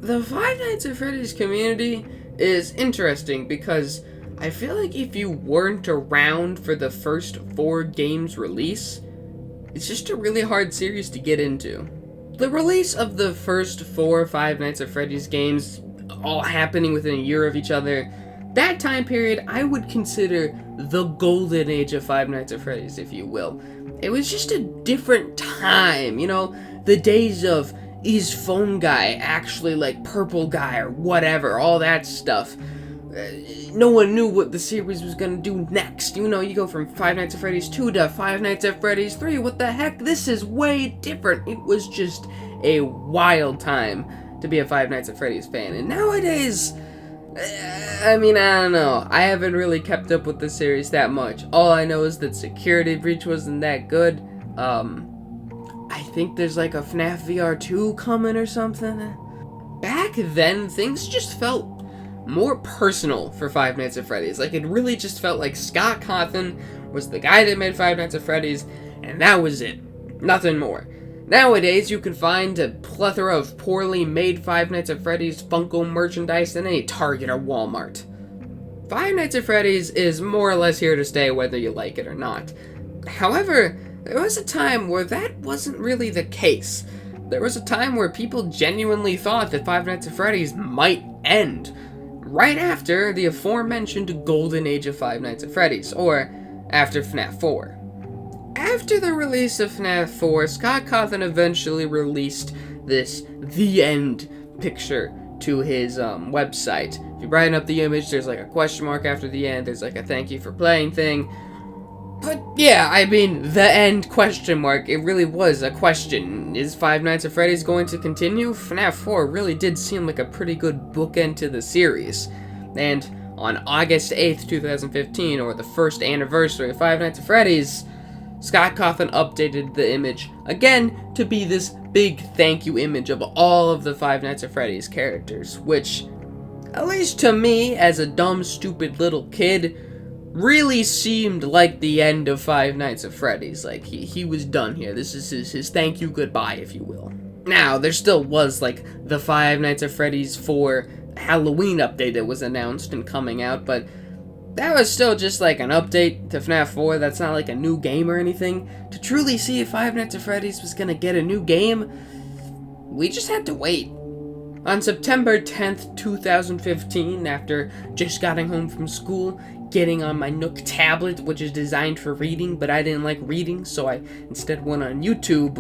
the Five Nights at Freddy's community is interesting because I feel like if you weren't around for the first 4 games release, it's just a really hard series to get into. The release of the first 4 Five Nights at Freddy's games, all happening within a year of each other, that time period I would consider the golden age of Five Nights at Freddy's, if you will. It was just a different time, you know, the days of, is phone guy actually like purple guy or whatever, all that stuff. No one knew what the series was gonna do next. You know, you go from Five Nights at Freddy's 2 to Five Nights at Freddy's 3. What the heck? This is way different. It was just a wild time to be a Five Nights at Freddy's fan. And nowadays, I don't know. I haven't really kept up with the series that much. All I know is that Security Breach wasn't that good. I think there's like a FNaF VR 2 coming or something. Back then, things just felt more personal for Five Nights at Freddy's. Like, it really just felt like Scott Cawthon was the guy that made Five Nights at Freddy's, and that was it. Nothing more. Nowadays, you can find a plethora of poorly made Five Nights at Freddy's Funko merchandise in any Target or Walmart. Five Nights at Freddy's is more or less here to stay whether you like it or not. However, there was a time where that wasn't really the case. There was a time where people genuinely thought that Five Nights at Freddy's might end right after the aforementioned golden age of Five Nights at Freddy's, or after FNaF 4. After the release of FNaF 4, Scott Cawthon eventually released this The End picture to his website. If you brighten up the image, there's like a question mark after the end, there's like a thank you for playing thing. But yeah, the end question mark, it really was a question. Is Five Nights at Freddy's going to continue? FNaF 4 really did seem like a pretty good bookend to the series. And on August 8th, 2015, or the first anniversary of Five Nights at Freddy's, Scott Cawthon updated the image again to be this big thank you image of all of the Five Nights at Freddy's characters, which, at least to me, as a dumb, stupid little kid, really seemed like the end of Five Nights at Freddy's. Like, he was done here. This is his thank you goodbye, if you will. Now, there still was, like, the Five Nights at Freddy's 4 Halloween update that was announced and coming out, but that was still just, like, an update to FNaF 4. That's not, like, a new game or anything. To truly see if Five Nights at Freddy's was gonna get a new game, we just had to wait. On September 10th, 2015, after just getting home from school, getting on my Nook tablet, which is designed for reading, but I didn't like reading, so I instead went on YouTube.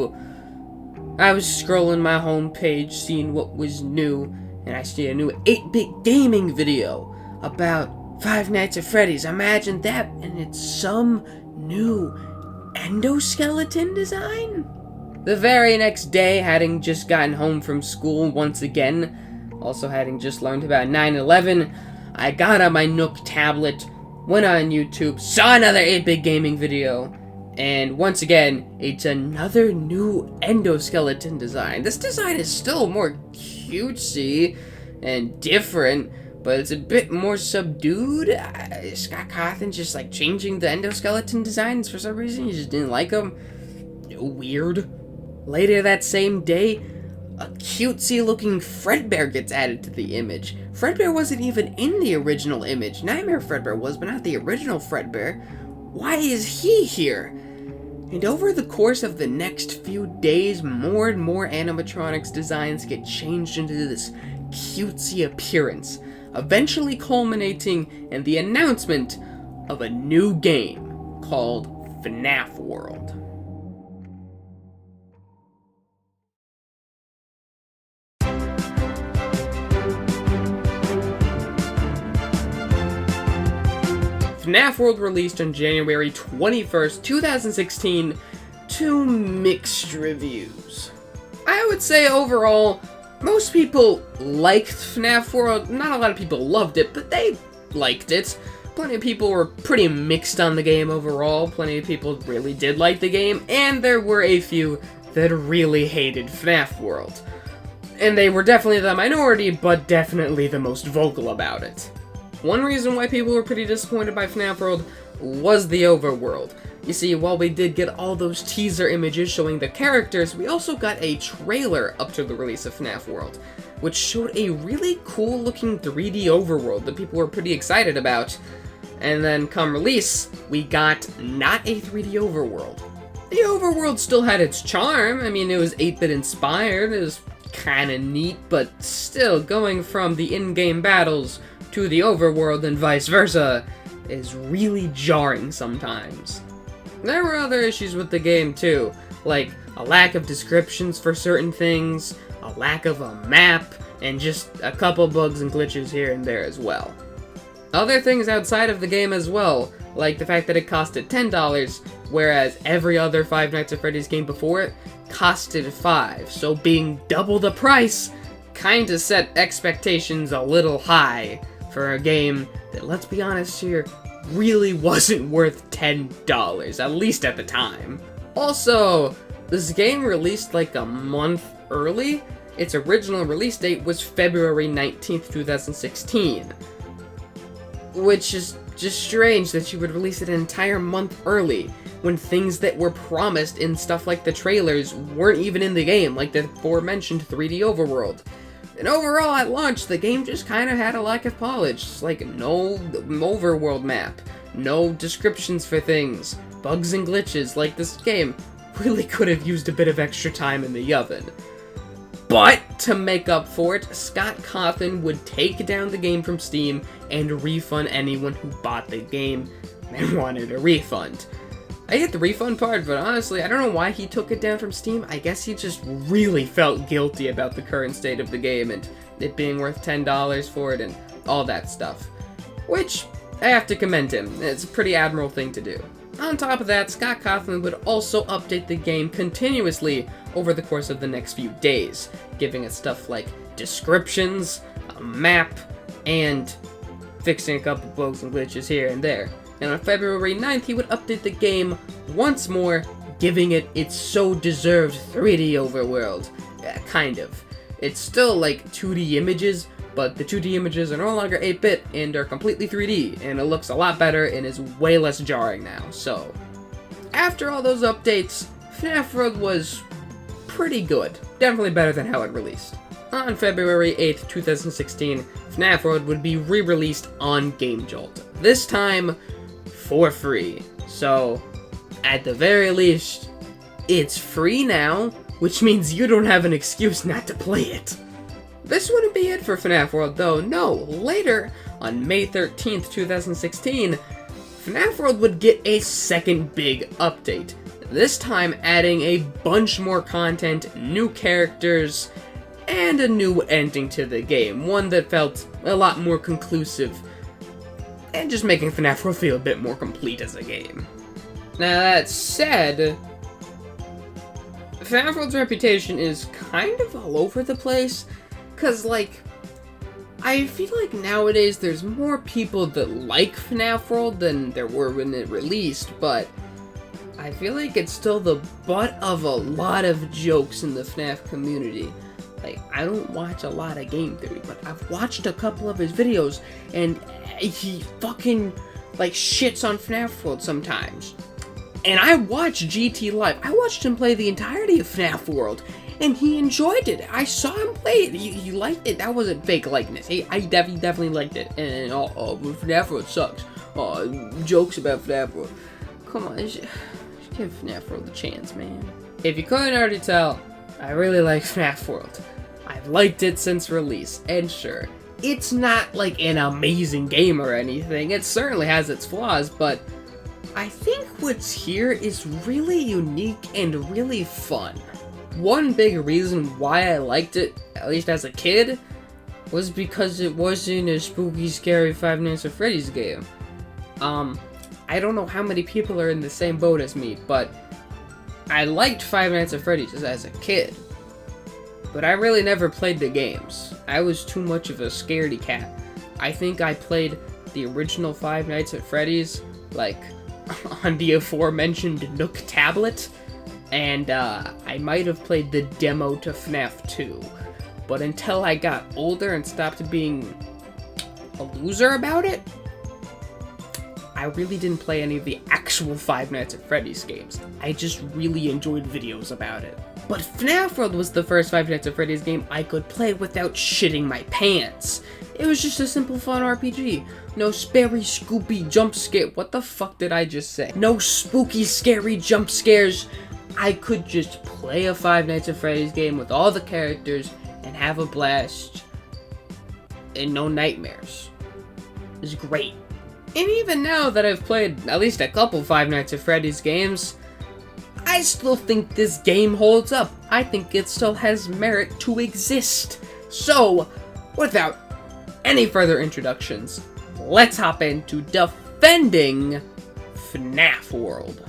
I was scrolling my homepage, seeing what was new, and I see a new 8-bit gaming video about Five Nights at Freddy's. Imagine that, and it's some new endoskeleton design? The very next day, having just gotten home from school once again, also having just learned about 9/11, I got on my Nook tablet, went on YouTube, saw another 8-bit gaming video, and once again, it's another new endoskeleton design. This design is still more cutesy and different, but it's a bit more subdued. Scott Cawthon just like changing the endoskeleton designs for some reason. He just didn't like them. Weird. Later that same day, a cutesy-looking Fredbear gets added to the image. Fredbear wasn't even in the original image. Nightmare Fredbear was, but not the original Fredbear. Why is he here? And over the course of the next few days, more and more animatronics designs get changed into this cutesy appearance, eventually culminating in the announcement of a new game called FNaF World. FNaF World released on January 21st, 2016, to mixed reviews. I would say overall, most people liked FNaF World. Not a lot of people loved it, but they liked it. Plenty of people were pretty mixed on the game overall. Plenty of people really did like the game, and there were a few that really hated FNaF World. And they were definitely the minority, but definitely the most vocal about it. One reason why people were pretty disappointed by FNaF World was the overworld. You see, while we did get all those teaser images showing the characters, we also got a trailer up to the release of FNaF World, which showed a really cool looking 3D overworld that people were pretty excited about. And then come release, we got not a 3D overworld. The overworld still had its charm. I mean, it was 8-bit inspired, it was kinda neat, but still, going from the in-game battles to the overworld and vice versa is really jarring sometimes. There were other issues with the game too, like a lack of descriptions for certain things, a lack of a map, and just a couple bugs and glitches here and there as well. Other things outside of the game as well, like the fact that it costed $10, whereas every other Five Nights at Freddy's game before it costed $5, so being double the price kinda set expectations a little high for a game that, let's be honest here, really wasn't worth $10, at least at the time. Also, this game released like a month early. Its original release date was February 19th, 2016. Which is just strange that you would release it an entire month early, when things that were promised in stuff like the trailers weren't even in the game, like the aforementioned 3D overworld. And overall, at launch, the game just kind of had a lack of polish, like no overworld map, no descriptions for things, bugs and glitches, like this game really could have used a bit of extra time in the oven. But, to make up for it, Scott Cawthon would take down the game from Steam and refund anyone who bought the game and wanted a refund. I get the refund part, but honestly, I don't know why he took it down from Steam. I guess he just really felt guilty about the current state of the game and it being worth $10 for it and all that stuff. Which, I have to commend him. It's a pretty admirable thing to do. On top of that, Scott Cawthon would also update the game continuously over the course of the next few days, giving us stuff like descriptions, a map, and fixing a couple bugs and glitches here and there. And on February 9th, he would update the game once more, giving it its so deserved 3D overworld. Kind of. It's still like 2D images, but the 2D images are no longer 8-bit and are completely 3D, and it looks a lot better and is way less jarring now. So, after all those updates, FNaF World was pretty good. Definitely better than how it released. On February 8th, 2016, FNaF World would be re-released on GameJolt. This time, for free. So, at the very least, it's free now, which means you don't have an excuse not to play it. This wouldn't be it for FNaF World though, no. Later, on May 13th, 2016, FNaF World would get a second big update. This time adding a bunch more content, new characters, and a new ending to the game. One that felt a lot more conclusive, and just making FNaF World feel a bit more complete as a game. Now that said, FNaF World's reputation is kind of all over the place. Cause, like, I feel like nowadays there's more people that like FNaF World than there were when it released, but I feel like it's still the butt of a lot of jokes in the FNaF community. Like, I don't watch a lot of game theory, but I've watched a couple of his videos, and he fucking, like, shits on FNaF World sometimes. And I watched GT Live. I watched him play the entirety of FNaF World, and he enjoyed it. I saw him play it. He liked it. That wasn't fake likeness. He definitely liked it. And FNaF World sucks. Jokes about FNaF World. Come on, just give FNaF World a chance, man. If you couldn't already tell, I really like FNaF World. I've liked it since release, and sure, it's not like an amazing game or anything. It certainly has its flaws, but I think what's here is really unique and really fun. One big reason why I liked it, at least as a kid, was because it wasn't a spooky, scary Five Nights at Freddy's game. I don't know how many people are in the same boat as me, but I liked Five Nights at Freddy's as a kid. But I really never played the games. I was too much of a scaredy cat. I think I played the original Five Nights at Freddy's, like, on the aforementioned Nook tablet, and I might have played the demo to FNaF 2. But until I got older and stopped being a loser about it, I I really didn't play any of the actual Five Nights at Freddy's games. I just really enjoyed videos about it. But FNaF World was the first Five Nights at Freddy's game I could play without shitting my pants. It was just a simple fun RPG. No scary, scoopy jump scare. What the fuck did I just say? No spooky, scary jump scares. I could just play a Five Nights at Freddy's game with all the characters and have a blast. And no nightmares. It was great. And even now that I've played at least a couple Five Nights at Freddy's games, I still think this game holds up. I think it still has merit to exist. So, without any further introductions, let's hop into defending FNaF World.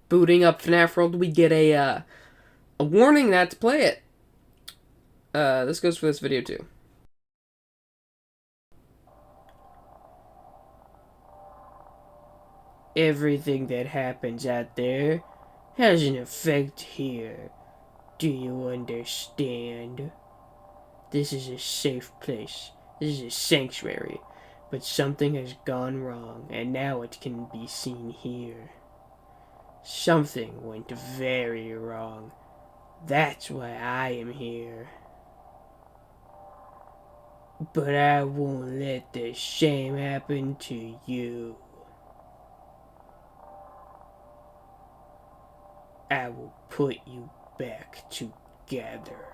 Booting up FNaF World, we get a warning not to play it. This goes for this video too. Everything that happens out there has an effect here. Do you understand? This is a safe place. This is a sanctuary. But something has gone wrong, and now it can be seen here. Something went very wrong. That's why I am here. But I won't let the same happen to you. I will put you back together.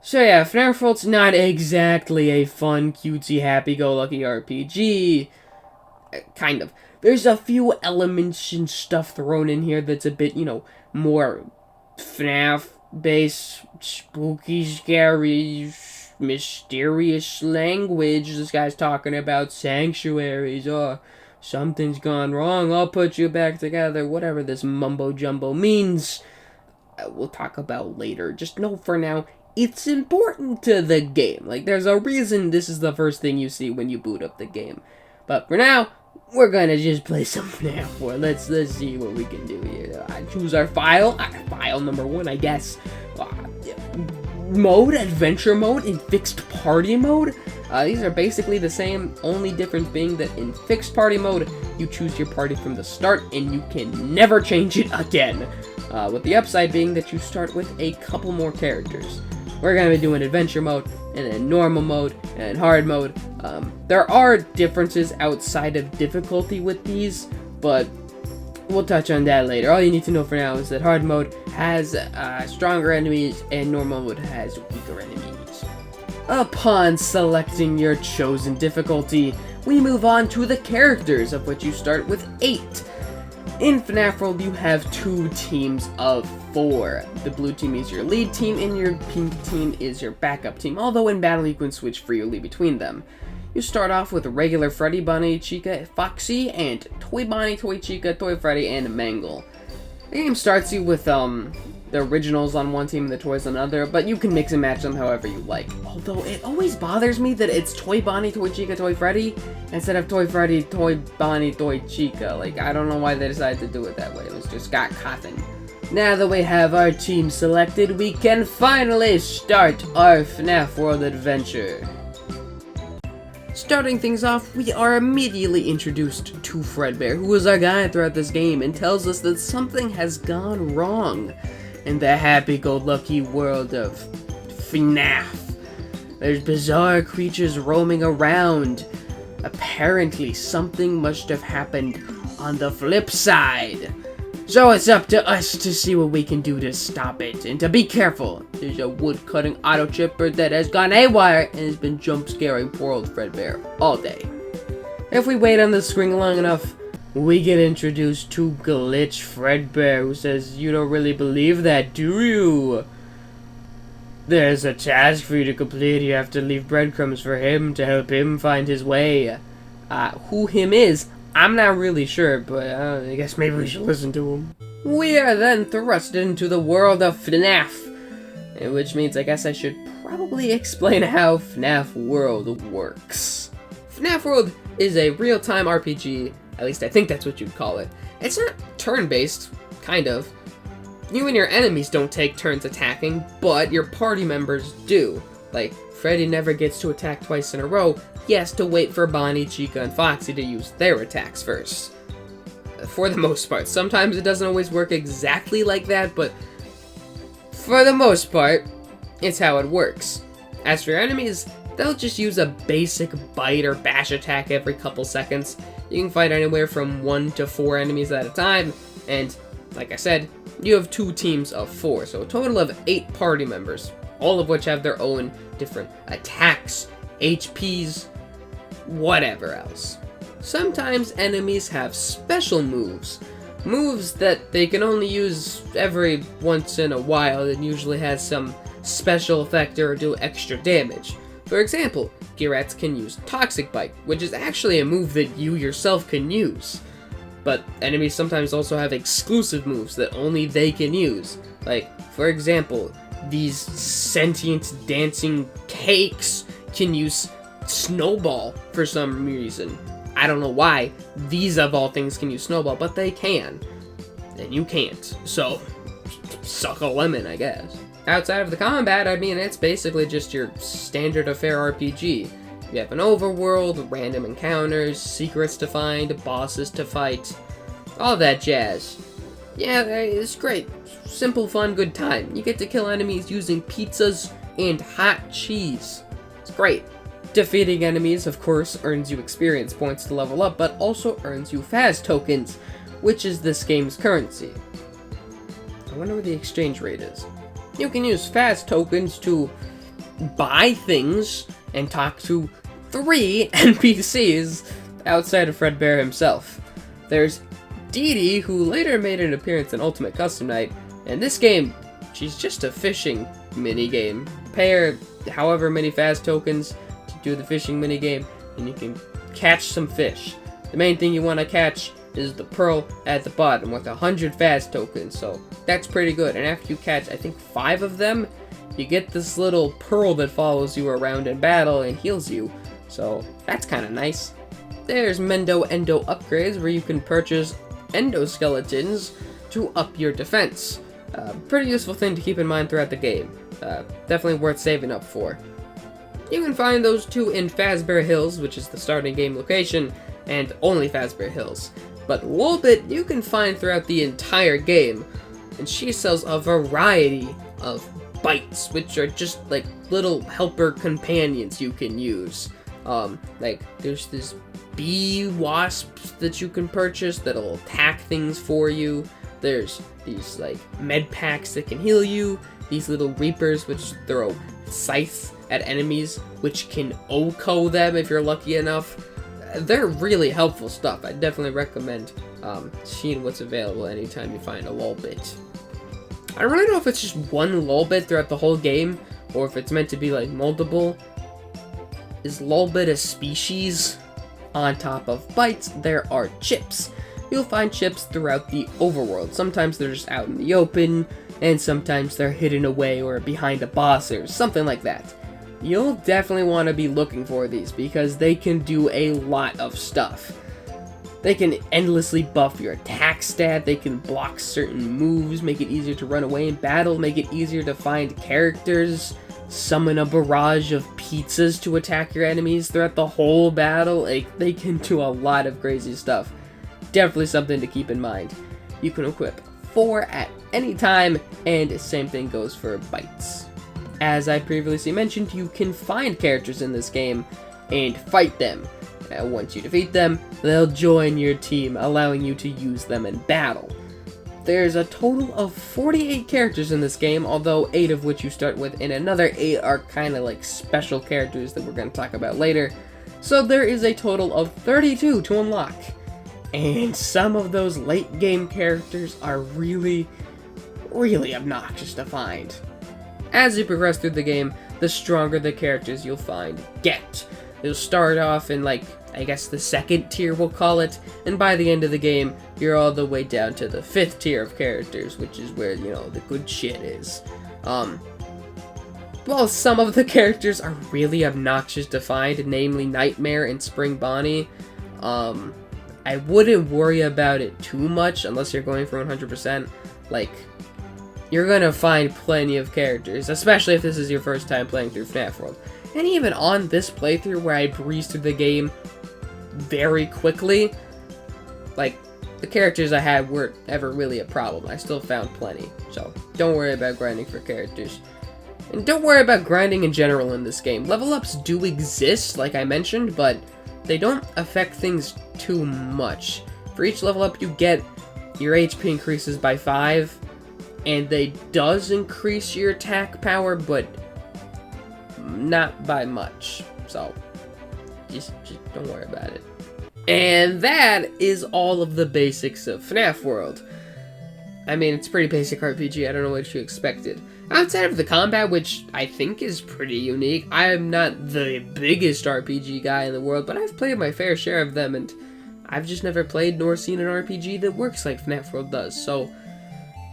So yeah, FNaF World's not exactly a fun, cutesy, happy-go-lucky RPG. Kind of. There's a few elements and stuff thrown in here that's a bit, you know, more FNaF-based, spooky, scary, mysterious language. This guy's talking about sanctuaries. Oh, something's gone wrong. I'll put you back together. Whatever this mumbo-jumbo means, we'll talk about later. Just know for now, it's important to the game. Like, there's a reason this is the first thing you see when you boot up the game. But for now, we're gonna just play some FNaF World. Let's see what we can do here. Choose our file. File number 1, I guess. Mode, adventure mode, and fixed party mode. These are basically the same, only difference being that in fixed party mode, you choose your party from the start and you can never change it again. With the upside being that you start with a couple more characters. We're going to be doing adventure mode, and then normal mode, and hard mode. There are differences outside of difficulty with these, but we'll touch on that later. All you need to know for now is that hard mode has stronger enemies, and normal mode has weaker enemies. Upon selecting your chosen difficulty, we move on to the characters, of which you start with 8. In FNaF World, you have 2 teams of 4. The blue team is your lead team, and your pink team is your backup team, although in battle you can switch freely between them. You start off with regular Freddy, Bunny, Chica, Foxy, and Toy Bonnie, Toy Chica, Toy Freddy, and Mangle. The game starts you with the originals on one team and the toys on another, but you can mix and match them however you like. Although it always bothers me that it's Toy Bonnie, Toy Chica, Toy Freddy, instead of Toy Freddy, Toy Bonnie, Toy Chica. Like, I don't know why they decided to do it that way. It was just got cotton. Now that we have our team selected, we can finally start our FNaF World adventure. Starting things off, we are immediately introduced to Fredbear, who is our guide throughout this game, and tells us that something has gone wrong in the happy-go-lucky world of FNaF. There's bizarre creatures roaming around. Apparently, something must have happened on the flip side. So it's up to us to see what we can do to stop it, and to be careful. There's a wood-cutting auto chipper that has gone haywire and has been jump-scaring poor old Fredbear all day. If we wait on the screen long enough, we get introduced to Glitch Fredbear, who says, "You don't really believe that, do you? There's a task for you to complete. You have to leave breadcrumbs for him to help him find his way." Who him is, I'm not really sure, but I guess maybe we should listen to him. We are then thrust into the world of FNaF, which means I guess I should probably explain how FNaF World works. FNaF World is a real-time RPG, at least I think that's what you'd call it. It's not turn-based, kind of. You and your enemies don't take turns attacking, but your party members do. Like, Freddy never gets to attack twice in a row. He has to wait for Bonnie, Chica, and Foxy to use their attacks first. For the most part. Sometimes it doesn't always work exactly like that, but for the most part, it's how it works. As for your enemies, they'll just use a basic bite or bash attack every couple seconds. You can fight anywhere from 1 to 4 enemies at a time, and like I said, you have 2 teams of 4, so a total of 8 party members, all of which have their own different attacks, HPs, whatever else. Sometimes enemies have special moves that they can only use every once in a while and usually has some special effect or do extra damage. For example, Gearats can use Toxic Bite, which is actually a move that you yourself can use. But enemies sometimes also have exclusive moves that only they can use. Like, for example, these sentient dancing cakes can use Snowball for some reason. I don't know why these of all things can use Snowball, but they can. And you can't. So, suck a lemon, I guess. Outside of the combat, I mean, it's basically just your standard affair RPG. You have an overworld, random encounters, secrets to find, bosses to fight, all that jazz. Yeah, it's great. Simple, fun, good time. You get to kill enemies using pizzas and hot cheese. It's great. Defeating enemies, of course, earns you experience points to level up, but also earns you FAS tokens, which is this game's currency. I wonder what the exchange rate is. You can use FAS tokens to buy things and talk to 3 NPCs outside of Fredbear himself. There's Dee Dee, who later made an appearance in Ultimate Custom Night, and this game, she's just a fishing minigame. Pay her however many FAS tokens to do the fishing minigame, and you can catch some fish. The main thing you want to catch is the pearl at the bottom with 100 FAS tokens, so that's pretty good. And after you catch, I think 5 of them, you get this little pearl that follows you around in battle and heals you. So that's kind of nice. There's Mendo Endo upgrades where you can purchase endoskeletons to up your defense. Pretty useful thing to keep in mind throughout the game. Definitely worth saving up for. You can find those 2 in Fazbear Hills, which is the starting game location, and only Fazbear Hills. But Lolbit you can find throughout the entire game, and she sells a variety of bites, which are just like little helper companions you can use. Like there's this bee wasps that you can purchase that'll attack things for you. There's these like med packs that can heal you. These little reapers which throw scythes at enemies, which can OHKO them if you're lucky enough. They're really helpful stuff. I definitely recommend seeing what's available anytime you find a Lolbit. I don't really know if it's just one Lolbit throughout the whole game, or if it's meant to be like multiple. Is Lolbit a species? On top of bites, there are chips. You'll find chips throughout the overworld. Sometimes they're just out in the open, and sometimes they're hidden away or behind a boss or something like that. You'll definitely want to be looking for these because they can do a lot of stuff. They can endlessly buff your attack stat, they can block certain moves, make it easier to run away in battle, make it easier to find characters, summon a barrage of pizzas to attack your enemies throughout the whole battle. Like, they can do a lot of crazy stuff. Definitely something to keep in mind. You can equip 4 at any time, and same thing goes for bites. As I previously mentioned, you can find characters in this game and fight them. Once you defeat them, they'll join your team, allowing you to use them in battle. There's a total of 48 characters in this game, although 8 of which you start with, and another 8 are kind of like special characters that we're going to talk about later. So there is a total of 32 to unlock. And some of those late game characters are really, really obnoxious to find. As you progress through the game, the stronger the characters you'll find get. You'll start off in, like, I guess the 2nd tier we'll call it, and by the end of the game, you're all the way down to the 5th tier of characters, which is where, you know, the good shit is. While some of the characters are really obnoxious to find, namely Nightmare and Spring Bonnie, I wouldn't worry about it too much unless you're going for 100%. Like, you're gonna find plenty of characters, especially if this is your first time playing through FNaF World. And even on this playthrough where I breezed through the game very quickly, like, the characters I had weren't ever really a problem. I still found plenty, so don't worry about grinding for characters. And don't worry about grinding in general in this game. Level ups do exist, like I mentioned, but they don't affect things too much. For each level up you get, your HP increases by 5, and they does increase your attack power, but not by much. So, just don't worry about it. And that is all of the basics of FNaF World. I mean, it's a pretty basic RPG, I don't know what you expected. Outside of the combat, which I think is pretty unique, I am not the biggest RPG guy in the world, but I've played my fair share of them, and I've just never played nor seen an RPG that works like FNaF World does, so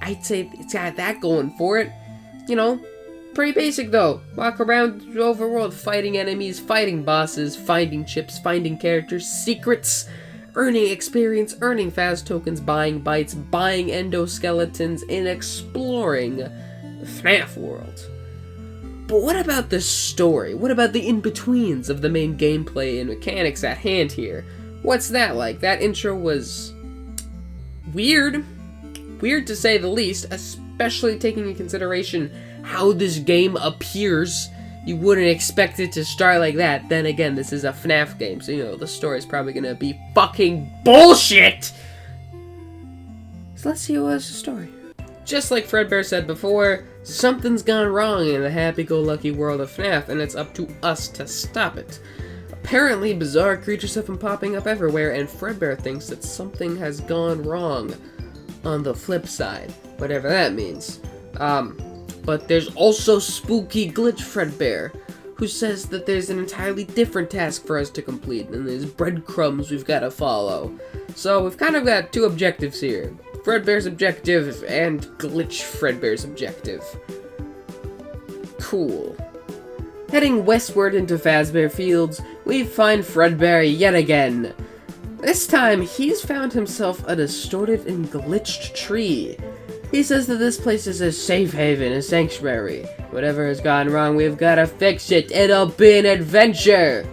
I'd say it's got that going for it. You know, pretty basic though. Walk around the overworld fighting enemies, fighting bosses, finding chips, finding characters, secrets, earning experience, earning fast tokens, buying bites, buying endoskeletons, and exploring FNaF World. But what about the story? What about the in-betweens of the main gameplay and mechanics at hand here? What's that like? That intro was weird. Weird to say the least, especially taking into consideration how this game appears. You wouldn't expect it to start like that. Then again, this is a FNaF game, so you know, the story's probably gonna be fucking bullshit! So let's see what's the story. Just like Fredbear said before, something's gone wrong in the happy-go-lucky world of FNaF, and it's up to us to stop it. Apparently, bizarre creatures have been popping up everywhere, and Fredbear thinks that something has gone wrong on the flip side, whatever that means. But there's also spooky Glitch Fredbear, who says that there's an entirely different task for us to complete, and there's breadcrumbs we've got to follow. So we've kind of got two objectives here. Fredbear's objective and Glitch Fredbear's objective. Cool. Heading westward into Fazbear Fields, we find Fredbear yet again. This time, he's found himself a distorted and glitched tree. He says that this place is a safe haven, a sanctuary. Whatever has gone wrong, we've got to fix it. It'll be an adventure!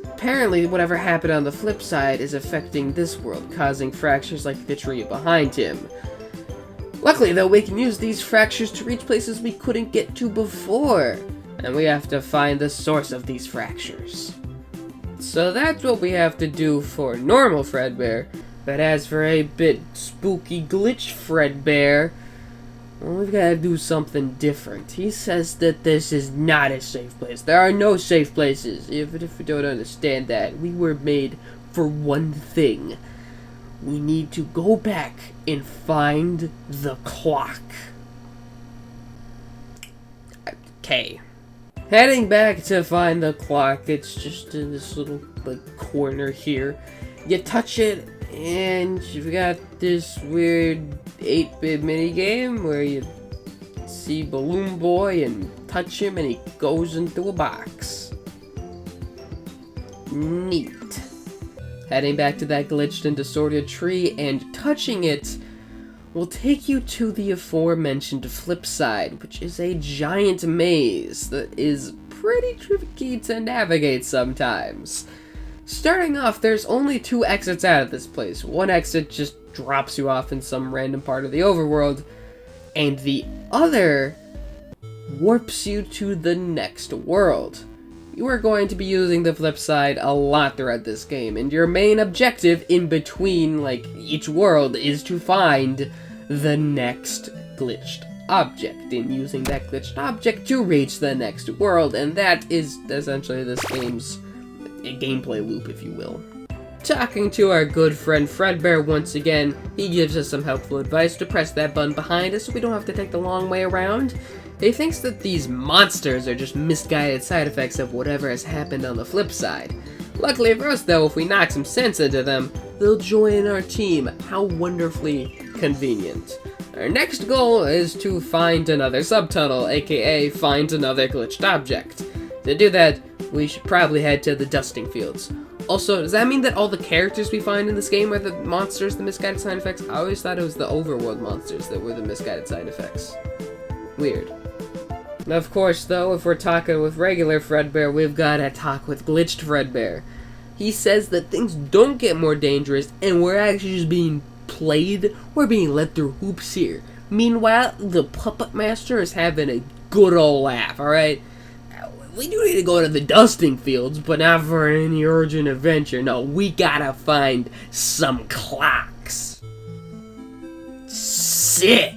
Apparently, whatever happened on the flip side is affecting this world, causing fractures like the tree behind him. Luckily, though, we can use these fractures to reach places we couldn't get to before. And we have to find the source of these fractures. So that's what we have to do for normal Fredbear. But as for a bit spooky Glitch Fredbear, well, we've got to do something different. He says that this is not a safe place. There are no safe places. Even if you don't understand that, we were made for one thing. We need to go back and find the clock. Okay. Heading back to find the clock, it's just in this little, like, corner here. You touch it, and you've got this weird 8-bit minigame where you see Balloon Boy and touch him and he goes into a box. Neat. Heading back to that glitched and distorted tree and touching it will take you to the aforementioned flip side, which is a giant maze that is pretty tricky to navigate sometimes. Starting off, there's only 2 exits out of this place. One exit just drops you off in some random part of the overworld, and the other warps you to the next world. You are going to be using the flip side a lot throughout this game, and your main objective in between, like, each world is to find the next glitched object, and using that glitched object to reach the next world, and that is essentially this game's gameplay loop, if you will. Talking to our good friend Fredbear once again, he gives us some helpful advice to press that button behind us so we don't have to take the long way around. He thinks that these monsters are just misguided side effects of whatever has happened on the flip side. Luckily for us though, if we knock some sense into them, they'll join our team. How wonderfully convenient. Our next goal is to find another subtunnel, aka find another glitched object. To do that, we should probably head to the dusting fields. Also, does that mean that all the characters we find in this game are the monsters, the misguided side effects? I always thought it was the overworld monsters that were the misguided side effects. Weird. Of course, though, if we're talking with regular Fredbear, we've gotta talk with glitched Fredbear. He says that things don't get more dangerous, and we're actually just being played. We're being led through hoops here. Meanwhile, the Puppet Master is having a good ol' laugh, alright? We do need to go to the dusting fields, but not for any urgent adventure. No, we gotta find some clocks. Sick!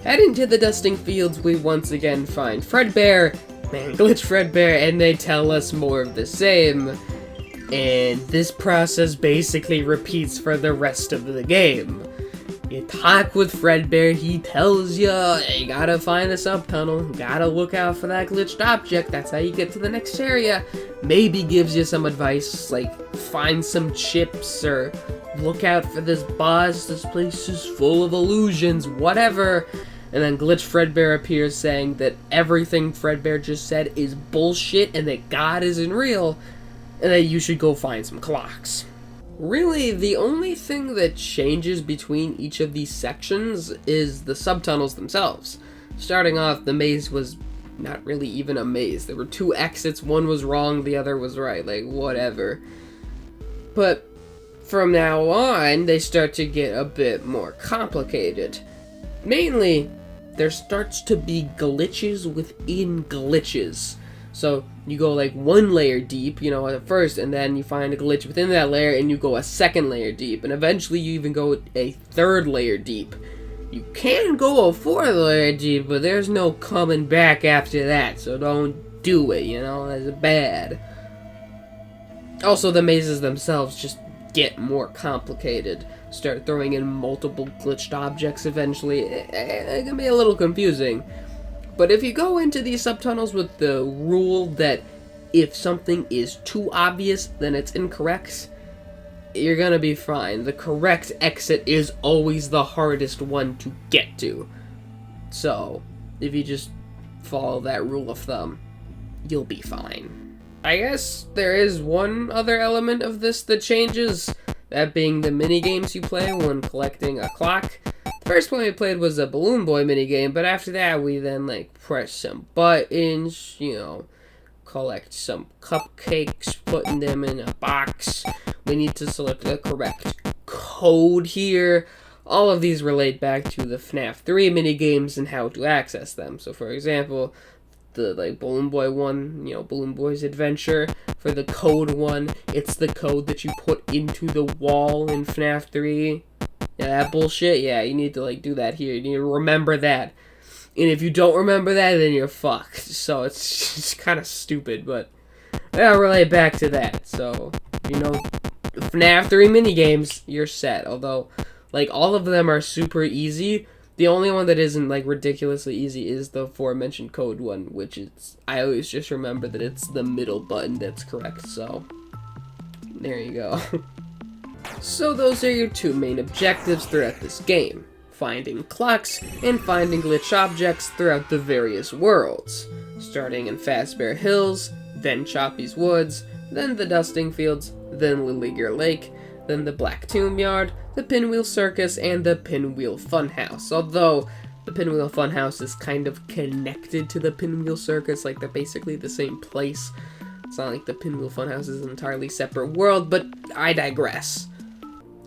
Heading to the dusting fields, we once again find Fredbear, glitch Fredbear, and they tell us more of the same. And this process basically repeats for the rest of the game. You talk with Fredbear, he tells you gotta find a subtunnel, gotta look out for that glitched object, that's how you get to the next area. Maybe gives you some advice, like find some chips, or look out for this boss, this place is full of illusions, whatever. And then glitch Fredbear appears saying that everything Fredbear just said is bullshit and that God isn't real, and that you should go find some clocks. Really, the only thing that changes between each of these sections is the subtunnels themselves. Starting off, the maze was not really even a maze. There were two exits, one was wrong, the other was right, like, whatever. But from now on, they start to get a bit more complicated. Mainly, there starts to be glitches within glitches. So you go like one layer deep, you know, at first, and then you find a glitch within that layer, and you go a second layer deep, and eventually you even go a third layer deep. You can go a fourth layer deep, but there's no coming back after that, so don't do it, you know, that's bad. Also, the mazes themselves just get more complicated. Start throwing in multiple glitched objects eventually. It can be a little confusing. But if you go into these subtunnels with the rule that if something is too obvious, then it's incorrect, you're gonna be fine. The correct exit is always the hardest one to get to. So, if you just follow that rule of thumb, you'll be fine. I guess there is one other element of this that changes, that being the mini-games you play when collecting a clock. The first one we played was a Balloon Boy minigame, but after that we then like press some buttons, you know, collect some cupcakes, putting them in a box. We need to select the correct code here. All of these relate back to the FNaF 3 minigames and how to access them. So for example, the like Balloon Boy one, you know, Balloon Boy's Adventure. For the code one, it's the code that you put into the wall in FNaF 3. Yeah, that bullshit, yeah, you need to, like, do that here. You need to remember that. And if you don't remember that, then you're fucked. So it's kind of stupid, but I'll relate back to that. So, you know, FNaF 3 minigames, you're set. Although, like, all of them are super easy. The only one that isn't, like, ridiculously easy is the aforementioned code one, which is, I always just remember that it's the middle button that's correct, so there you go. So those are your two main objectives throughout this game, finding clocks and finding glitch objects throughout the various worlds, starting in Fazbear Hills, then Choppy's Woods, then the Dusting Fields, then Lily Gear Lake, then the Black Tomb Yard, the Pinwheel Circus, and the Pinwheel Funhouse. Although, the Pinwheel Funhouse is kind of connected to the Pinwheel Circus, like they're basically the same place. It's not like the Pinwheel Funhouse is an entirely separate world, but I digress.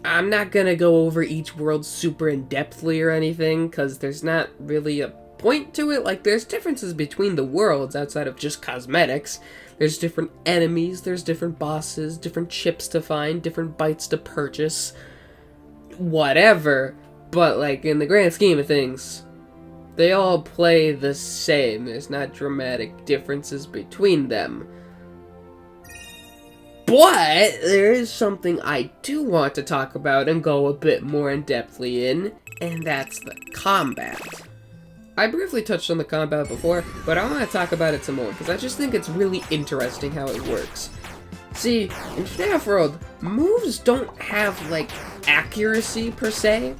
I'm not gonna go over each world super in-depthly or anything, because there's not really a point to it. Like, there's differences between the worlds outside of just cosmetics. There's different enemies, there's different bosses, different chips to find, different bites to purchase, whatever. But, like, in the grand scheme of things, they all play the same. There's not dramatic differences between them. But there is something I do want to talk about and go a bit more in-depthly in, and that's the combat. I briefly touched on the combat before, but I want to talk about it some more, because I just think it's really interesting how it works. See, in FNaF World, moves don't have, like, accuracy per se.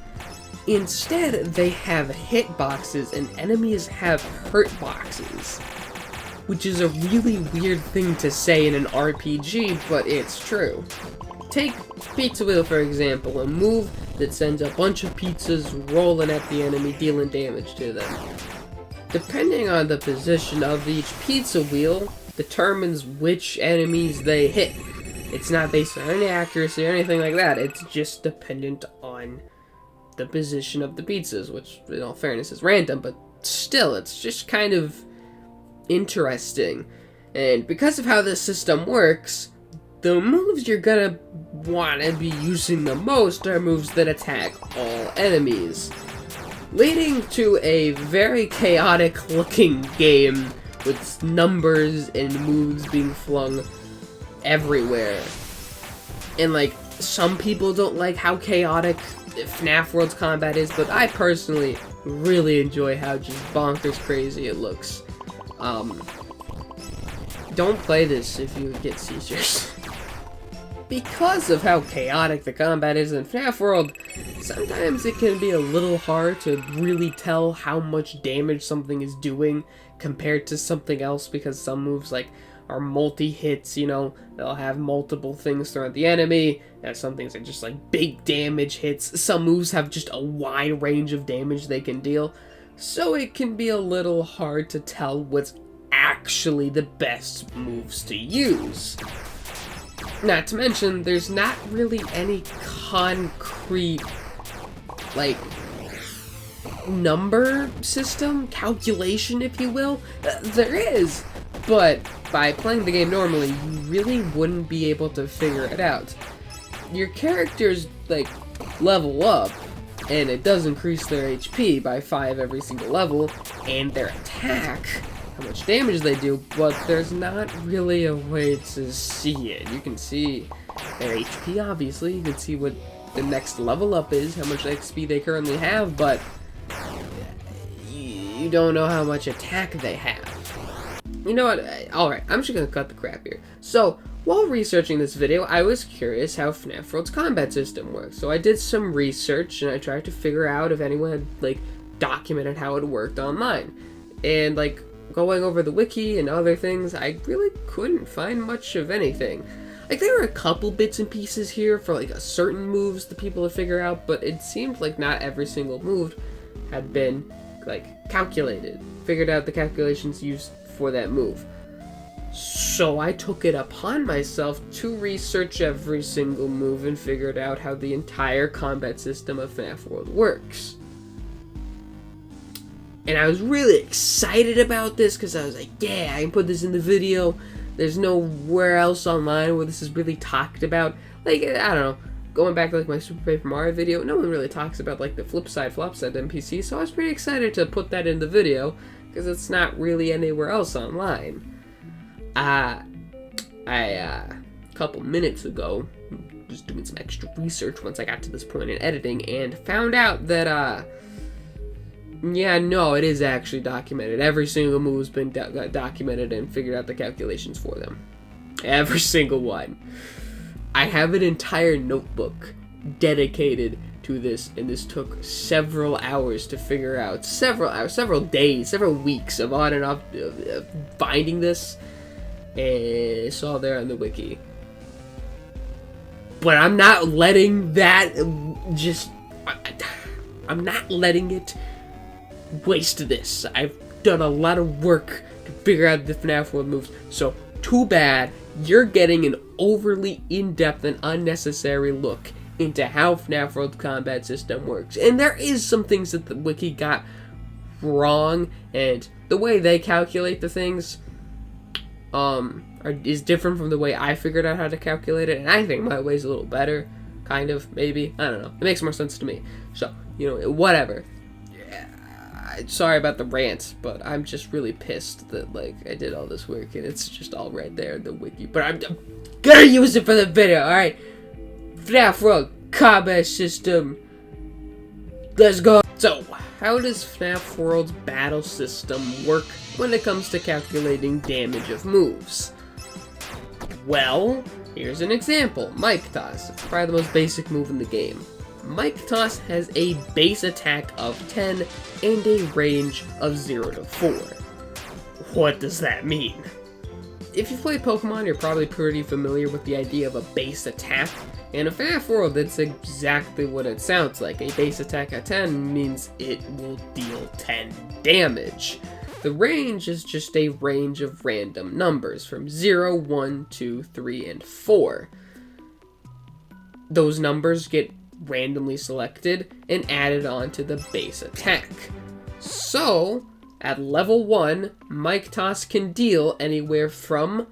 Instead, they have hitboxes and enemies have hurt boxes. Which is a really weird thing to say in an RPG, but it's true. Take Pizza Wheel for example, a move that sends a bunch of pizzas rolling at the enemy, dealing damage to them. Depending on the position of each pizza wheel, determines which enemies they hit. It's not based on any accuracy or anything like that, it's just dependent on the position of the pizzas, which in all fairness is random, but still, it's just kind of interesting. And because of how this system works, the moves you're gonna want to be using the most are moves that attack all enemies, leading to a very chaotic looking game with numbers and moves being flung everywhere. And like, some people don't like how chaotic FNaF World's combat is, but I personally really enjoy how just bonkers crazy it looks. Don't play this if you get seizures. Because of how chaotic the combat is in FNaF World, sometimes it can be a little hard to really tell how much damage something is doing compared to something else, because some moves like are multi-hits, you know, they'll have multiple things thrown at the enemy, and some things are just like big damage hits. Some moves have just a wide range of damage they can deal, so it can be a little hard to tell what's actually the best moves to use. Not to mention, there's not really any concrete, like, number system, calculation, if you will. There is, but by playing the game normally, you really wouldn't be able to figure it out. Your characters, like, level up, and it does increase their HP by 5 every single level, and their attack, how much damage they do, but there's not really a way to see it. You can see their HP, obviously, you can see what the next level up is, how much XP they currently have, but you don't know how much attack they have. You know what, alright, I'm just gonna cut the crap here. So, while researching this video, I was curious how FNaF World's combat system works. So I did some research, and I tried to figure out if anyone had, like, documented how it worked online. And, like, going over the wiki and other things, I really couldn't find much of anything. Like, there were a couple bits and pieces here for, like, certain moves that people had figured out, but it seemed like not every single move had been, like, calculated. Figured out the calculations used for that move. So I took it upon myself to research every single move and figured out how the entire combat system of FNaF World works. And I was really excited about this because I was like, yeah, I can put this in the video. There's nowhere else online where this is really talked about. Like, I don't know, going back to like my Super Paper Mario video, no one really talks about like the flip side, flop side NPC, so I was pretty excited to put that in the video because it's not really anywhere else online. A couple minutes ago, just doing some extra research once I got to this point in editing, and found out that, yeah, no, it is actually documented. Every single move has been documented and figured out the calculations for them. Every single one. I have an entire notebook dedicated to this, and this took several hours to figure out. Several hours, several days, several weeks of on and off finding this. And it's all there on the wiki. But I'm not letting that I'm not letting it waste this. I've done a lot of work to figure out the FNaF World moves, so too bad you're getting an overly in-depth and unnecessary look into how FNaF World's combat system works. And there is some things that the wiki got wrong, and the way they calculate the things is different from the way I figured out how to calculate it, and I think my way's a little better, kind of, maybe, I don't know, it makes more sense to me, so, you know, whatever. Sorry about the rant, but I'm just really pissed that, like, I did all this work, and it's just all right there in the wiki, but I'm gonna use it for the video, alright? FNaF World combat system, let's go! So, how does FNaF World's battle system work when it comes to calculating damage of moves? Well, here's an example. Mic Toss. It's probably the most basic move in the game. Mike Toss has a base attack of 10 and a range of 0 to 4. What does that mean? If you've played Pokemon, you're probably pretty familiar with the idea of a base attack. And in FNaF World, that's exactly what it sounds like. A base attack at 10 means it will deal 10 damage. The range is just a range of random numbers from 0, 1, 2, 3, and 4. Those numbers get randomly selected and added onto the base attack. So, at level 1, Mike Toss can deal anywhere from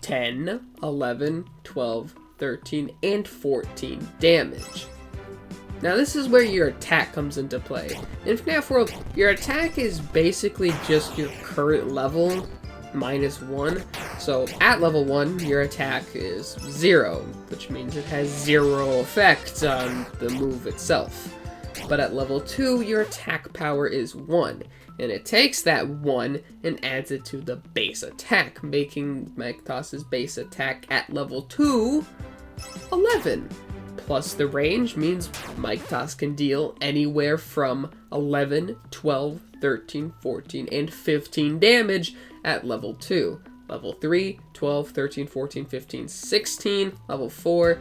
10, 11, 12, 13, and 14 damage. Now this is where your attack comes into play. In FNaF World, your attack is basically just your current level minus 1. So at level 1, your attack is 0, which means it has 0 effect on the move itself. But at level 2, your attack power is 1, and it takes that 1 and adds it to the base attack, making Mike Toss's base attack at level 2, 11. Plus the range means Mike Toss can deal anywhere from 11, 12, 13, 14, and 15 damage at level 2. Level 3, 12, 13, 14, 15, 16. Level 4,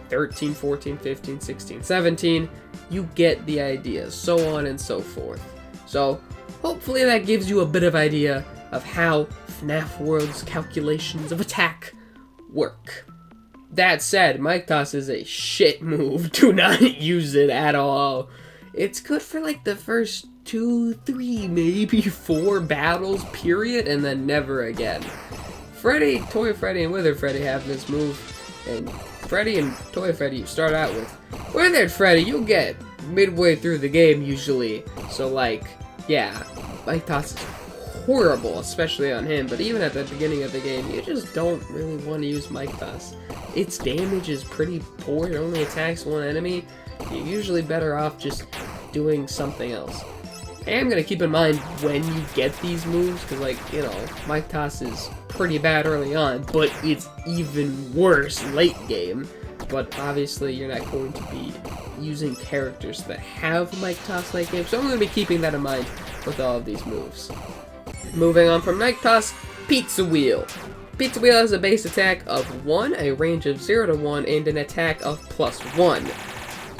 13, 14, 15, 16, 17. You get the idea, so on and so forth. So, hopefully that gives you a bit of idea of how FNaF World's calculations of attack work. That said, Mike Toss is a shit move. Do not use it at all. It's good for like the first 2, 3, maybe 4 battles, period, and then never again. Freddy, Toy Freddy, and Withered Freddy have this move, and Freddy and Toy Freddy you start out with. Withered Freddy, you'll get midway through the game usually, so like, yeah, Mike Toss is horrible, especially on him, but even at the beginning of the game, you just don't really want to use Mike Toss. Its damage is pretty poor, it only attacks one enemy. You're usually better off just doing something else. I am going to keep in mind when you get these moves, because, like, you know, Mike Toss is pretty bad early on, but it's even worse late game. But obviously, you're not going to be using characters that have Mike Toss late game, so I'm going to be keeping that in mind with all of these moves. Moving on from Mike Toss, Pizza Wheel. Pizza Wheel has a base attack of 1, a range of 0 to 1, and an attack of +1.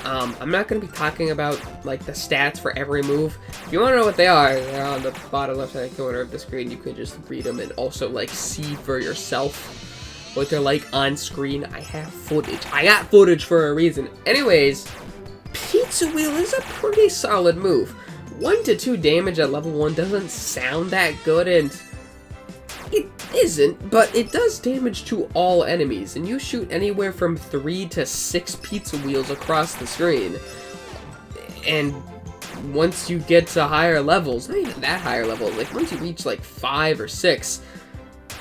I'm not going to be talking about, like, the stats for every move. If you want to know what they are, they're on the bottom left-hand corner of the screen. You can just read them and also, like, see for yourself what they're like on screen. I have footage. I got footage for a reason. Anyways, Pizza Wheel is a pretty solid move. 1 to 2 damage at level 1 doesn't sound that good, and it isn't, but it does damage to all enemies, and you shoot anywhere from 3 to 6 pizza wheels across the screen. And once you get to higher levels, not even that higher level, like once you reach like 5 or 6,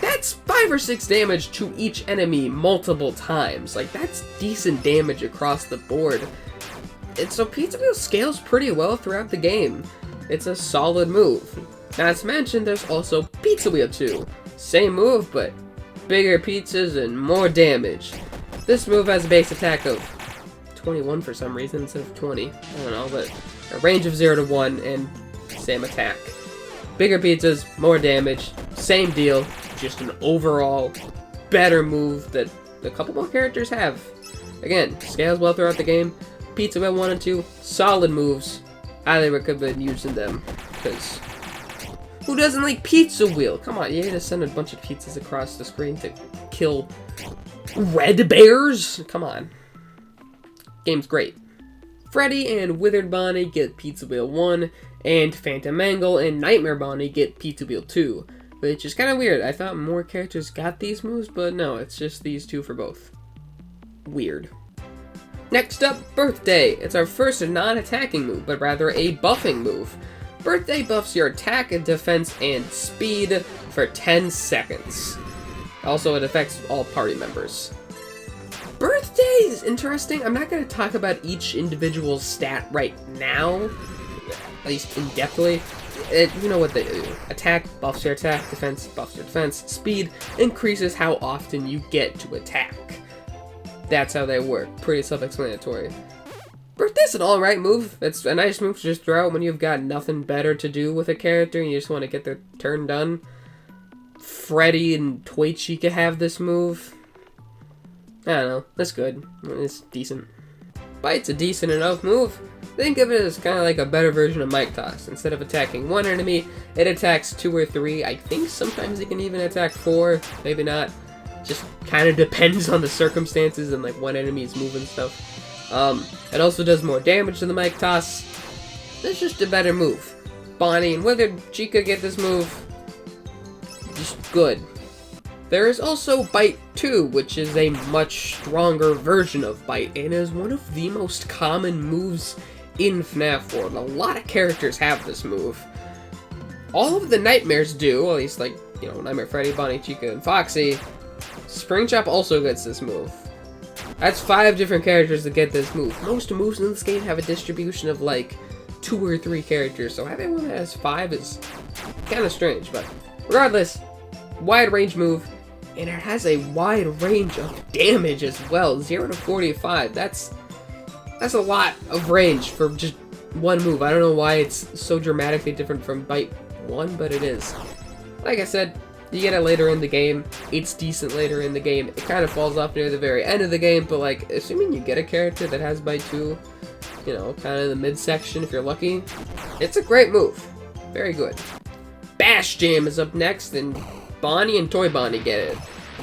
that's 5 or 6 damage to each enemy multiple times. Like, that's decent damage across the board. And so Pizza Wheel scales pretty well throughout the game. It's a solid move. Not to mention, there's also Pizza Wheel 2. Same move, but bigger pizzas and more damage. This move has a base attack of 21 for some reason instead of 20. I don't know, but a range of 0 to 1 and same attack. Bigger pizzas, more damage, same deal, just an overall better move that a couple more characters have. Again, scales well throughout the game. Pizza Wheel 1 and 2, solid moves. Highly recommend using them, because who doesn't like Pizza Wheel? Come on, you need to send a bunch of pizzas across the screen to kill red bears? Come on. Game's great. Freddy and Withered Bonnie get Pizza Wheel 1, and Phantom Angle and Nightmare Bonnie get Pizza Wheel 2, which is kind of weird. I thought more characters got these moves, but no, it's just these two for both. Weird. Next up, Birthday. It's our first non-attacking move, but rather a buffing move. Birthday buffs your attack, and defense, and speed for 10 seconds. Also, it affects all party members. Birthday is interesting. I'm not going to talk about each individual stat right now, at least in-depthly. You know what they do. Attack buffs your attack, defense buffs your defense, speed increases how often you get to attack. That's how they work. Pretty self-explanatory. Birthday's an alright move. It's a nice move to just throw out when you've got nothing better to do with a character and you just want to get their turn done. Freddy and Chica have this move. I don't know. That's good. It's decent. Bite's a decent enough move. Think of it as kind of like a better version of Mic Toss. Instead of attacking one enemy, it attacks 2 or 3. I think sometimes it can even attack 4. Maybe not. Just kind of depends on the circumstances and like what enemies move and stuff. It also does more damage than the Mic Toss. It's just a better move. Bonnie and Withered Chica get this move. Just good. There is also Bite 2, which is a much stronger version of Bite, and is one of the most common moves in FNaF World. A lot of characters have this move. All of the Nightmares do, at least like, you know, Nightmare Freddy, Bonnie, Chica, and Foxy. Spring Chop also gets this move. That's 5 different characters that get this move. Most moves in this game have a distribution of like 2 or 3 characters, so having one that has 5 is kind of strange, but regardless, wide range move, and it has a wide range of damage as well. 0 to 45. That's a lot of range for just one move. I don't know why it's so dramatically different from Bite 1, but it is. Like I said, you get it later in the game. It's decent later in the game. It kind of falls off near the very end of the game, but like, assuming you get a character that has Bite 2, you know, kind of in the midsection if you're lucky, it's a great move. Very good. Bash Jam is up next, and Bonnie and Toy Bonnie get it,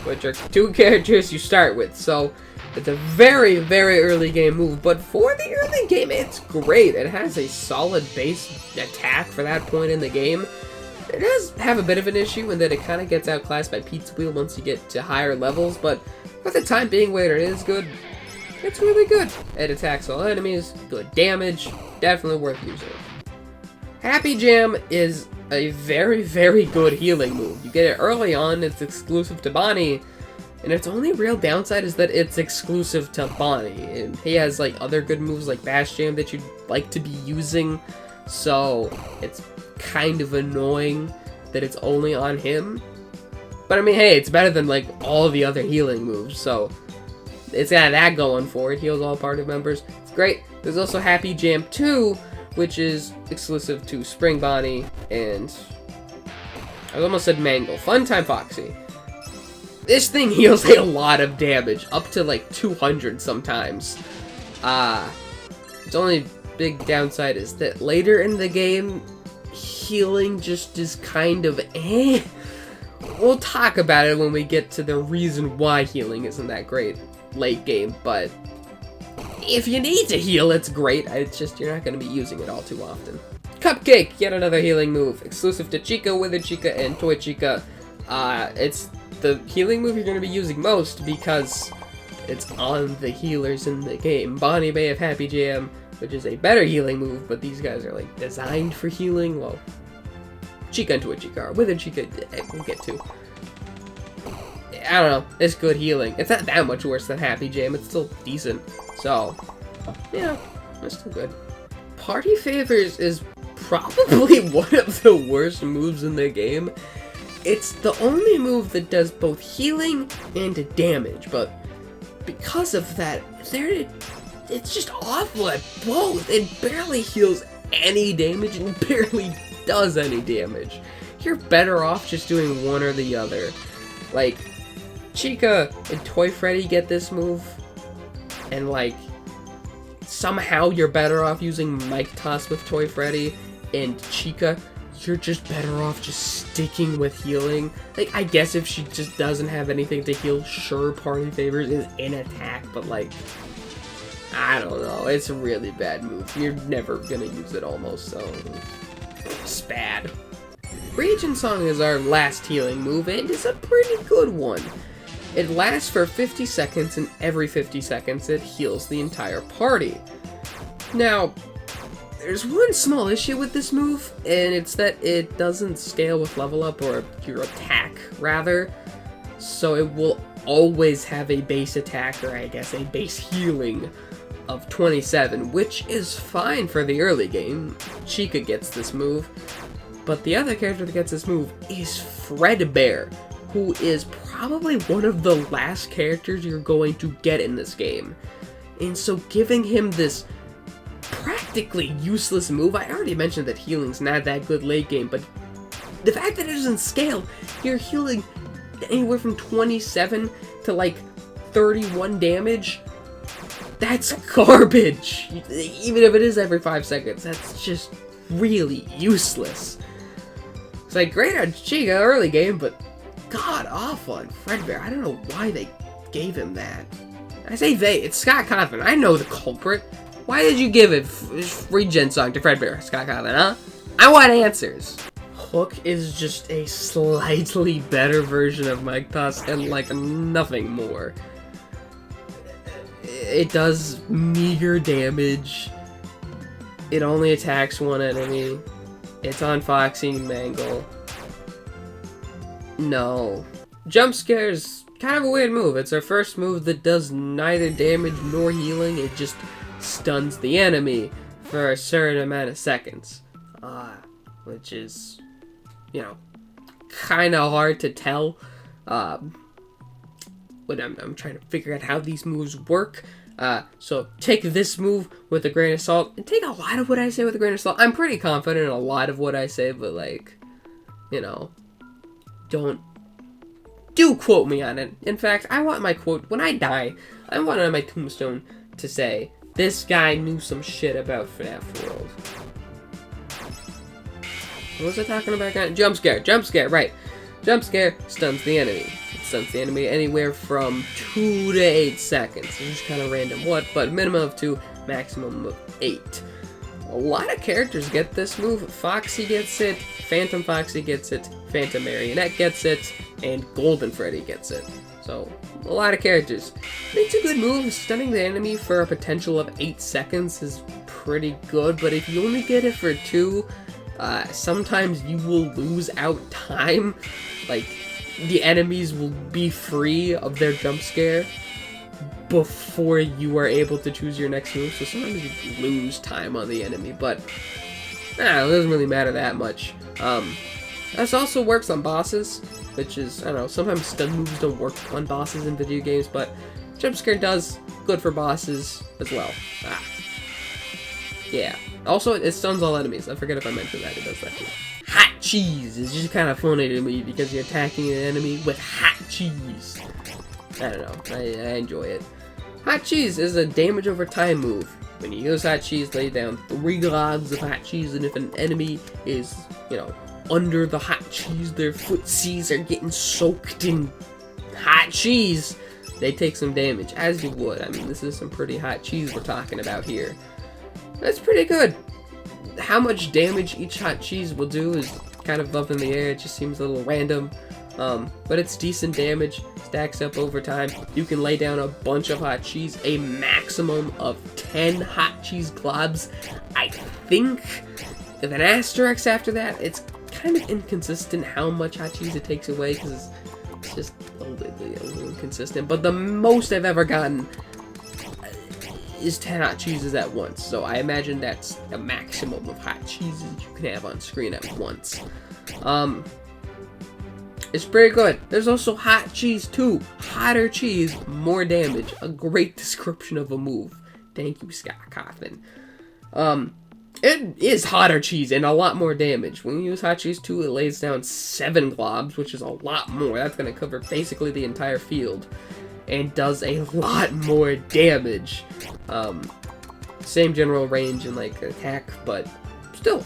which are 2 characters you start with, so it's a very, very early game move, but for the early game, it's great. It has a solid base attack for that point in the game. It does have a bit of an issue in that it kind of gets outclassed by Pizza Wheel once you get to higher levels, but for the time being where it is good, it's really good. It attacks all enemies, good damage, definitely worth using. Happy Jam is a very, very good healing move. You get it early on, it's exclusive to Bonnie, and its only real downside is that it's exclusive to Bonnie. And he has like other good moves like Bash Jam that you'd like to be using, so it's kind of annoying that it's only on him. But I mean, hey, it's better than like all the other healing moves, so it's got that going for it. Heals all party members. It's great. There's also Happy Jam 2, which is exclusive to Spring Bonnie and I almost said Mangle. Funtime Foxy. This thing heals a lot of damage, up to like 200 sometimes. Its only big downside is that later in the game, healing just is kind of eh. We'll talk about it when we get to the reason why healing isn't that great late game, but if you need to heal, it's great. It's just you're not going to be using it all too often. Cupcake, yet another healing move, exclusive to Chica, Withered Chica, and Toy Chica. It's the healing move you're going to be using most because it's on the healers in the game. Bonnie may have Happy Jam, which is a better healing move, but these guys are like designed for healing. Well, Chica and Toy Chica are. Withered Chica, we'll get to. I don't know, it's good healing. It's not that much worse than Happy Jam, it's still decent. So, yeah, it's still good. Party Favors is probably one of the worst moves in the game. It's the only move that does both healing and damage, but because of that, it's just awful at both. It barely heals any damage and barely does any damage. You're better off just doing one or the other. Like, Chica and Toy Freddy get this move, and like, somehow you're better off using Mic Toss with Toy Freddy, and Chica, you're just better off just sticking with healing. Like, I guess if she just doesn't have anything to heal, sure, Party Favors is in attack, but like, I don't know, it's a really bad move. You're never gonna use it almost, so it's bad. Region Song is our last healing move, and it's a pretty good one. It lasts for 50 seconds, and every 50 seconds it heals the entire party. Now, there's one small issue with this move, and it's that it doesn't scale with level up, or your attack, rather. So it will always have a base attack, or I guess a base healing, of 27, which is fine for the early game. Chica gets this move, but the other character that gets this move is Fredbear, who is probably one of the last characters you're going to get in this game. And so giving him this practically useless move. I already mentioned that healing's not that good late game, but the fact that it doesn't scale, you're healing anywhere from 27 to like 31 damage. That's garbage. Even if it is every 5 seconds, that's just really useless. It's like great on Chica early game, but god awful on Freddy. I don't know why they gave him that. I say they, it's Scott Cawthon. I know the culprit. Why did you give it regen song to Fredbear, Scott Cawthon, huh? I want answers. Hook is just a slightly better version of Mike Toss and like nothing more. It does meager damage. It only attacks one enemy. It's on Foxy and Mangle. No. Jump Scare's kind of a weird move. It's our first move that does neither damage nor healing. It just stuns the enemy for a certain amount of seconds. Which is, you know, kind of hard to tell. When I'm trying to figure out how these moves work. So take this move with a grain of salt, and take a lot of what I say with a grain of salt. I'm pretty confident in a lot of what I say, but like, you know, do quote me on it. In fact, I want my quote, when I die, I want on my tombstone to say, this guy knew some shit about FNaF World. What was I talking about again? Jump scare, right. Jump scare stuns the enemy. It stuns the enemy anywhere from 2 to 8 seconds. It's just kind of random but minimum of 2, maximum of 8. A lot of characters get this move. Foxy gets it, Phantom Foxy gets it, Phantom Marionette gets it, and Golden Freddy gets it. So, a lot of characters. It's a good move. Stunning the enemy for a potential of 8 seconds is pretty good, but if you only get it for 2, sometimes you will lose out time. Like, the enemies will be free of their jump scare before you are able to choose your next move, so sometimes you lose time on the enemy, but it doesn't really matter that much. This also works on bosses, which is, I don't know, sometimes stun moves don't work on bosses in video games, but jump scare does good for bosses as well. Yeah. Also, it stuns all enemies. I forget if I mentioned that. It does that too. Hot cheese is just kind of funny to me because you're attacking an enemy with hot cheese. I don't know. I enjoy it. Hot cheese is a damage over time move. When you use hot cheese, lay down 3 globs of hot cheese, and if an enemy is, you know, under the hot cheese, their footsies are getting soaked in hot cheese, they take some damage, as you would. I mean, this is some pretty hot cheese we're talking about here. That's pretty good. How much damage each hot cheese will do is kind of up in the air. It just seems a little random. But it's decent damage, stacks up over time. You can lay down a bunch of hot cheese, a maximum of 10 hot cheese globs. I think with an asterisk after that, it's kind of inconsistent how much hot cheese it takes away, because it's just a little inconsistent. But the most I've ever gotten is 10 hot cheeses at once, so I imagine that's the maximum of hot cheeses you can have on screen at once. It's pretty good. There's also hot cheese 2. Hotter cheese, more damage. A great description of a move. Thank you, Scott Cawthon. It is hotter cheese and a lot more damage. When you use hot cheese 2, it lays down 7 globs, which is a lot more. That's going to cover basically the entire field. And does a lot more damage. Same general range and like attack, but still.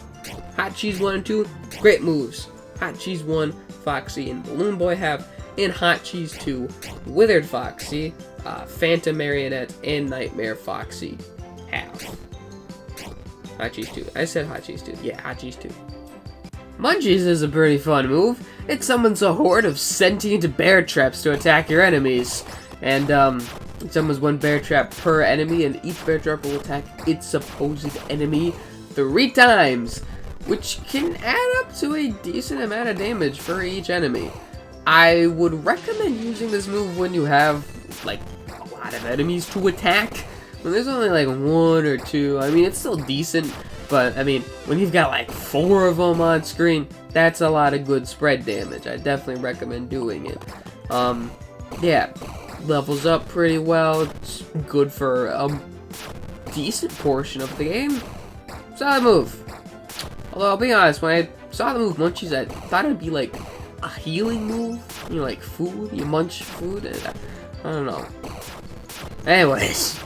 Hot cheese 1 and 2, great moves. Hot cheese 1, Foxy and Balloon Boy have, and Hot Cheese 2, Withered Foxy, Phantom Marionette, and Nightmare Foxy have. Hot Cheese 2. I said Hot Cheese 2. Yeah, Hot Cheese 2. Munchies is a pretty fun move. It summons a horde of sentient bear traps to attack your enemies. And, it summons 1 bear trap per enemy, and each bear trap will attack its supposed enemy 3 times, which can add up to a decent amount of damage for each enemy. I would recommend using this move when you have, like, a lot of enemies to attack. When there's only, like, 1 or 2, I mean, it's still decent, but, I mean, when you've got, like, 4 of them on screen, that's a lot of good spread damage. I definitely recommend doing it. Yeah, levels up pretty well. It's good for decent portion of the game. Solid move. Although, I'll be honest, when I saw the move Munchies, I thought it'd be like a healing move. You know, like food, you munch food, and I don't know. Anyways.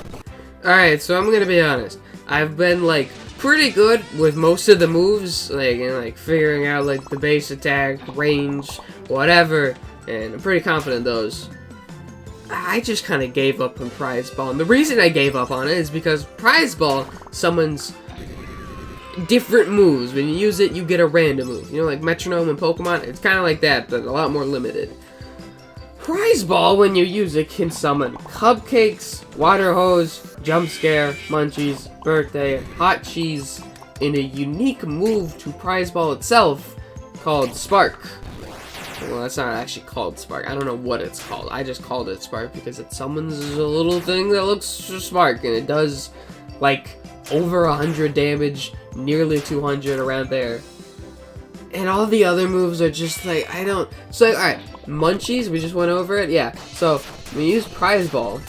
Alright, so I'm gonna be honest. I've been, like, pretty good with most of the moves, like, you know, like, figuring out, like, the base attack, range, whatever, and I'm pretty confident in those. I just kind of gave up on Prize Ball, and the reason I gave up on it is because Prize Ball summons different moves. When you use it, you get a random move. You know, like Metronome in Pokemon, it's kind of like that, but a lot more limited. Prize Ball, when you use it, can summon Cupcakes, Water Hose, Jump Scare, Munchies, Birthday, Hot Cheese, in a unique move to Prize Ball itself called Spark. Well, that's not actually called Spark. I don't know what it's called. I just called it Spark because it summons a little thing that looks Spark, and it does, like, over 100 damage, nearly 200 around there. And all the other moves are just like, I don't... So, alright, Munchies, we just went over it, yeah. So, when you use Prize Ball,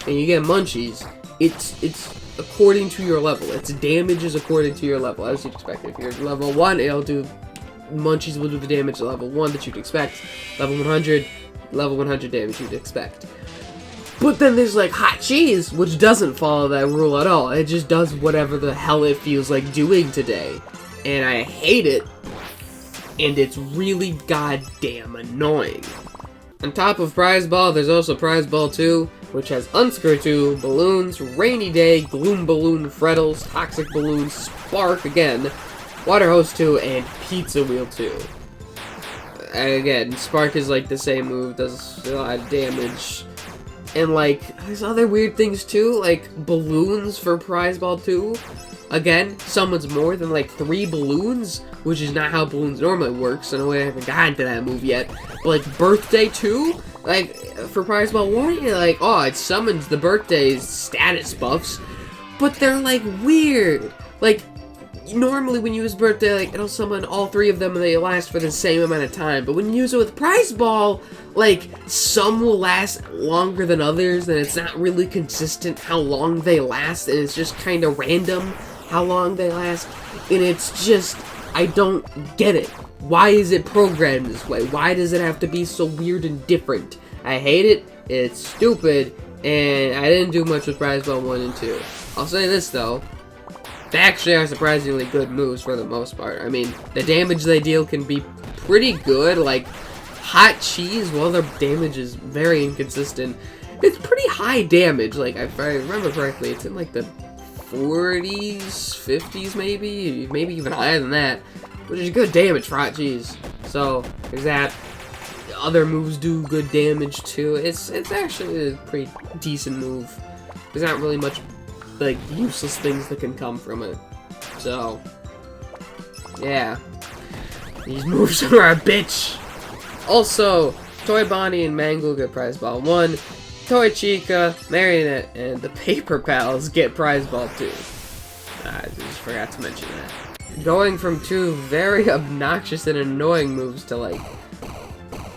and you get Munchies, it's according to your level. Its damage is according to your level, as you'd expect. If you're level 1, it'll do... Munchies will do the damage at level 1 that you'd expect. Level 100 damage you'd expect. But then there's, like, Hot Cheese, which doesn't follow that rule at all. It just does whatever the hell it feels like doing today. And I hate it. And it's really goddamn annoying. On top of Prize Ball, there's also Prize Ball 2, which has Unscrew 2, Balloons, Rainy Day, Gloom Balloon, Freddles, Toxic Balloon, Spark again, Water Hose 2, and Pizza Wheel 2. And again, Spark is like the same move, does a lot of damage. And like, there's other weird things too, like Balloons for Prize Ball 2. Again, summons more than like 3 balloons, which is not how balloons normally work, so no way I haven't gotten to that move yet. But like Birthday 2, like for Prize Ball 1, you're like, oh, it summons the birthdays status buffs, but they're like weird. Like, normally when you use Birthday, like it'll summon all 3 of them and they last for the same amount of time. But when you use it with Prize Ball, like some will last longer than others, and it's not really consistent how long they last, and it's just kind of random how long they last, and it's just, I don't get it. Why is it programmed this way? Why does it have to be so weird and different? I hate it, it's stupid, and I didn't do much with Prize Ball 1 and 2. I'll say this though, they actually are surprisingly good moves for the most part. I mean, the damage they deal can be pretty good, like Hot Cheese, while their damage is very inconsistent, it's pretty high damage. Like, if I remember correctly, it's in like the 40s, 50s maybe even higher than that, which is good damage for Hot Cheese. So, there's that. Other moves do good damage too. It's actually a pretty decent move. There's not really much, like, useless things that can come from it. So, yeah. These moves are a bitch. Also, Toy Bonnie and Mangle get Prize Ball 1. Toy Chica, Marionette, and the Paper Pals get Prize Ball 2. I just forgot to mention that. Going from 2 very obnoxious and annoying moves to, like,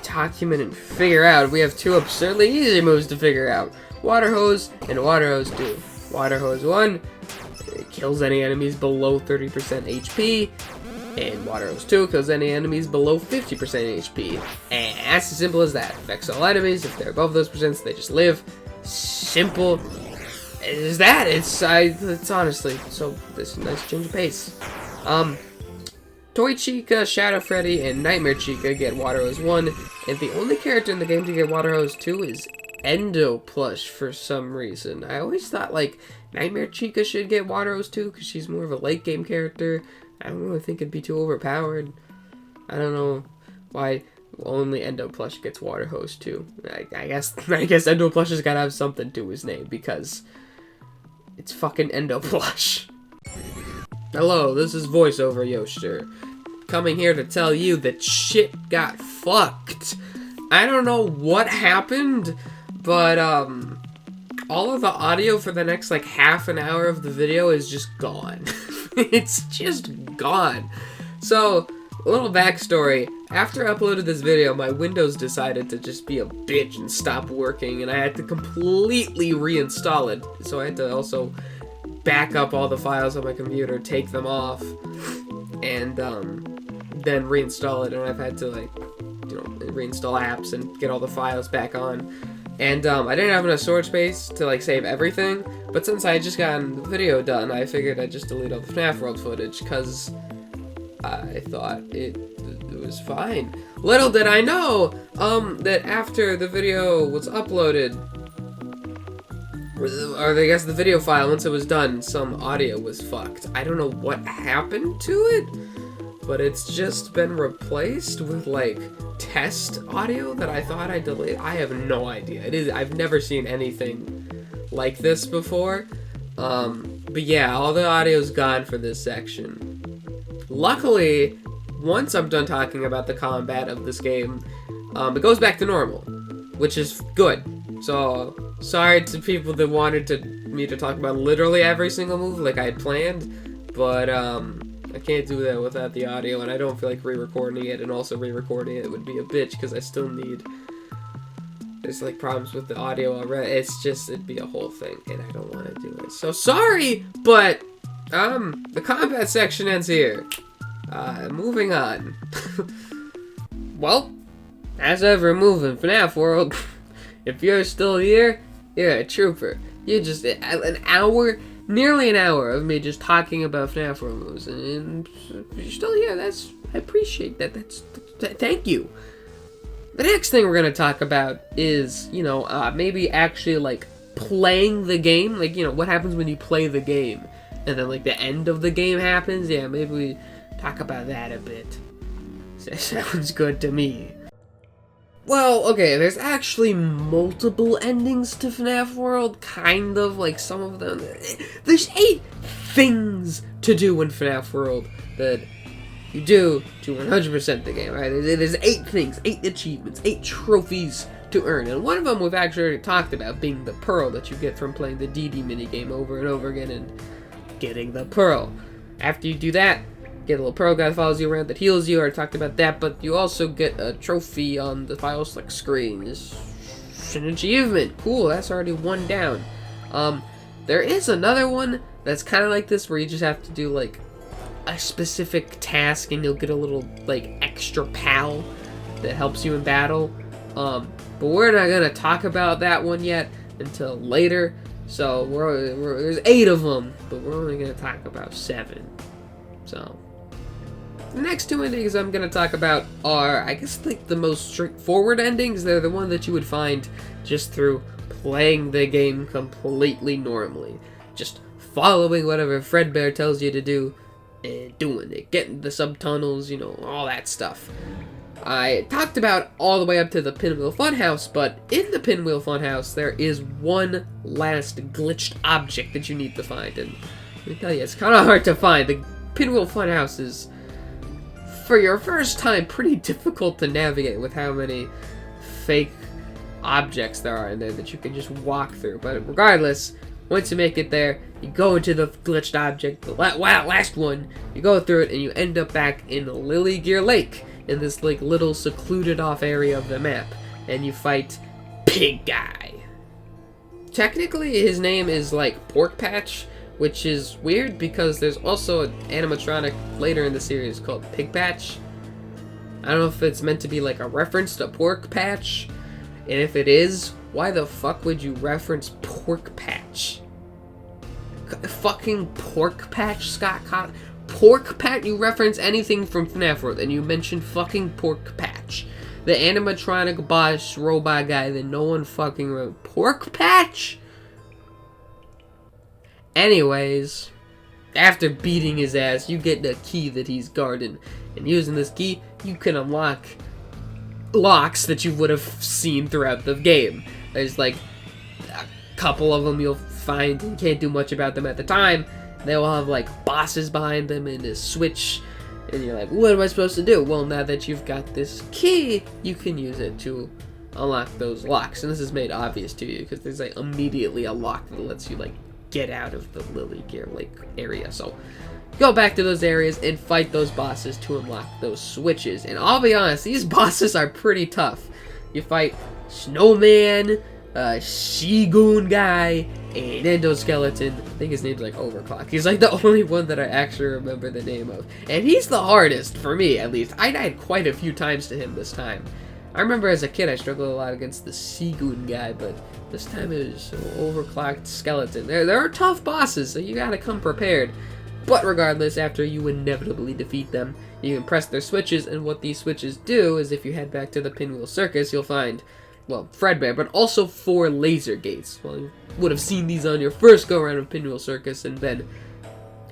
document and figure out, we have 2 absurdly easy moves to figure out. Water Hose and Water Hose 2. Water Hose 1, it kills any enemies below 30% HP. And Water Hose 2 kills any enemies below 50% HP. And that's as simple as that. Affects all enemies. If they're above those percents, they just live. Simple as that. It's honestly, so this is a nice change of pace. Toy Chica, Shadow Freddy, and Nightmare Chica get Water Hose 1. And the only character in the game to get Water Hose 2 is Endo Plush for some reason. I always thought, like, Nightmare Chica should get Water Hose 2 because she's more of a late game character. I don't really think it'd be too overpowered. I don't know why only Endo Plush gets Water Hose 2. I guess Endo Plush has gotta have something to his name because it's fucking Endo Plush. Hello, this is Voiceover Yoster, coming here to tell you that shit got fucked. I don't know what happened, but all of the audio for the next like half an hour of the video is just gone. It's just gone. So, a little backstory. After I uploaded this video, my Windows decided to just be a bitch and stop working, and I had to completely reinstall it. So I had to also back up all the files on my computer, take them off, and then reinstall it. And I've had to, like, you know, reinstall apps and get all the files back on. And I didn't have enough storage space to, like, save everything, but since I had just gotten the video done, I figured I'd just delete all the FNaF World footage, because I thought it was fine. Little did I know, that after the video was uploaded, or I guess the video file, once it was done, some audio was fucked. I don't know what happened to it, but it's just been replaced with, like, test audio that I thought I deleted. I have no idea. I've never seen anything like this before. But yeah, all the audio's gone for this section. Luckily, once I'm done talking about the combat of this game, it goes back to normal, which is good. So, sorry to people that wanted me to talk about literally every single move like I had planned, but I can't do that without the audio, and I don't feel like re-recording it, and also re-recording it would be a bitch, because I still need... There's, like, problems with the audio already. It'd be a whole thing, and I don't want to do it. So, sorry, but, the combat section ends here. Moving on. Well, as ever moving FNaF World, if you're still here, you're a trooper. You're just nearly an hour of me just talking about FNaF World moves, and if you're still here, I appreciate that. Thank you. The next thing we're gonna talk about is, you know, maybe actually, like, playing the game, like, you know, what happens when you play the game, and then, like, the end of the game happens. Yeah, maybe we talk about that a bit. That sounds good to me. Well, okay, there's actually multiple endings to FNaF World, kind of, like, some of them. There's 8 things to do in FNaF World that you do to 100% the game, right? There's 8 things, 8 achievements, 8 trophies to earn, and one of them we've actually already talked about, being the pearl that you get from playing the DD minigame over and over again and getting the pearl. After you do that, get a little pearl guy that follows you around that heals you. I already talked about that, but you also get a trophy on the file select screen. It's an achievement. Cool, that's already 1 down. There is another one that's kind of like this, where you just have to do, like, a specific task, and you'll get a little, like, extra pal that helps you in battle. But we're not gonna talk about that one yet until later. So there's 8 of them, but we're only gonna talk about 7. So the next 2 endings I'm going to talk about are, I guess, like, the most straightforward endings. They're the one that you would find just through playing the game completely normally. Just following whatever Fredbear tells you to do and doing it. Getting the subtunnels, you know, all that stuff. I talked about all the way up to the Pinwheel Funhouse, but in the Pinwheel Funhouse, there is one last glitched object that you need to find. And let me tell you, it's kind of hard to find. The Pinwheel Funhouse is, for your first time, pretty difficult to navigate with how many fake objects there are in there that you can just walk through. But regardless, once you make it there, you go into the glitched object, the last one, you go through it, and you end up back in Lily Gear Lake, in this, like, little secluded off area of the map, and you fight Pig Guy. Technically, his name is, like, Pork Patch, which is weird because there's also an animatronic later in the series called Pig Patch. I don't know if it's meant to be like a reference to Pork Patch, and if it is, why the fuck would you reference Pork Patch? Fucking Pork Patch, Scott Pork Patch? You reference anything from FNaF World and you mention fucking Pork Patch. The animatronic boss robot guy that no one fucking wrote. Pork Patch? Anyways, after beating his ass, you get the key that he's guarding. And using this key, you can unlock locks that you would have seen throughout the game. There's like a couple of them you'll find, and you can't do much about them at the time. They will have like bosses behind them and a switch. And you're like, what am I supposed to do? Well, now that you've got this key, you can use it to unlock those locks. And this is made obvious to you because there's like immediately a lock that lets you like get out of the Lily Gear Lake area. So go back to those areas and fight those bosses to unlock those switches. And I'll be honest, these bosses are pretty tough. You fight Snowman, Shigun guy, an endoskeleton. I think his name's like Overclock. He's like the only one that I actually remember the name of. And he's the hardest, for me at least. I died quite a few times to him this time. I remember as a kid I struggled a lot against the Shigun guy, but this time it was Overclocked skeleton. There are tough bosses, so you gotta come prepared. But regardless, after you inevitably defeat them, you can press their switches, and what these switches do is if you head back to the Pinwheel Circus, you'll find, well, Fredbear, but also 4 laser gates. Well, you would have seen these on your first go-around of Pinwheel Circus and been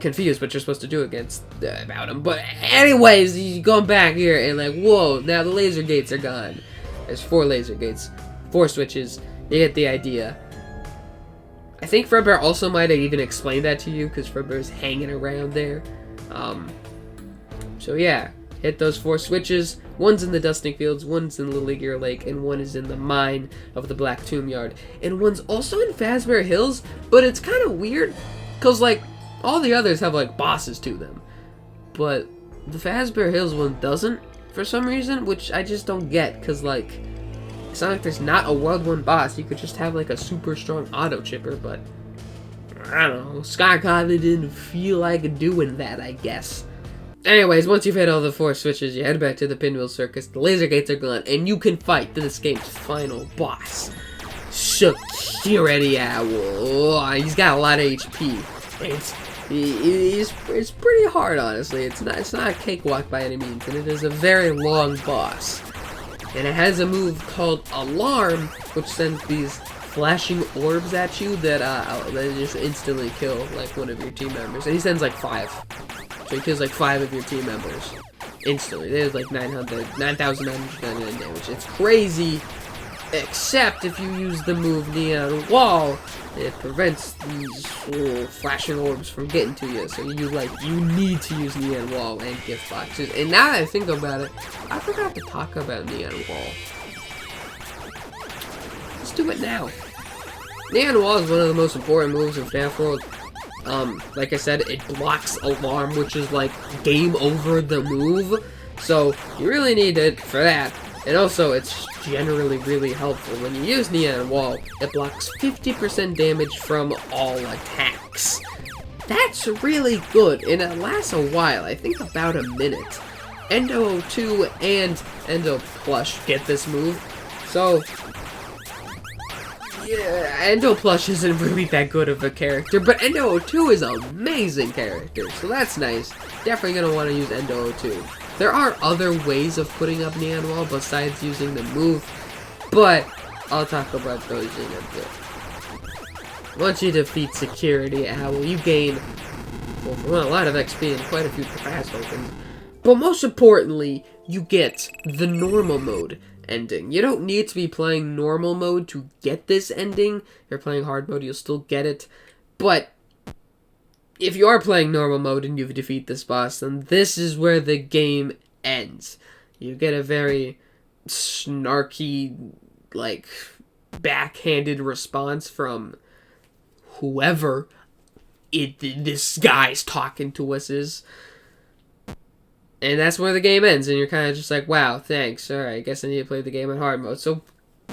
confused what you're supposed to do about them. But anyways, you go back here and like, whoa, now the laser gates are gone. There's 4 laser gates, 4 switches. You get the idea. I think Fredbear also might have even explained that to you, because Fredbear's hanging around there. So yeah, hit those 4 switches. One's in the Dusting Fields, one's in Little Gear Lake, and one is in the mine of the Black Tomb Yard. And one's also in Fazbear Hills, but it's kind of weird, because like, all the others have like bosses to them. But the Fazbear Hills one doesn't, for some reason, which I just don't get, because like, it's not like there's not a World 1 boss. You could just have like a super strong auto chipper, but I don't know. Scott Conley didn't feel like doing that, I guess. Anyways, once you've hit all the 4 switches, you head back to the Pinwheel Circus. The laser gates are gone, and you can fight this game's final boss, Security Owl. Oh, he's got a lot of HP. It's pretty hard, honestly. It's not a cakewalk by any means, and it is a very long boss. And it has a move called Alarm, which sends these flashing orbs at you that just instantly kill like one of your team members. And he sends like 5. So he kills like 5 of your team members instantly. There's like 9,999 damage. It's crazy, except if you use the move Neon Wall, it prevents these little flashing orbs from getting to you. So you need to use Neon Wall and gift boxes. And now that I think about it, I forgot to talk about Neon Wall. Let's do it now. Neon Wall is one of the most important moves in FNaF World. Like I said, it blocks Alarm, which is like game over the move. So you really need it for that. And also, it's generally really helpful. When you use Neon Wall, it blocks 50% damage from all attacks. That's really good, and it lasts a while, I think about a minute. Endo 02 and Endo Plush get this move, so yeah, Endo Plush isn't really that good of a character, but Endo 02 is an amazing character, so that's nice. Definitely gonna want to use Endo 02. There are other ways of putting up Neon Wall besides using the move, but I'll talk about those in a bit. Once you defeat Security Owl, you gain well, a lot of XP and quite a few fast tokens. But most importantly, you get the normal mode ending. You don't need to be playing normal mode to get this ending. If you're playing hard mode, you'll still get it. But if you are playing normal mode and you defeat this boss, then this is where the game ends. You get a very snarky, like, backhanded response from whoever this guy's talking to us is. And that's where the game ends, and you're kind of just like, wow, thanks, alright, I guess I need to play the game on hard mode. So,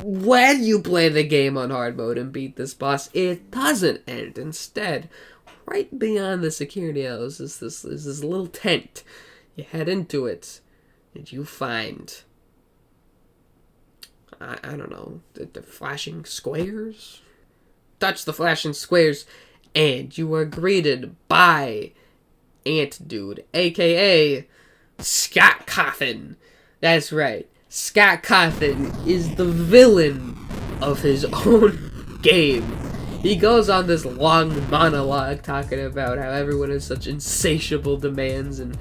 when you play the game on hard mode and beat this boss, it doesn't end. Instead, right beyond the security house is this little tent. You head into it, and you find, I don't know, the flashing squares? Touch the flashing squares, and you are greeted by Ant Dude, aka Scott Cawthon. That's right, Scott Cawthon is the villain of his own game. He goes on this long monologue talking about how everyone has such insatiable demands, and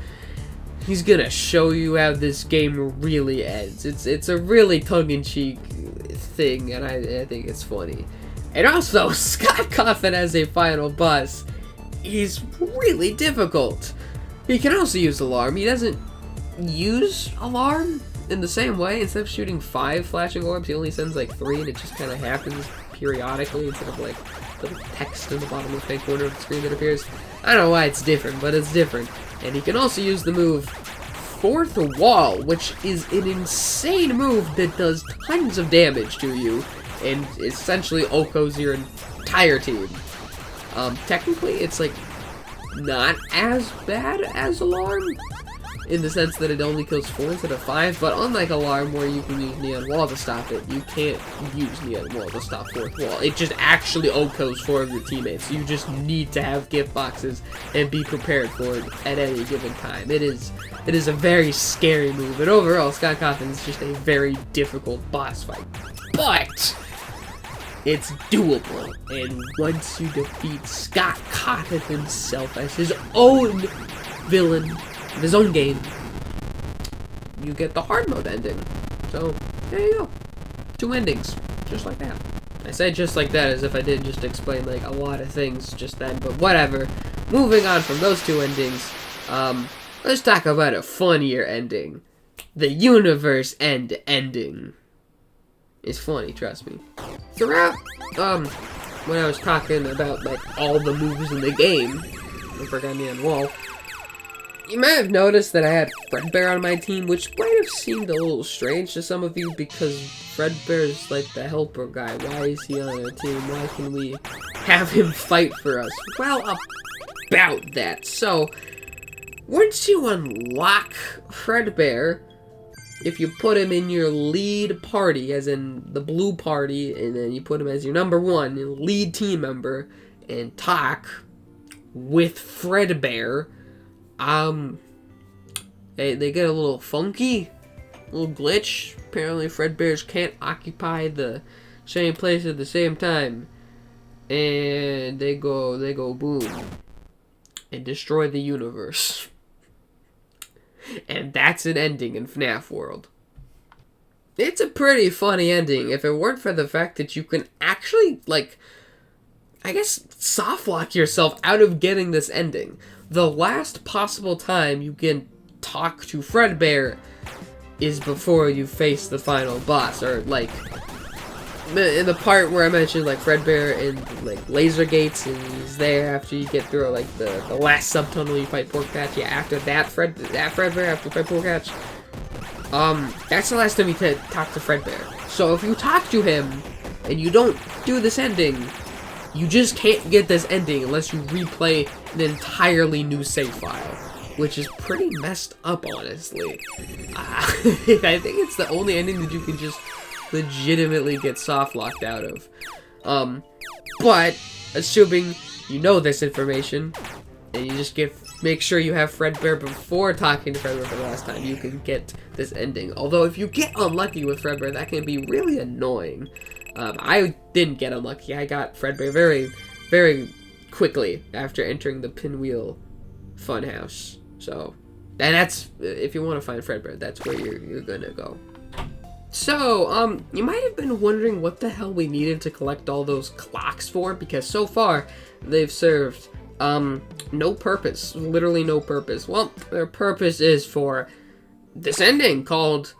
he's gonna show you how this game really ends. It's a really tongue-in-cheek thing, and I think it's funny. And also, Scott Cawthon as a final boss, he's really difficult. He can also use Alarm. He doesn't use Alarm in the same way. Instead of shooting 5 flashing orbs, he only sends like 3, and it just kind of happens periodically instead of like the text in the bottom left-hand corner of the screen that appears. I don't know why it's different, but it's different. And he can also use the move Fourth Wall, which is an insane move that does tons of damage to you. and essentially Oko's your entire team. Technically, it's like not as bad as Alarm, in the sense that it only kills 4 instead of 5, but unlike Alarm where you can use Neon Wall to stop it, you can't use Neon Wall to stop 4th Wall. It just actually Okos 4 of your teammates. You just need to have gift boxes and be prepared for it at any given time. It is a very scary move, and overall, Scott Cawthon is just a very difficult boss fight. But it's doable, and once you defeat Scott Cawthon himself as his own villain, his own game, you get the hard mode ending. So, there you go. 2 endings. Just like that. I said just like that as if I did just explain, like, a lot of things just then, but whatever. Moving on from those 2 endings, let's talk about a funnier ending. The Universe End ending. It's funny, trust me. Throughout, when I was talking about, like, all the moves in the game, I forgot me on wall, you might have noticed that I had Fredbear on my team, which might have seemed a little strange to some of you, because Fredbear's like the helper guy. Why is he on our team? Why can we have him fight for us? Well, about that. So, once you unlock Fredbear, if you put him in your lead party, as in the blue party, and then you put him as your number 1 lead team member, and talk with Fredbear, they get a little funky, a little glitch. Apparently Fredbears can't occupy the same place at the same time, and they go boom, and destroy the universe. And that's an ending in FNaF World. It's a pretty funny ending, if it weren't for the fact that you can actually, like, I guess, softlock yourself out of getting this ending. The last possible time you can talk to Fredbear is before you face the final boss, or, like, in the part where I mentioned, like, Fredbear in, like, Laser Gates, and he's there after you get through, like, the last subtunnel, you fight Porkpatch. Yeah, after that Fredbear, after you fight Porkpatch, that's the last time you can talk to Fredbear. So if you talk to him, and you don't do this ending, you just can't get this ending unless you replay an entirely new save file, which is pretty messed up, honestly. I think it's the only ending that you can just legitimately get soft-locked out of. But, assuming you know this information, and you just make sure you have Fredbear before talking to Fredbear for the last time, you can get this ending. Although, if you get unlucky with Fredbear, that can be really annoying. I didn't get unlucky. I got Fredbear very, very quickly after entering the Pinwheel Funhouse. So, and that's, if you want to find Fredbear, that's where you're gonna go. So, you might have been wondering what the hell we needed to collect all those clocks for, because so far, they've served, no purpose. Literally no purpose. Well, their purpose is for this ending called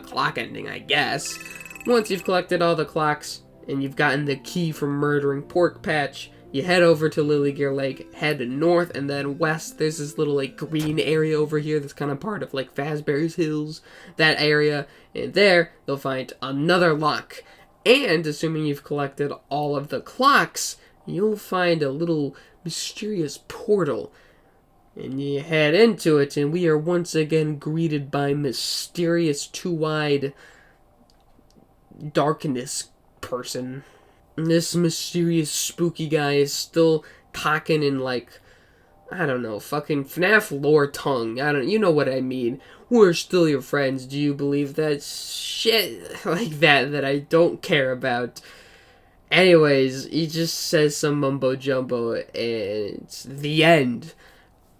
clock ending, I guess. Once you've collected all the clocks, and you've gotten the key from murdering Porkpatch, you head over to Lilygear Lake, head north, and then west. There's this little, like, green area over here that's kind of part of, like, Fazbear's Hills, that area, and there, you'll find another lock. And, assuming you've collected all of the clocks, you'll find a little mysterious portal. And you head into it, and we are once again greeted by mysterious two-eyed darkness person. This mysterious spooky guy is still talking in, like, I don't know, fucking FNaF lore tongue. You know what I mean. We're still your friends. Do you believe that? Shit like that I don't care about. Anyways, he just says some mumbo jumbo, and it's the end.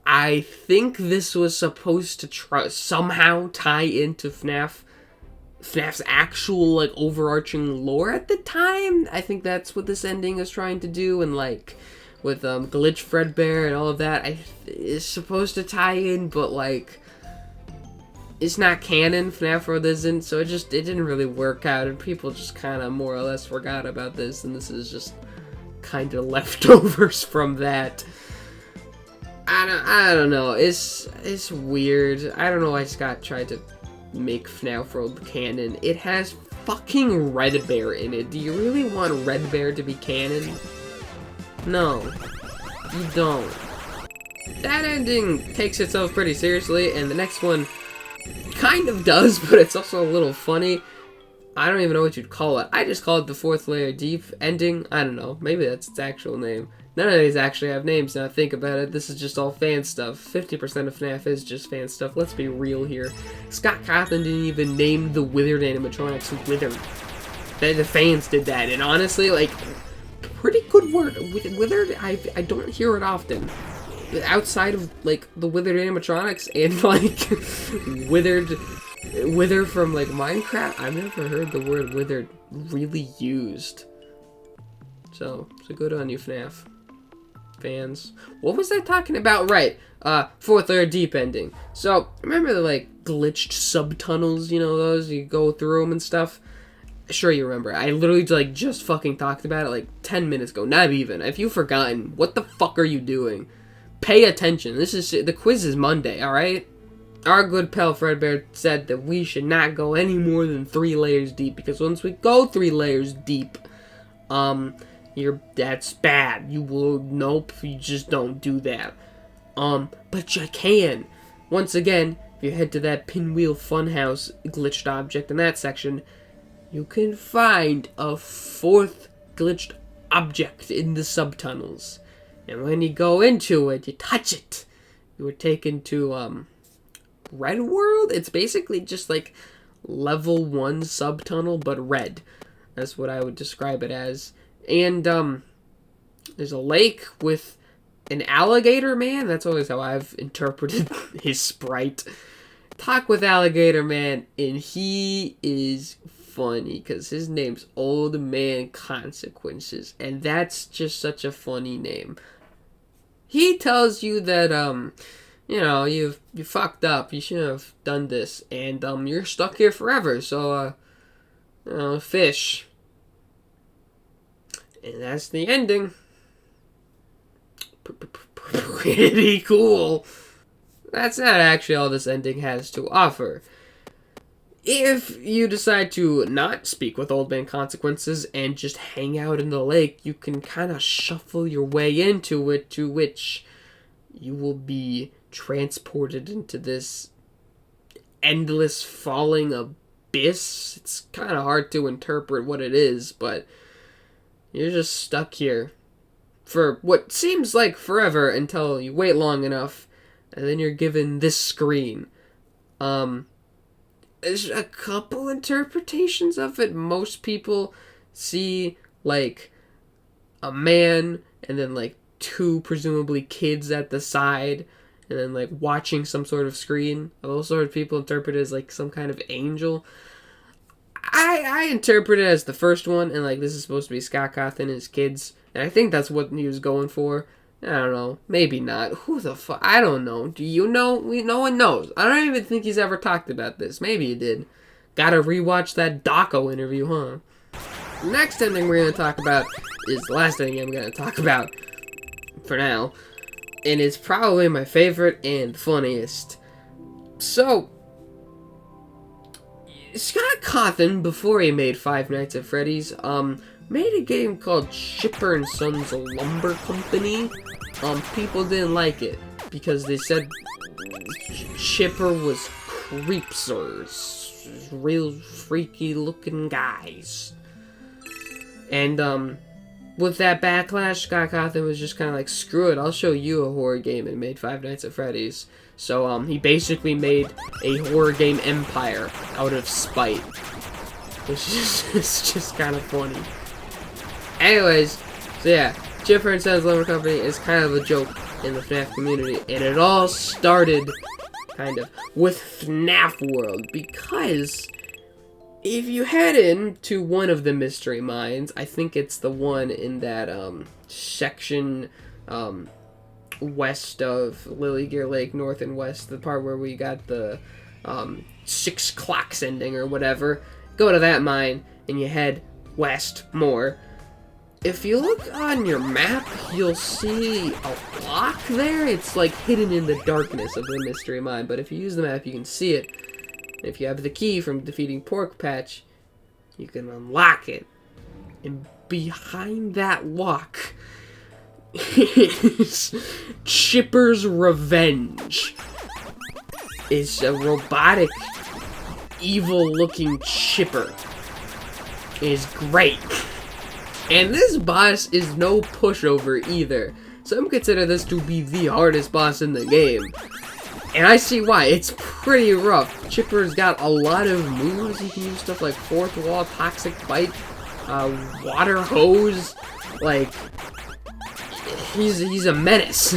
I think this was supposed to somehow tie into FNAF's actual, like, overarching lore at the time. I think that's what this ending is trying to do, and, like, with, Glitch Fredbear and all of that, it's supposed to tie in, but, like, it's not canon. FNaF World isn't, so it didn't really work out, and people just kind of more or less forgot about this, and this is just kind of leftovers from that. I don't know, it's weird. I don't know why Scott tried to make FNaF World canon. It has fucking Red Bear in it. Do you really want Red Bear to be canon? No, you don't. That ending takes itself pretty seriously, and the next one kind of does, but it's also a little funny. I don't even know what you'd call it. I just call it the 4th layer deep ending. I don't know. Maybe that's its actual name. None of these actually have names now I think about it. This is just all fan stuff. 50% of FNaF is just fan stuff. Let's be real here. Scott Cawthon didn't even name the Withered animatronics Withered. The fans did that, and honestly, like, pretty good word. Withered, I don't hear it often. Outside of, like, the Withered animatronics and, like, Wither from, like, Minecraft, I've never heard the word withered really used. So good on you, FNaF fans. What was I talking about? Right, 4th layer deep ending. So, remember the, like, glitched subtunnels, you know, those? You go through them and stuff? Sure you remember. I literally, like, just fucking talked about it, like, 10 minutes ago. Not even. If you've forgotten, what the fuck are you doing? Pay attention. The quiz is Monday, alright? Our good pal Fredbear said that we should not go any more than 3 layers deep, because once we go 3 layers deep, that's bad. Nope, you just don't do that. But you can. Once again, if you head to that Pinwheel Funhouse glitched object in that section, you can find a 4th glitched object in the subtunnels. And when you go into it, you touch it. You were taken to, Red World? It's basically just like level 1 subtunnel, but red. That's what I would describe it as. And, there's a lake with an alligator man. That's always how I've interpreted his sprite. Talk with Alligator Man, and he is funny, because his name's Old Man Consequences, and that's just such a funny name. He tells you that, you know, you fucked up, you shouldn't have done this, and, you're stuck here forever, so, you know, fish. And that's the ending. Pretty cool. That's not actually all this ending has to offer. If you decide to not speak with Old Man Consequences and just hang out in the lake, you can kind of shuffle your way into it, to which you will be transported into this endless falling abyss. It's kind of hard to interpret what it is, but you're just stuck here for what seems like forever until you wait long enough, and then you're given this screen. There's a couple interpretations of it. Most people see, like, a man, and then, like, 2 presumably kids at the side, and then, like, watching some sort of screen. I've also heard people interpret it as, like, some kind of angel. I interpret it as the first one, and, like, this is supposed to be Scott Cawthon and his kids, and I think that's what he was going for. I don't know. Maybe not. Who the fuck? I don't know. Do you know? No one knows. I don't even think he's ever talked about this. Maybe he did. Gotta rewatch that Daco interview, huh? Next ending we're gonna talk about is the last thing I'm gonna talk about for now. And it's probably my favorite and funniest. So, Scott Cawthon, before he made Five Nights at Freddy's, made a game called Chipper and Sons Lumber Company. People didn't like it because they said Chipper was creepsers, real freaky looking guys. And with that backlash, Scott Cawthon was just kind of like, screw it, I'll show you a horror game, and made Five Nights at Freddy's. So he basically made a horror game empire out of spite, which is it's just kind of funny. Anyways, so yeah, Chipper and Sons Lumber Company is kind of a joke in the FNaF community, and it all started, kind of, with FNaF World, because if you head into one of the mystery mines, I think it's the one in that, section, west of Lily Gear Lake, north and west, the part where we got the, 6 clocks ending or whatever, go to that mine, and you head west more. If you look on your map, you'll see a block there. It's like hidden in the darkness of the mystery mine, but if you use the map, you can see it. If you have the key from defeating Pork Patch, you can unlock it. And behind that lock is Chipper's Revenge. It's a robotic, evil-looking Chipper. It's great. And this boss is no pushover either. Some consider this to be the hardest boss in the game. And I see why. It's pretty rough. Chipper's got a lot of moves. He can use stuff like Fourth Wall, Toxic Bite, Water Hose. Like, he's a menace.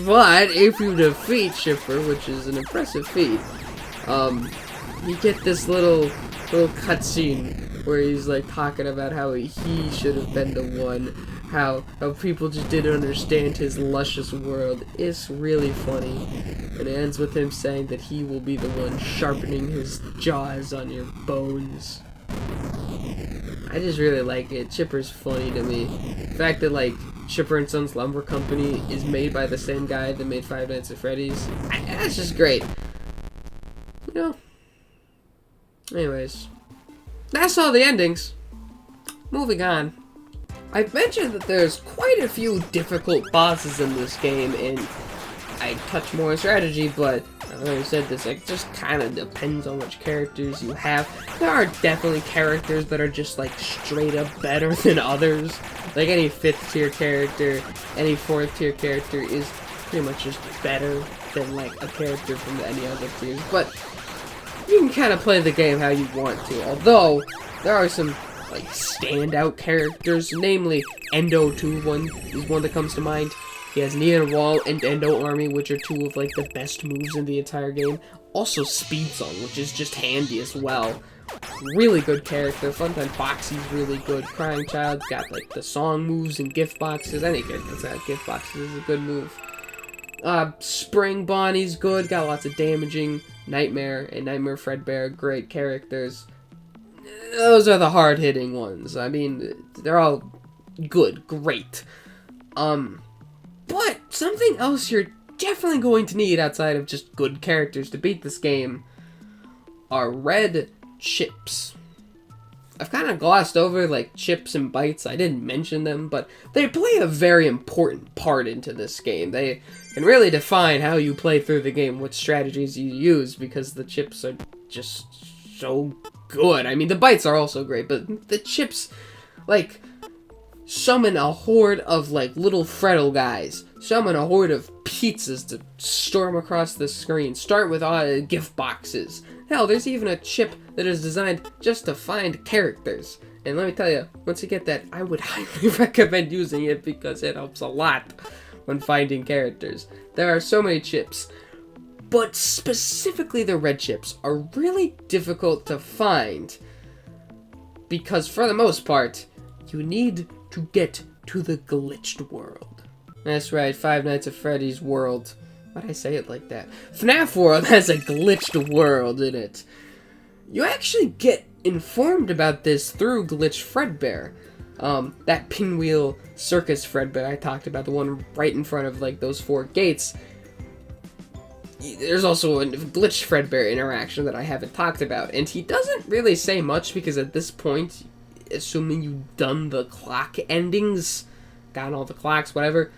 But if you defeat Chipper, which is an impressive feat, you get this little cutscene where he's like talking about how he should have been the one, how people just didn't understand his luscious world. It's really funny, and it ends with him saying that he will be the one sharpening his jaws on your bones. I just really like it. Chipper's funny to me. The fact that like Chipper and Sons Lumber Company is made by the same guy that made Five Nights at Freddy's, that's just great. You know. Anyways, that's all the endings. Moving on. I've mentioned that there's quite a few difficult bosses in this game, and I touch more on strategy, but I already said this, it just kind of depends on which characters you have. There are definitely characters that are just like straight up better than others. Like any 5th tier character, any 4th tier character is pretty much just better than like a character from any other tiers. But you can kind of play the game how you want to. Although there are some like standout characters, namely Endo2 is one that comes to mind. He has Neon Wall and Endo Army, which are two of like the best moves in the entire game. Also Speed Song, which is just handy as well. Really good character. Funtime Foxy's really good. Crying Child's got like the song moves and gift boxes. Any character that's got gift boxes is a good move. Spring Bonnie's good. Got lots of damaging. Nightmare and Nightmare Fredbear, great characters. Those are the hard-hitting ones. I mean, they're all good, great. But something else you're definitely going to need outside of just good characters to beat this game are red chips. I've kind of glossed over like chips and bites. I didn't mention them, but they play a very important part into this game. They can really define how you play through the game, what strategies you use, because the chips are just so good. I mean, the bites are also great, but the chips, like, summon a horde of, like, little Freddle guys. Summon a horde of pizzas to storm across the screen. Start with gift boxes. Hell, there's even a chip that is designed just to find characters. And let me tell you, once you get that, I would highly recommend using it because it helps a lot when finding characters. There are so many chips. But specifically the red chips are really difficult to find. Because for the most part, you need to get to the glitched world. That's right, Five Nights at Freddy's World. Why'd I say it like that? FNaF World has a glitched world in it. You actually get informed about this through Glitch Fredbear. That pinwheel circus Fredbear I talked about, the one right in front of like those 4 gates. There's also a Glitch Fredbear interaction that I haven't talked about, and he doesn't really say much because at this point, assuming you've done the clock endings, gotten all the clocks, whatever,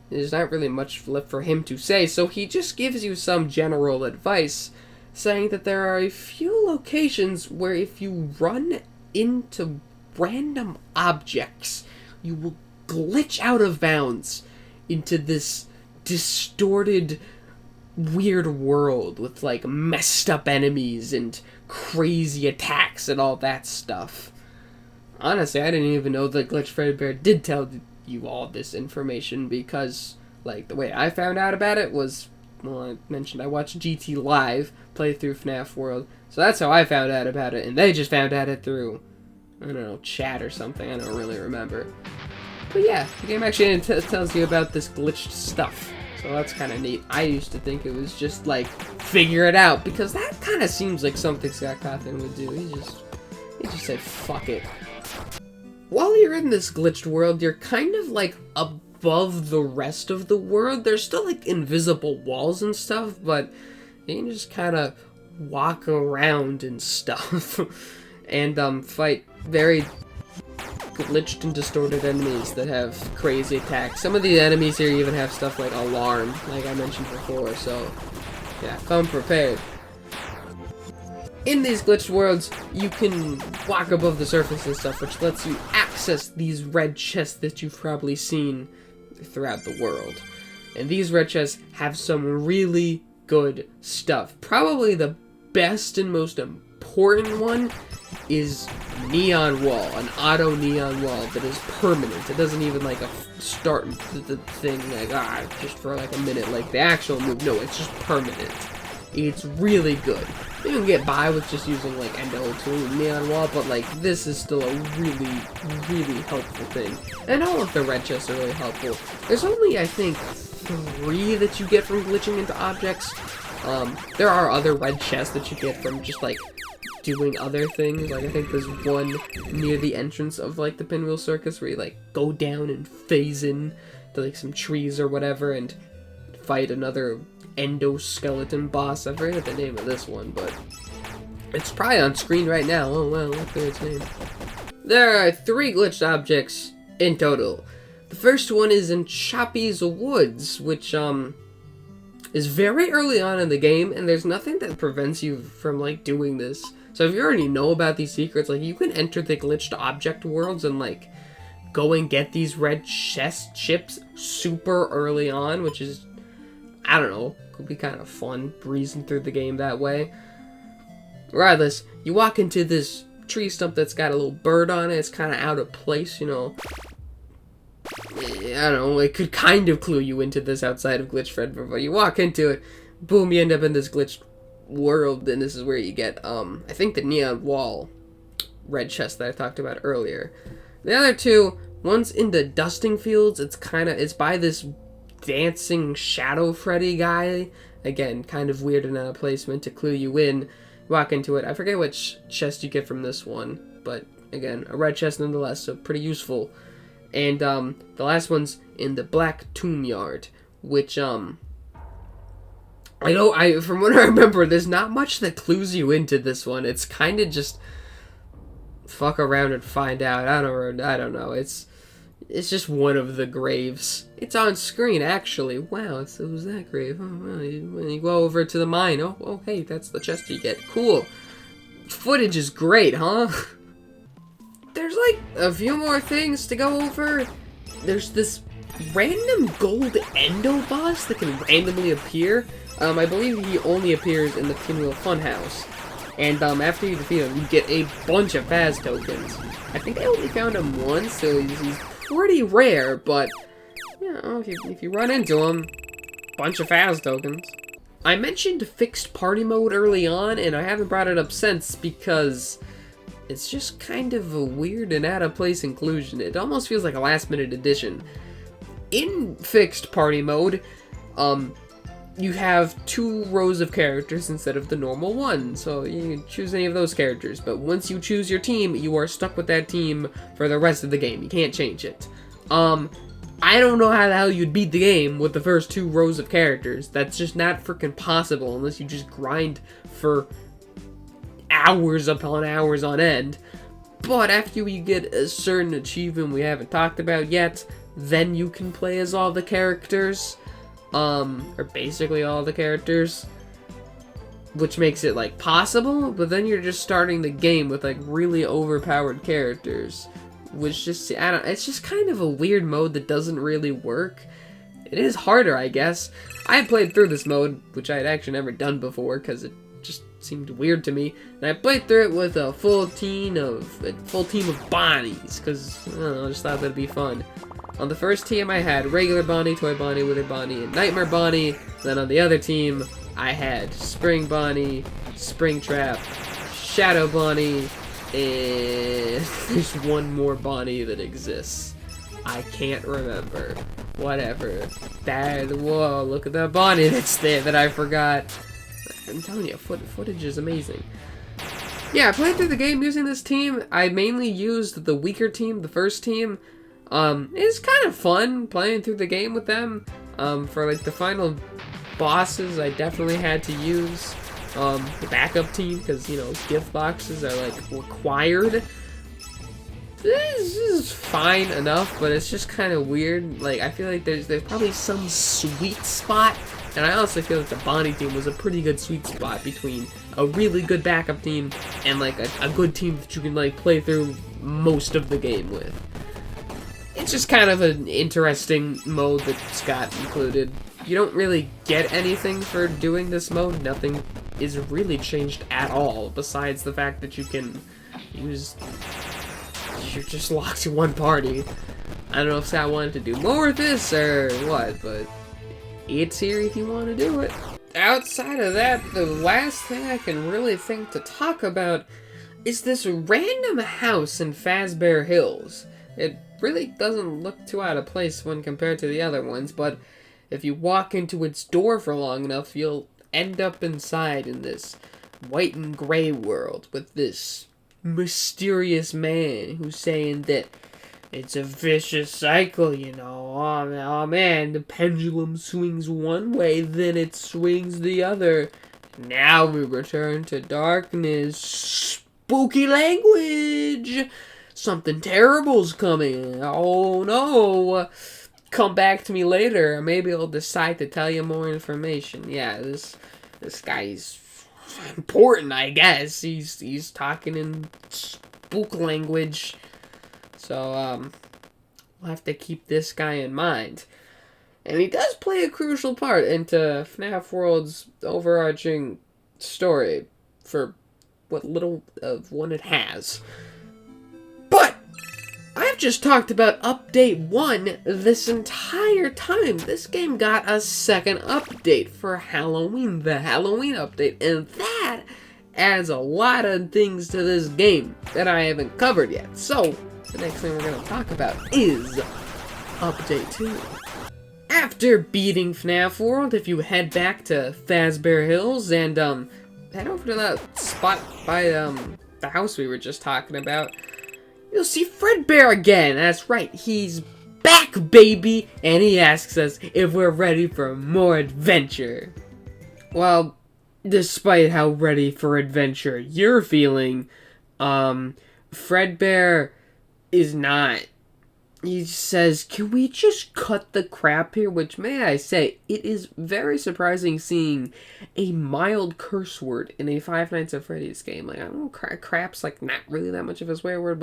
there's not really much left for him to say, so he just gives you some general advice, saying that there are a few locations where if you run into random objects, you will glitch out of bounds into this distorted, weird world with like messed up enemies and crazy attacks and all that stuff. Honestly, I didn't even know that Glitch Fredbear did tell you all this information because, like, the way I found out about it was, well, I mentioned I watched GT Live play through FNaF World, so that's how I found out about it, and they just found out it through, I don't know, chat or something, I don't really remember. But yeah, the game actually tells you about this glitched stuff. So that's kind of neat. I used to think it was just like, figure it out, because that kind of seems like something Scott Cawthon would do. He just said, fuck it. While you're in this glitched world, you're kind of like above the rest of the world. There's still like invisible walls and stuff, but you can just kind of walk around and stuff and fight very glitched and distorted enemies that have crazy attacks. Some of the enemies here even have stuff like alarm, like I mentioned before, so yeah, come prepared. In these glitched worlds, you can walk above the surface and stuff, which lets you access these red chests that you've probably seen throughout the world. And these red chests have some really good stuff. Probably the best and most important one is neon wall, an auto neon wall that is permanent. It doesn't even like start the thing like just for like a minute like the actual move. No, it's just permanent. It's really good. You can get by with just using like Endo to neon wall, but like this is still a really, really helpful thing. And all of the red chests are really helpful. There's only, I think, 3 that you get from glitching into objects. There are other red chests that you get from just like doing other things. Like I think there's one near the entrance of like the Pinwheel Circus where you like go down and phase in to like some trees or whatever and fight another endoskeleton boss. I forget the name of this one, but it's probably on screen right now. Oh well, look at its name. There are 3 glitched objects in total. The first one is in Choppy's Woods, which is very early on in the game, and there's nothing that prevents you from like doing this. So if you already know about these secrets, like you can enter the glitched object worlds and like go and get these red chest chips super early on, which is, I don't know, could be kind of fun breezing through the game that way. Regardless, you walk into this tree stump that's got a little bird on it. It's kind of out of place, you know. I don't know, it could kind of clue you into this outside of Glitch Fred, but you walk into it, boom, you end up in this glitched world, and this is where you get, I think the neon wall red chest that I talked about earlier. The other 2, one's in the dusting fields. It's by this dancing shadow Freddy guy. Again, kind of weird and out of place, meant to clue you in. Walk into it. I forget which chest you get from this one, but again, a red chest nonetheless, so pretty useful. And the last one's in the Black Tomb Yard, which from what I remember, there's not much that clues you into this one. It's kind of just fuck around and find out. I don't know. It's just one of the graves. It's on screen, actually. Wow, it was that grave. Oh, well, when you go over to the mine, oh, hey, that's the chest you get. Cool. Footage is great, huh? There's like a few more things to go over. There's this random gold endo boss that can randomly appear. I believe he only appears in the Pinwheel Funhouse. And after you defeat him, you get a bunch of Faz tokens. I think I only found him once, so he's pretty rare, but you know, if you run into him, bunch of Faz tokens. I mentioned fixed party mode early on, and I haven't brought it up since because it's just kind of a weird and out-of-place inclusion. It almost feels like a last-minute addition. In fixed party mode, you have 2 rows of characters instead of the normal one, so you can choose any of those characters. But once you choose your team, you are stuck with that team for the rest of the game. You can't change it. I don't know how the hell you'd beat the game with the first 2 rows of characters. That's just not freaking possible unless you just grind for hours upon hours on end. But after you get a certain achievement we haven't talked about yet, then you can play as all the characters, or basically all the characters, which makes it like possible, but then you're just starting the game with like really overpowered characters, which just, it's just kind of a weird mode that doesn't really work. It is harder, I guess. I played through this mode, which I had actually never done before, because it just seemed weird to me, and I played through it with a full team of Bonnies, because I don't know, I just thought that'd be fun. On the first team, I had regular Bonnie, Toy Bonnie, Wither Bonnie, and Nightmare Bonnie. Then on the other team, I had Spring Bonnie, Springtrap, Shadow Bonnie, and there's one more Bonnie that exists. I can't remember. Whatever. Whoa, look at that Bonnie that's there that I forgot. I'm telling you, footage is amazing. Yeah, I played through the game using this team. I mainly used the weaker team, the first team. It's kind of fun playing through the game with them. For like the final bosses, I definitely had to use the backup team, because, you know, gift boxes are, like, required. This is fine enough, but it's just kind of weird. Like, I feel like there's probably some sweet spot, and I also feel like the Bonnie team was a pretty good sweet spot between a really good backup team and, like, a good team that you can, like, play through most of the game with. It's just kind of an interesting mode that's got included. You don't really get anything for doing this mode. Nothing is really changed at all, besides the fact that you can use... You're just locked to one party. I don't know if Scott wanted to do more of this or what, but it's here if you want to do it. Outside of that, the last thing I can really think to talk about is this random house in Fazbear Hills. It really doesn't look too out of place when compared to the other ones, but if you walk into its door for long enough, you'll end up inside in this white and gray world with this mysterious man who's saying that it's a vicious cycle, you know. Oh man, the pendulum swings one way, then it swings the other. Now we return to darkness. Spooky language! Something terrible's coming. Oh no! Come back to me later. Maybe I'll decide to tell you more information. Yeah, this guy's important, I guess. He's talking in spook language. So, we'll have to keep this guy in mind. And he does play a crucial part into FNaF World's overarching story for what little of one it has. But I've just talked about Update 1 this entire time. This game got a second update for Halloween, the Halloween update, and that adds a lot of things to this game that I haven't covered yet. So, the next thing we're going to talk about is Update 2. After beating FNaF World, if you head back to Fazbear Hills and head over to that spot by the house we were just talking about, you'll see Fredbear again. That's right, he's back, baby, and he asks us if we're ready for more adventure. Well, despite how ready for adventure you're feeling, Fredbear is not. He says, can we just cut the crap here? Which, may I say, it is very surprising seeing a mild curse word in a Five Nights at Freddy's game. Like, I don't know, crap's like not really that much of a swear word,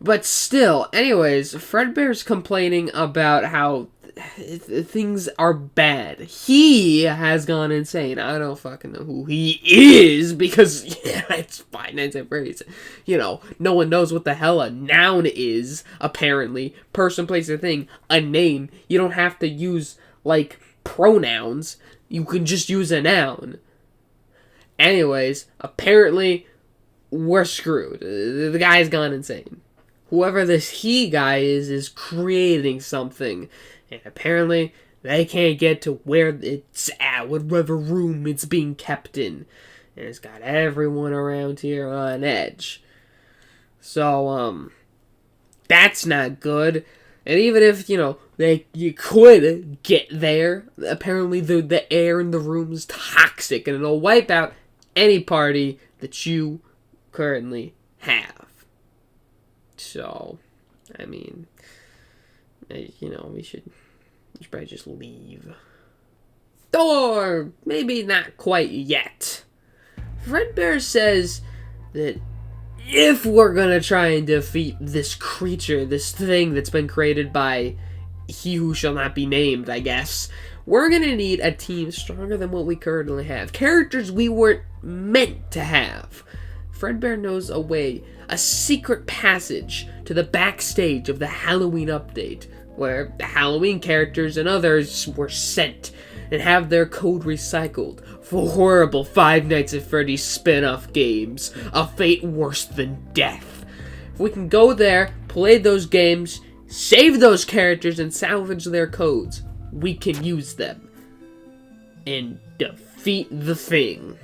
but still. Anyways, Fredbear's complaining about how things are bad. He has gone insane. I don't fucking know who he is, because, yeah, it's Five Nights at Freddy's. You know, no one knows what the hell a noun is, apparently. Person, place, or thing. A name. You don't have to use, like, pronouns. You can just use a noun. Anyways, apparently, we're screwed. The guy's gone insane. Whoever this he guy is creating something. And apparently, they can't get to where it's at, whatever room it's being kept in. And it's got everyone around here on edge. So, that's not good. And even if, you know, you could get there, apparently the air in the room is toxic, and it'll wipe out any party that you currently have. So, I mean, you know, we should probably just leave. Or maybe not quite yet. Fredbear says that if we're gonna try and defeat this creature, this thing that's been created by he who shall not be named, I guess, we're gonna need a team stronger than what we currently have. Characters we weren't meant to have. Fredbear knows a way, a secret passage to the backstage of the Halloween update, where the Halloween characters and others were sent and have their code recycled for horrible Five Nights at Freddy's spin-off games, a fate worse than death. If we can go there, play those games, save those characters, and salvage their codes, we can use them and defeat the thing.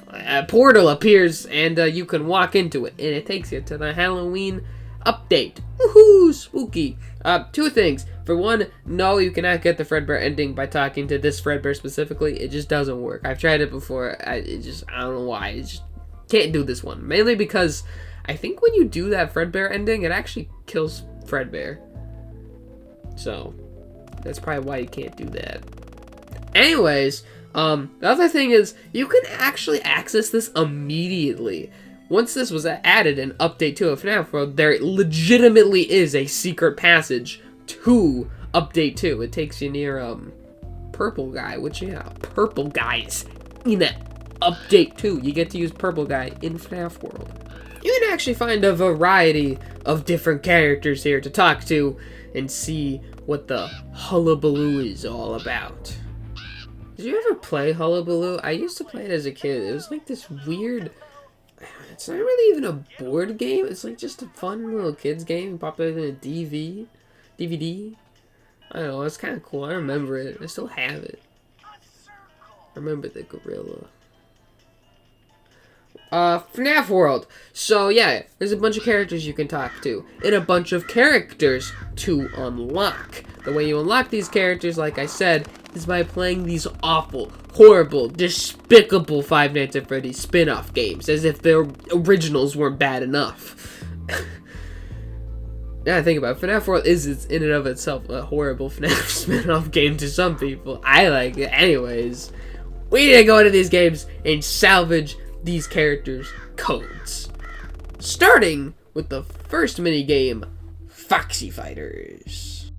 A portal appears and you can walk into it, and it takes you to the Halloween update Woohoo! Spooky. Two things. For one, no, you cannot get the Fredbear ending by talking to this Fredbear specifically. It just doesn't work. I've tried it before. I don't know why. It just can't do this one. Mainly because I think when you do that Fredbear ending, it actually kills Fredbear. So, that's probably why you can't do that. Anyways, the other thing is, you can actually access this immediately. Once this was added in Update 2 of FNaF World, there legitimately is a secret passage to Update 2. It takes you near, Purple Guy, which, yeah, Purple Guys in Update 2. You get to use Purple Guy in FNaF World. You can actually find a variety of different characters here to talk to and see what the hullabaloo is all about. Did you ever play Hullabaloo? I used to play it as a kid. It was like this weird... It's not really even a board game. It's like just a fun little kids game. You pop it in a DVD. I don't know. It's kind of cool. I remember it. I still have it. I remember the gorilla. FNaF World. So yeah, there's a bunch of characters you can talk to, and a bunch of characters to unlock. The way you unlock these characters, like I said, is by playing these awful, horrible, despicable Five Nights at Freddy's spin-off games, as if their originals weren't bad enough. Now I think about it, FNaF World is in and of itself a horrible FNaF spin-off game to some people. I like it. Anyways, we need to go into these games and salvage these characters' codes. Starting with the first minigame, Foxy Fighters.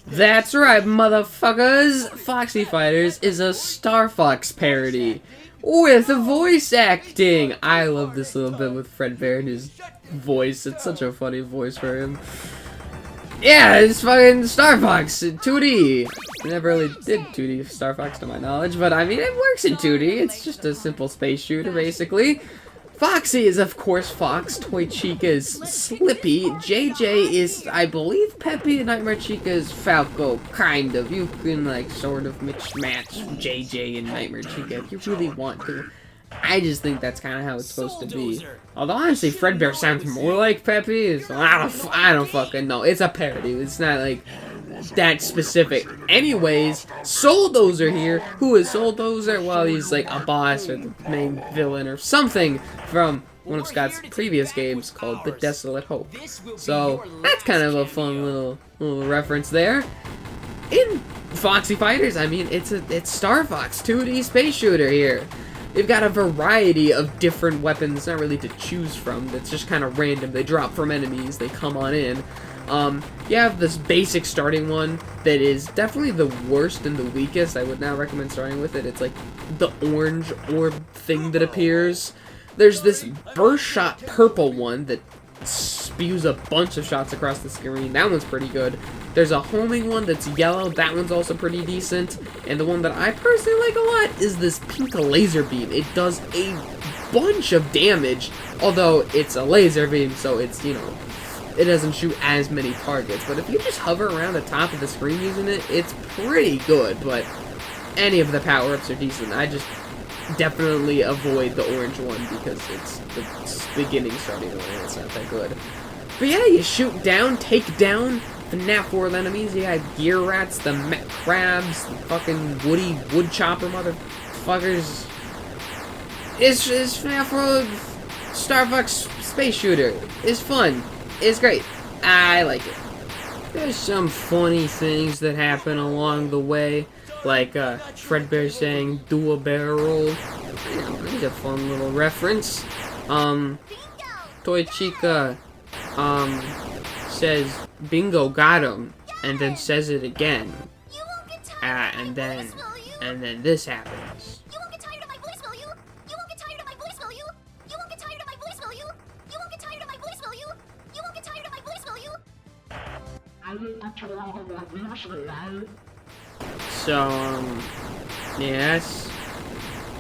That's right, motherfuckers! Foxy Fighters is a Star Fox parody with voice acting. I love this little bit with Fredbear and his voice. It's such a funny voice for him. Yeah, it's fucking Star Fox 2D. I never really did 2D Star Fox to my knowledge, but I mean, it works in 2D. It's just a simple space shooter, basically. Foxy is, of course, Fox. Toy Chica is Slippy. JJ is, I believe, Peppy. Nightmare Chica is Falco, kind of. You can, like, sort of mix-match JJ and Nightmare Chica if you really want to. I just think that's kind of how it's supposed to be. Although, honestly, Fredbear sounds more like Peppy, so I don't fucking know. It's a parody. It's not, like, that specific. Anyways, Souldozer here. Who is Souldozer? Well, he's, like, a boss or the main villain or something from one of Scott's previous games called The Desolate Hope. So, that's kind of a fun little reference there. In Foxy Fighters, I mean, it's Star Fox 2D space shooter here. They've got a variety of different weapons, not really to choose from, that's just kind of random. They drop from enemies, they come on in. You have this basic starting one that is definitely the worst and the weakest. I would not recommend starting with it. It's like the orange orb thing that appears. There's this burst shot purple one that spews a bunch of shots across the screen. That one's pretty good. There's a homing one that's yellow. That one's also pretty decent. And the one that I personally like a lot is this pink laser beam. It does a bunch of damage, although it's a laser beam, so it's, you know, it doesn't shoot as many targets. But if you just hover around the top of the screen using it, it's pretty good. But any of the power-ups are decent. I just definitely avoid the orange one because it's the beginning starting one and it's not that good. But yeah, you shoot down, take down the FNaF World enemies. You got gear rats, the mech crabs, the fucking woody wood chopper motherfuckers. It's FNaF World Star Fox space shooter. It's fun. It's great. I like it. There's some funny things that happen along the way. Like, Fredbear saying, do a barrel roll. You know, it's a fun little reference. Toy Chica, says, bingo, got him, and then says it again. And then this happens. You won't get tired of my voice, will you? You won't get tired of my voice, will you? You won't get tired of my voice, will you? You won't get tired of my voice, will you? You won't get tired of my voice, will you? So, yes,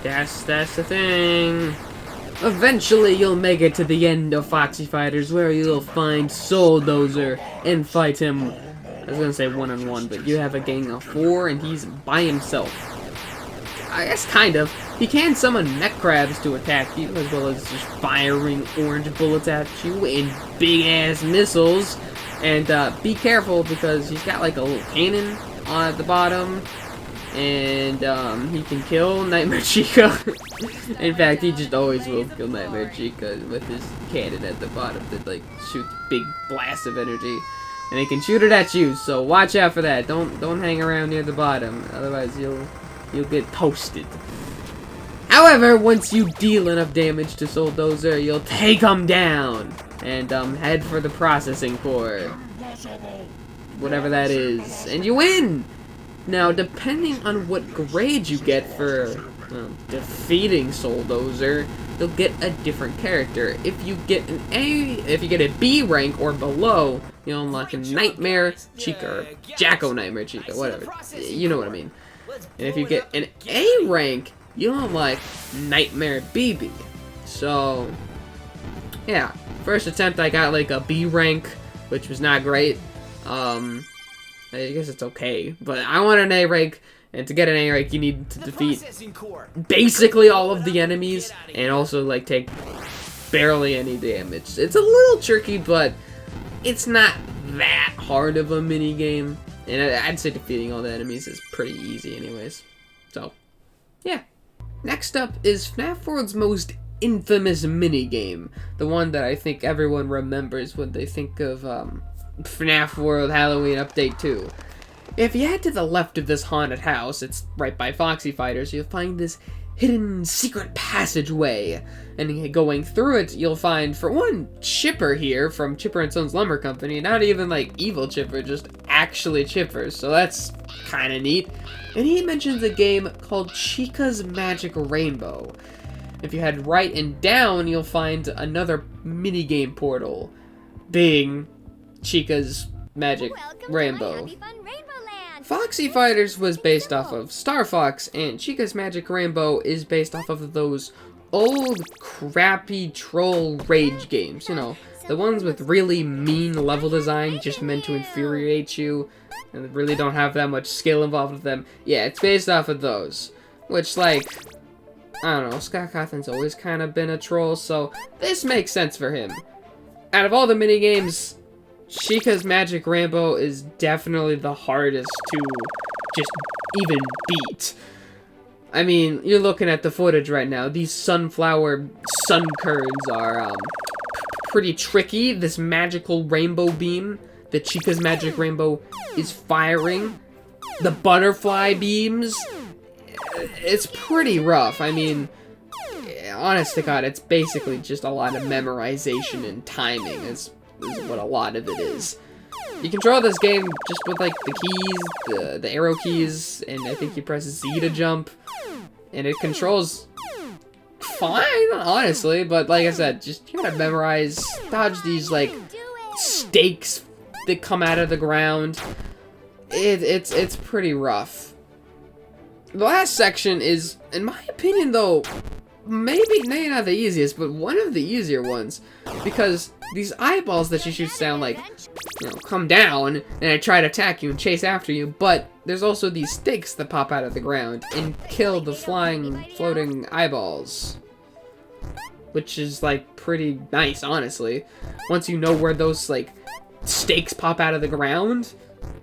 that's the thing. Eventually, you'll make it to the end of Foxy Fighters, where you'll find Souldozer and fight him. I was gonna say one-on-one, but you have a gang of 4, and he's by himself. I guess kind of. He can summon mech crabs to attack you, as well as just firing orange bullets at you and big-ass missiles. And be careful, because he's got like a little cannon at the bottom. And he can kill Nightmare Chica. In fact, he just always will kill Nightmare Chica with his cannon at the bottom that like shoots big blasts of energy. And he can shoot it at you, so watch out for that. Don't hang around near the bottom, otherwise you'll get toasted. However, once you deal enough damage to Souldozer, you'll take him down and head for the processing core, whatever that is, and you win. Now, depending on what grade you get for defeating Souldozer, you'll get a different character. If you get a B rank or below, you'll unlock a Nightmare Chica, or Jacko Nightmare Chica, whatever. You know what I mean. And if you get an A rank, you'll unlock Nightmare BB. So, yeah. First attempt, I got like a B rank, which was not great. I guess it's okay, but I want an A rank. And to get an A rank, you need to defeat basically all of the enemies, and also like take barely any damage. It's a little tricky, but it's not that hard of a mini game. And I'd say defeating all the enemies is pretty easy, anyways. So, yeah. Next up is FNaF World's most infamous mini game, the one that I think everyone remembers when they think of FNaF World Halloween Update 2. If you head to the left of this haunted house, it's right by Foxy Fighters, you'll find this hidden secret passageway. And going through it, you'll find, for one, Chipper here from Chipper & Sons Lumber Company. Not even like evil Chipper, just actually Chipper, so that's kinda neat. And he mentions a game called Chica's Magic Rainbow. If you head right and down, you'll find another minigame portal, being Chica's Magic Rainbow. Foxy Fighters was based off of Star Fox, and Chica's Magic Rainbow is based off of those old, crappy troll rage games, you know, the ones with really mean level design just meant to infuriate you, and really don't have that much skill involved with them. Yeah, it's based off of those, which, like, I don't know, Scott Cawthon's always kind of been a troll, so this makes sense for him. Out of all the minigames, Chica's Magic Rainbow is definitely the hardest to just even beat. I mean, you're looking at the footage right now. These sunflower sun curds are pretty tricky. This magical rainbow beam that Chica's Magic Rainbow is firing, the butterfly beams, it's pretty rough. I mean, honest to God, it's basically just a lot of memorization and timing is what a lot of it is. You control this game just with like the keys, the arrow keys, and I think you press Z to jump, and it controls fine, honestly, but like I said, just you gotta memorize, dodge these like stakes that come out of the ground. It's pretty rough. The last section is, in my opinion though, maybe not the easiest, but one of the easier ones, because these eyeballs that you shoot down, like, you know, come down, and I try to attack you and chase after you, but there's also these sticks that pop out of the ground and kill the floating eyeballs. Which is, like, pretty nice, honestly. Once you know where those, like, stakes pop out of the ground,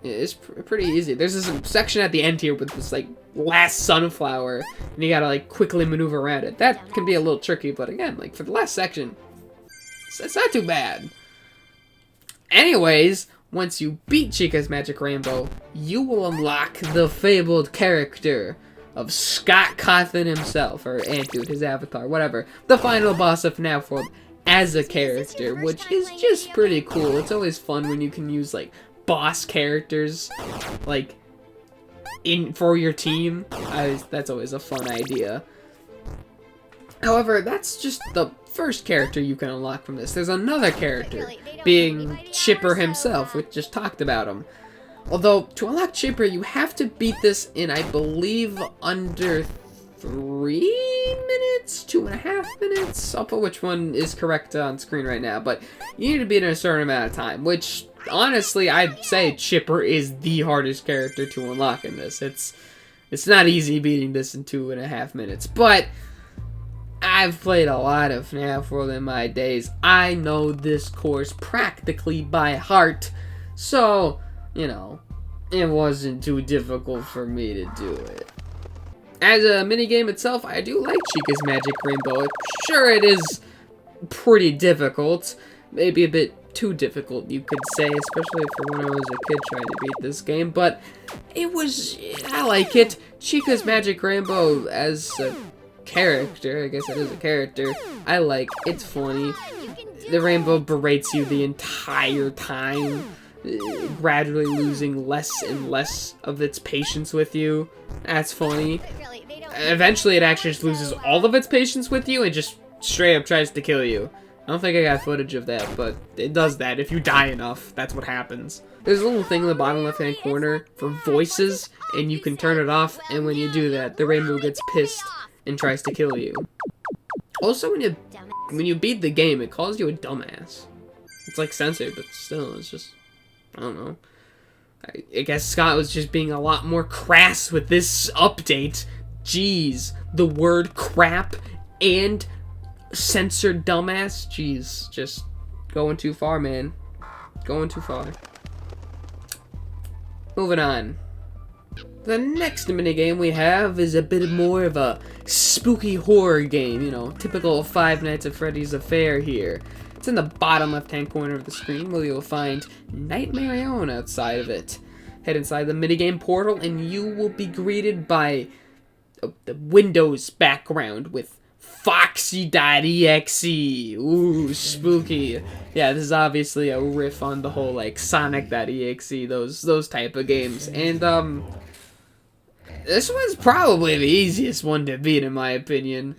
it's pretty easy. There's this section at the end here with this, like, last sunflower, and you gotta, like, quickly maneuver around it. That can be a little tricky, but again, like, for the last section, it's not too bad. Anyways, once you beat Chica's Magic Rainbow, you will unlock the fabled character of Scott Cawthon himself, or Antude, his avatar, whatever. The final boss of FNaF World as a character, which is just pretty cool. It's always fun when you can use, like, boss characters, like, for your team. That's always a fun idea. However, that's just the first character you can unlock from this. There's another character, being Chipper himself, which just talked about him. Although, to unlock Chipper, you have to beat this in, I believe, under 3 minutes? 2.5 minutes? I'll put which one is correct on screen right now, but you need to beat it in a certain amount of time, which, honestly, I'd say Chipper is the hardest character to unlock in this. It's It's not easy beating this in 2.5 minutes, but I've played a lot of FNaF World in my days. I know this course practically by heart, so, you know, it wasn't too difficult for me to do it. As a minigame itself, I do like Chica's Magic Rainbow. Sure, it is pretty difficult. Maybe a bit too difficult, you could say, especially for when I was a kid trying to beat this game. But I like it. Chica's Magic Rainbow as a character, I guess it is a character, I like. It's funny. The rainbow berates you the entire time, gradually losing less and less of its patience with you. That's funny. Eventually it actually just loses all of its patience with you and just straight up tries to kill you. I don't think I got footage of that, but it does that. If you die enough, that's what happens. There's a little thing in the bottom left-hand corner for voices, and you can turn it off, and when you do that, the rainbow gets pissed and tries to kill you. Also, when you beat the game, it calls you a dumbass. It's like censored, but still, it's just, I don't know. I guess Scott was just being a lot more crass with this update. Jeez, the word crap and censored dumbass. Jeez, just going too far, man. Going too far. Moving on. The next minigame we have is a bit more of a spooky horror game, you know, typical Five Nights at Freddy's affair here. It's in the bottom left-hand corner of the screen where you'll find Nightmare On outside of it. Head inside the minigame portal and you will be greeted by the Windows background with Foxy.EXE. Ooh, spooky. Yeah, this is obviously a riff on the whole, like, Sonic.exe, those type of games. And, this one's probably the easiest one to beat, in my opinion.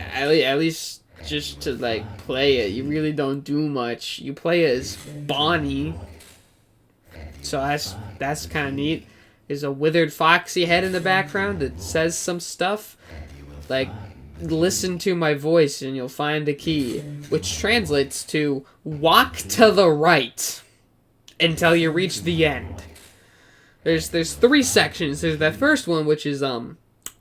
At least just to, like, play it. You really don't do much. You play as Bonnie. So that's kind of neat. There's a withered Foxy head in the background that says some stuff. Like, listen to my voice and you'll find the key. Which translates to, walk to the right until you reach the end. There's 3 sections. There's that first one, which is,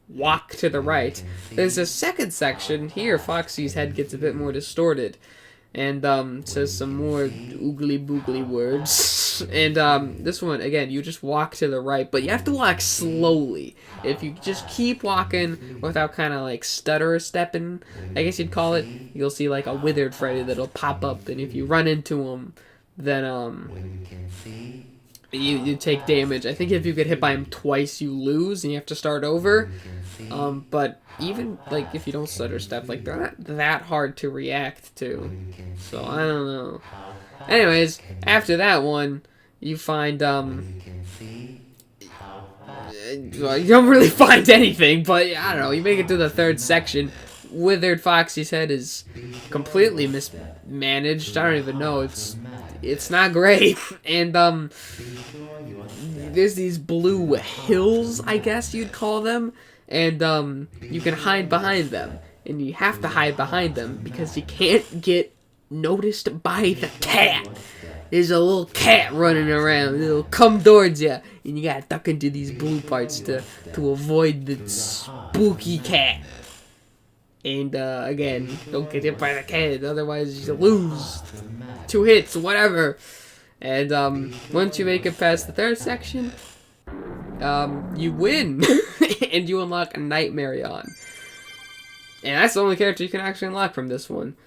walk to the right. There's a second section. Here, Foxy's head gets a bit more distorted. And, says some more oogly boogly words. And, this one, again, you just walk to the right, but you have to walk slowly. If you just keep walking without kind of, like, stutter-stepping, I guess you'd call it, you'll see, like, a withered Freddy that'll pop up, and if you run into him, then, you take damage. I think if you get hit by him twice, you lose, and you have to start over. But even, like, if you don't stutter step, like, they're not that hard to react to. So, I don't know. Anyways, after that one, you find, well, you don't really find anything, but, I don't know, you make it to the 3rd section. Withered Foxy's head is completely mismanaged. I don't even know. It's not great. And, there's these blue hills, I guess you'd call them. And, you can hide behind them. And you have to hide behind them because you can't get noticed by the cat. There's a little cat running around. It'll come towards you. And you gotta duck into these blue parts to avoid the spooky cat. And, again, don't get hit by the cat, otherwise you lose. 2 hits, whatever. And, once you make it past the 3rd section, you win. And you unlock a Nightmare On. And that's the only character you can actually unlock from this one.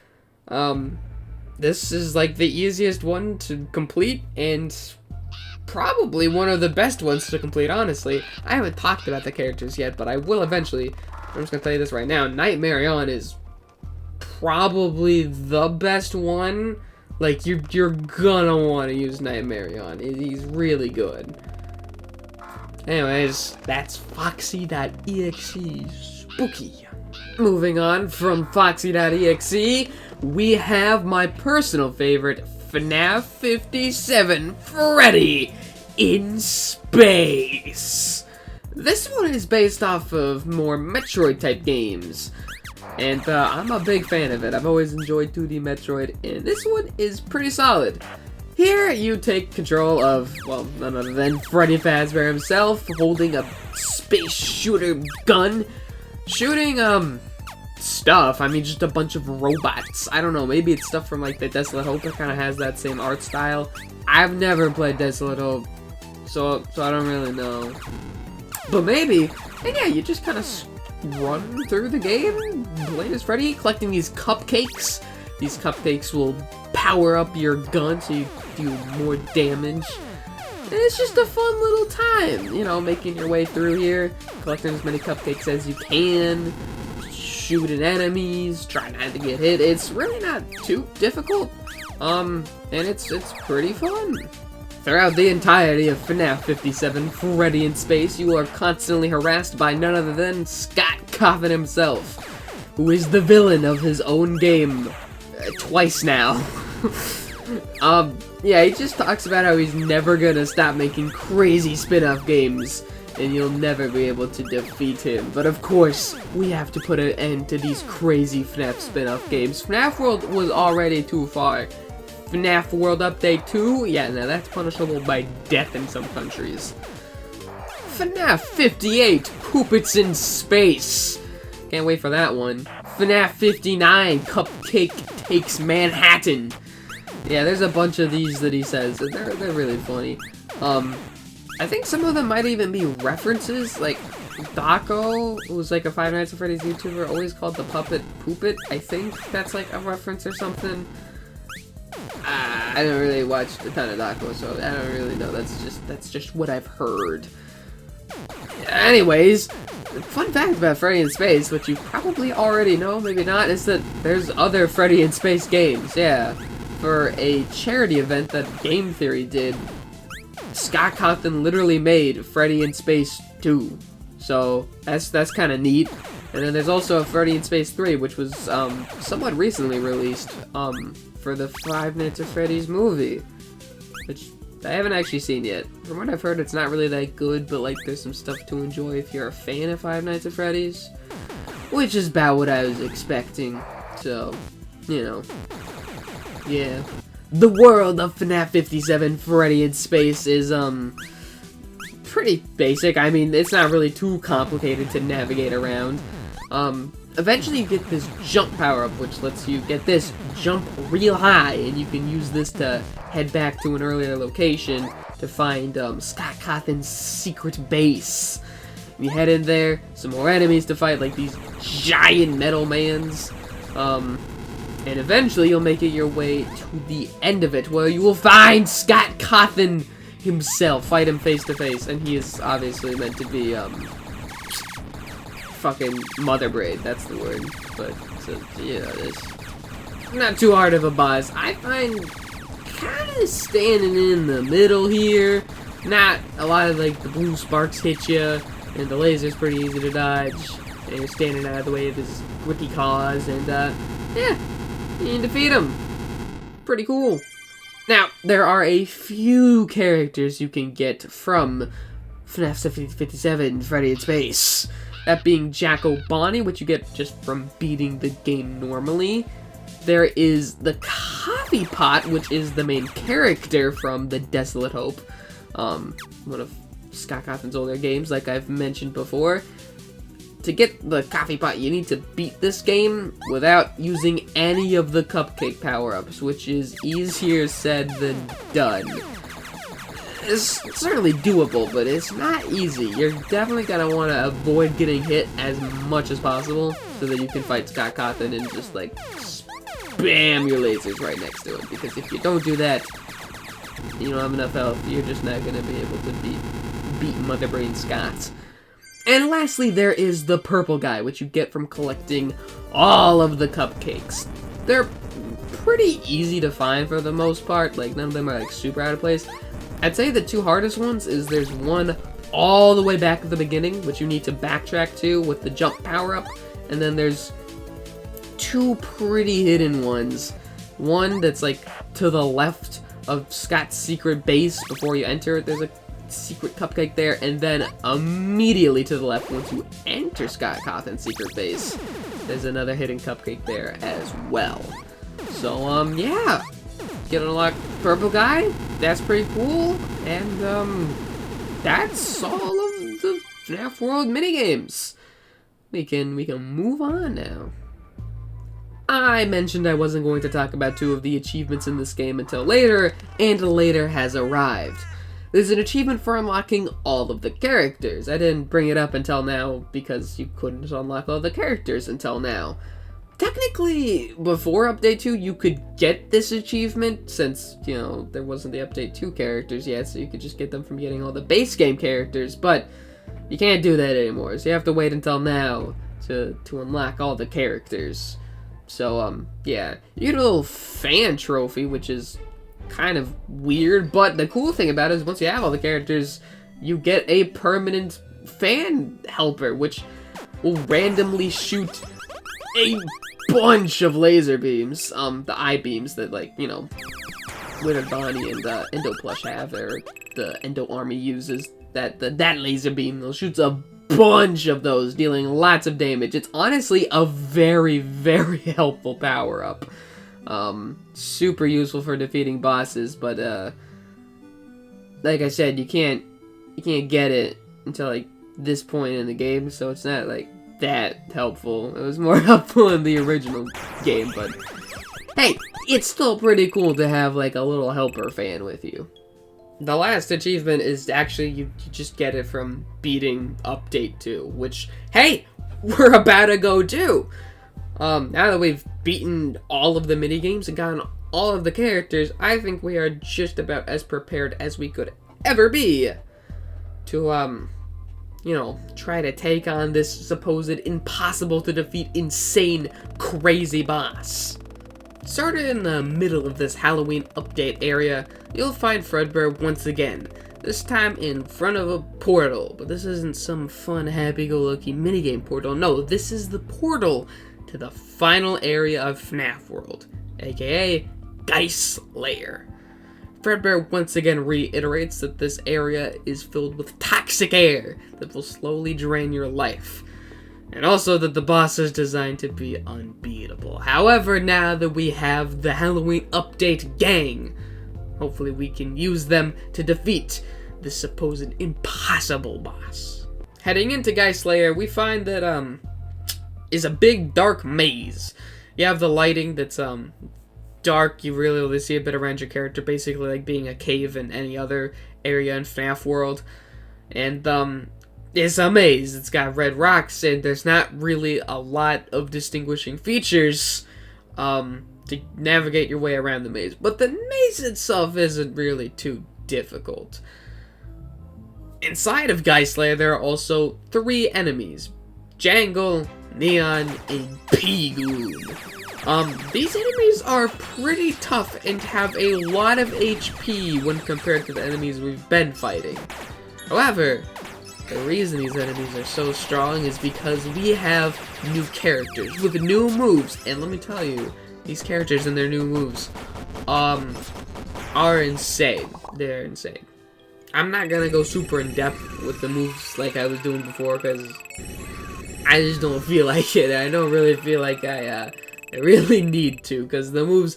This is, like, the easiest one to complete, and probably one of the best ones to complete, honestly. I haven't talked about the characters yet, but I will eventually. I'm just gonna tell you this right now. Nightmare On is probably the best one. Like, you're gonna want to use Nightmare On. He's really good. Anyways, that's Foxy.EXE. Spooky. Moving on from Foxy.EXE, we have my personal favorite, FNaF 57, Freddy in Space. This one is based off of more Metroid-type games, and I'm a big fan of it. I've always enjoyed 2D Metroid, and this one is pretty solid. Here, you take control of, well, none other than Freddy Fazbear himself, holding a space shooter gun, shooting, stuff. I mean, just a bunch of robots. I don't know, maybe it's stuff from, like, the Desolate Hope. It kind of has that same art style. I've never played Desolate Hope, so I don't really know. But maybe, and yeah, you just kind of run through the game, playing as Freddy, collecting these cupcakes. These cupcakes will power up your gun so you do more damage. And it's just a fun little time, you know, making your way through here, collecting as many cupcakes as you can, shooting enemies, trying not to get hit. It's really not too difficult, and it's pretty fun. Throughout the entirety of FNaF 57, Freddy in Space, you are constantly harassed by none other than Scott Cawthon himself, who is the villain of his own game, twice now. Yeah, he just talks about how he's never gonna stop making crazy spin-off games, and you'll never be able to defeat him. But of course, we have to put an end to these crazy FNaF spin-off games. FNaF World was already too far. FNaF World Update 2? Yeah, now that's punishable by death in some countries. FNaF 58, Puppets in Space. Can't wait for that one. FNaF 59, Cupcake Takes Manhattan. Yeah, there's a bunch of these that he says, and they're really funny. I think some of them might even be references, like Daco, who's like a Five Nights at Freddy's YouTuber, always called the Puppet Poopit. I think that's like a reference or something. I don't really watch a ton of Daco, so I don't really know. That's just what I've heard. Anyways, fun fact about Freddy in Space, which you probably already know, maybe not, is that there's other Freddy in Space games. Yeah, for a charity event that Game Theory did, Scott Cawthon literally made Freddy in Space 2. So that's kind of neat. And then there's also a Freddy in Space 3, which was somewhat recently released for the Five Nights at Freddy's movie, which I haven't actually seen yet. From what I've heard, it's not really that good, but like there's some stuff to enjoy if you're a fan of Five Nights at Freddy's, which is about what I was expecting. So, you know, yeah. The world of FNaF 57 Freddy in Space is pretty basic. I mean, it's not really too complicated to navigate around. Eventually you get this jump power-up, which lets you get this jump real high, and you can use this to head back to an earlier location to find Scott Cawthon's secret base. And you head in there, some more enemies to fight, like these giant metal mans. And eventually you'll make it your way to the end of it, where you will find Scott Cawthon himself, fight him face to face, and he is obviously meant to be fucking Mother Braid, that's the word. But so, you know, it's not too hard of a boss. I find kind of standing in the middle here. Not a lot of like the blue sparks hit you, and the laser's pretty easy to dodge, and you're standing out of the way of his grippy claws, and yeah, you can defeat him. Pretty cool. Now, there are a few characters you can get from FNaF 57 Freddy in Space. That being Jacko Bonnie, which you get just from beating the game normally. There is the Coffee Pot, which is the main character from the Desolate Hope, one of Scott Cawthon's older games, like I've mentioned before. To get the Coffee Pot, you need to beat this game without using any of the cupcake power-ups, which is easier said than done. It's certainly doable, but it's not easy. You're definitely gonna want to avoid getting hit as much as possible so that you can fight Scott Cawthon and just like spam your lasers right next to him. Because if you don't do that, you don't have enough health. You're just not gonna be able to beat Mother Brain Scott. And lastly, there is the purple guy, which you get from collecting all of the cupcakes. They're pretty easy to find for the most part. Like none of them are like super out of place. I'd say the two hardest ones is there's one all the way back at the beginning, which you need to backtrack to with the jump power-up, and then there's two pretty hidden ones. One that's like to the left of Scott's secret base before you enter. There's a secret cupcake there, and then immediately to the left once you enter Scott Cawthon's secret base, there's another hidden cupcake there as well. So, yeah. get unlocked Purple Guy. That's pretty cool. And that's all of the FNaF World minigames. We can move on now. I mentioned I wasn't going to talk about 2 of the achievements in this game until later, and later has arrived. There's an achievement for unlocking all of the characters. I didn't bring it up until now because you couldn't unlock all the characters until now. Technically, before Update 2, you could get this achievement since, you know, there wasn't the Update 2 characters yet, so you could just get them from getting all the base game characters, but you can't do that anymore, so you have to wait until now to unlock all the characters. So, yeah, you get a little fan trophy, which is kind of weird, but the cool thing about it is once you have all the characters, you get a permanent fan helper, which will randomly shoot a bunch of laser beams, the eye beams that, like, you know, Winter Bonnie and Endo Plush have, or the Endo Army uses, that laser beam, they'll shoot a bunch of those, dealing lots of damage. It's honestly a very, very helpful power-up. Super useful for defeating bosses, but, like I said, you can't get it until, like, this point in the game, so it's not, like, that helpful. It was more helpful in the original game, but hey, it's still pretty cool to have, like, a little helper fan with you. The last achievement is actually, you just get it from beating Update 2, which, hey, we're about to go do! Now that we've beaten all of the minigames and gotten all of the characters, I think we are just about as prepared as we could ever be to, you know, try to take on this supposed impossible-to-defeat, insane, crazy boss. Started in the middle of this Halloween update area, you'll find Fredbear once again, this time in front of a portal. But this isn't some fun, happy-go-lucky minigame portal. No, this is the portal to the final area of FNaF World, aka Geist Lair. Fredbear once again reiterates that this area is filled with toxic air that will slowly drain your life. And also that the boss is designed to be unbeatable. However, now that we have the Halloween update gang, hopefully we can use them to defeat this supposed impossible boss. Heading into Geist Lair, we find that, is a big dark maze. You have the lighting that's, dark, you really only see a bit around your character, basically like being a cave in any other area in FNaF World. And, it's a maze. It's got red rocks, and there's not really a lot of distinguishing features to navigate your way around the maze. But the maze itself isn't really too difficult. Inside of Geist Lair, there are also 3 enemies: Jangle, Neon, and P-Goon. These enemies are pretty tough and have a lot of HP when compared to the enemies we've been fighting. However, the reason these enemies are so strong is because we have new characters with new moves, and let me tell you, these characters and their new moves, are insane. They're insane. I'm not gonna go super in depth with the moves like I was doing before, because I just don't feel like it. I don't really feel like I really need to, because the moves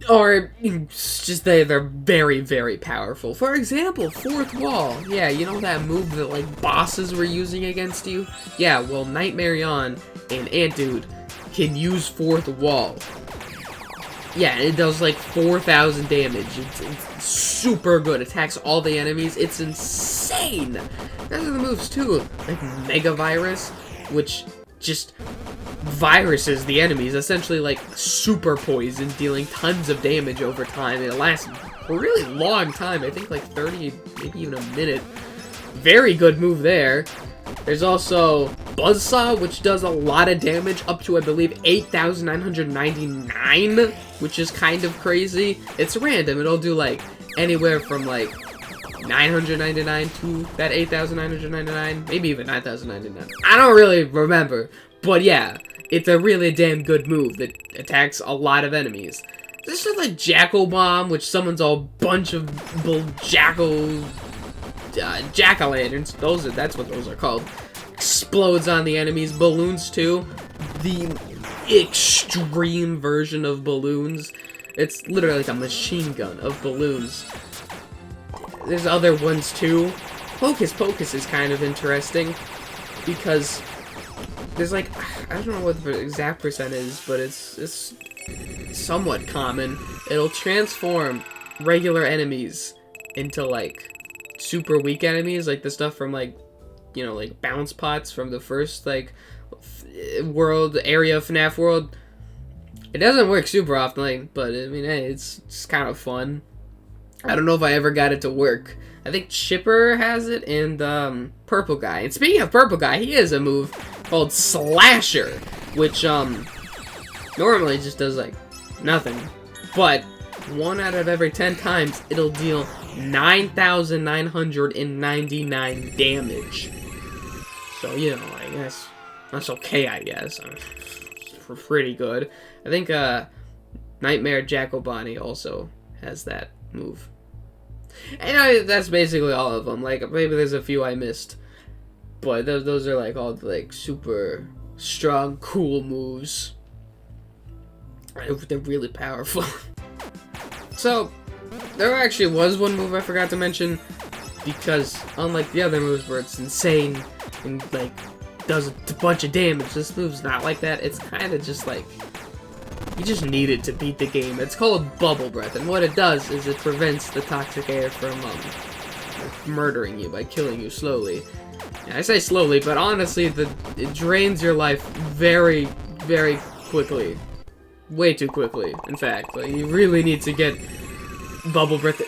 are just, they're very, very powerful. For example, Fourth Wall. Yeah, you know that move that, like, bosses were using against you? Yeah, well, Nightmare Yawn and Antdude can use Fourth Wall. Yeah, it does, like, 4,000 damage. It's super good. Attacks all the enemies. It's insane! Those are the moves, too. Like, Mega Virus, which just viruses the enemies, essentially like super poison, dealing tons of damage over time. It lasts a really long time, I think like 30, maybe even a minute. Very good move there. There's also Buzzsaw, which does a lot of damage, up to, I believe, 8,999, which is kind of crazy. It's random. It'll do, like, anywhere from, like, 999 to that 8,999, maybe even 9,099. I don't really remember, but yeah, it's a really damn good move that attacks a lot of enemies. There's stuff like Jackal Bomb, which summons a bunch of jack-o'-lanterns. That's what those are called. Explodes on the enemies. Balloons too. The extreme version of balloons. It's literally like a machine gun of balloons. There's other ones too. Hocus Pocus is kind of interesting because there's like, I don't know what the exact percent is, but it's somewhat common. It'll transform regular enemies into like super weak enemies, like the stuff from like, you know, like bounce pots from the first like world area of FNaF World. It doesn't work super often, like, but I mean, hey, it's kind of fun. I don't know if I ever got it to work. I think Chipper has it and Purple Guy. And speaking of Purple Guy, he has a move called Slasher, which normally just does like nothing. But 1 out of every 10 times, it'll deal 9,999 damage. So, you know, I guess that's okay, I guess. It's pretty good. I think Nightmare Jack-O-Bonnie also has that move. And that's basically all of them. Like, maybe there's a few I missed. But those are like all the like super strong, cool moves. They're really powerful. So, there actually was one move I forgot to mention, because unlike the other moves where it's insane and like does a bunch of damage, this move's not like that. It's kind of just like, you just need it to beat the game. It's called Bubble Breath, and what it does is it prevents the toxic air from murdering you by killing you slowly. And I say slowly, but honestly, it drains your life very, very quickly. Way too quickly, in fact. Like, you really need to get Bubble Breath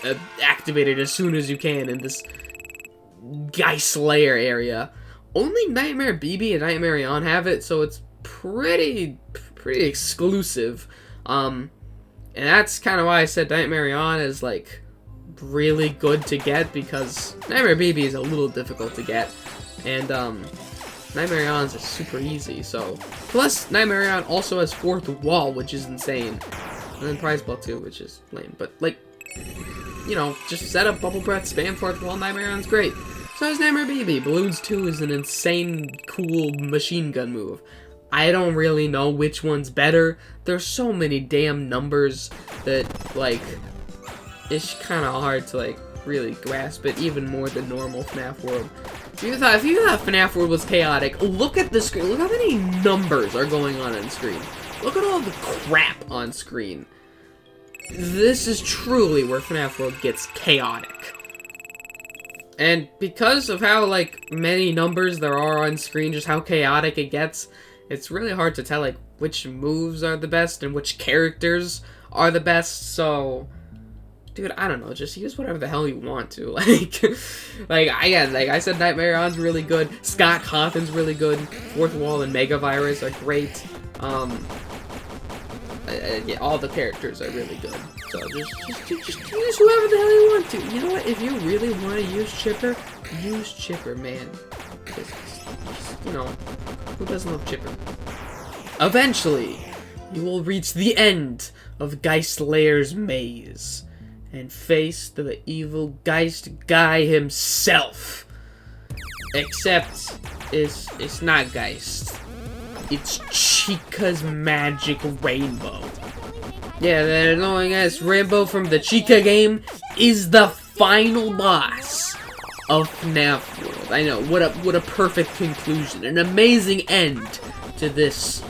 activated as soon as you can in this Geist Lair area. Only Nightmare BB and Nightmare On have it, so it's pretty exclusive. And that's kind of why I said Nightmare On is like really good to get, because Nightmare BB is a little difficult to get, and Nightmare On is super easy. So plus Nightmare On also has fourth wall, which is insane, and then prize ball too, which is lame. But like, you know, just set up Bubble Breath, spam fourth wall. Nightmare On's great. So is Nightmare BB. Balloons 2 is an insane, cool machine gun move. I don't really know which one's better. There's so many damn numbers that, like, it's kind of hard to, like, really grasp it, even more than normal FNaF World. If you thought FNaF World was chaotic, look at the screen. Look how many numbers are going on screen. Look at all the crap on screen. This is truly where FNaF World gets chaotic. And because of how, like, many numbers there are on screen, just how chaotic it gets, it's really hard to tell, like, which moves are the best and which characters are the best. So, dude, I don't know, just use whatever the hell you want to. Like I said, Nightmare On's really good. Scott Cawthon's really good. Fourth Wall and Mega Virus are great. Yeah, all the characters are really good. So just use whoever the hell you want to. You know what? If you really want to use Chipper, use Chipper, man. Just, you know, who doesn't love Chipper? Eventually, you will reach the end of Geist Lair's maze and face the evil Geist guy himself. Except, it's not Geist. It's Chica's magic rainbow. Yeah, that annoying ass rainbow from the Chica game is the final boss of FNaF World. I know, what a perfect conclusion, an amazing end to this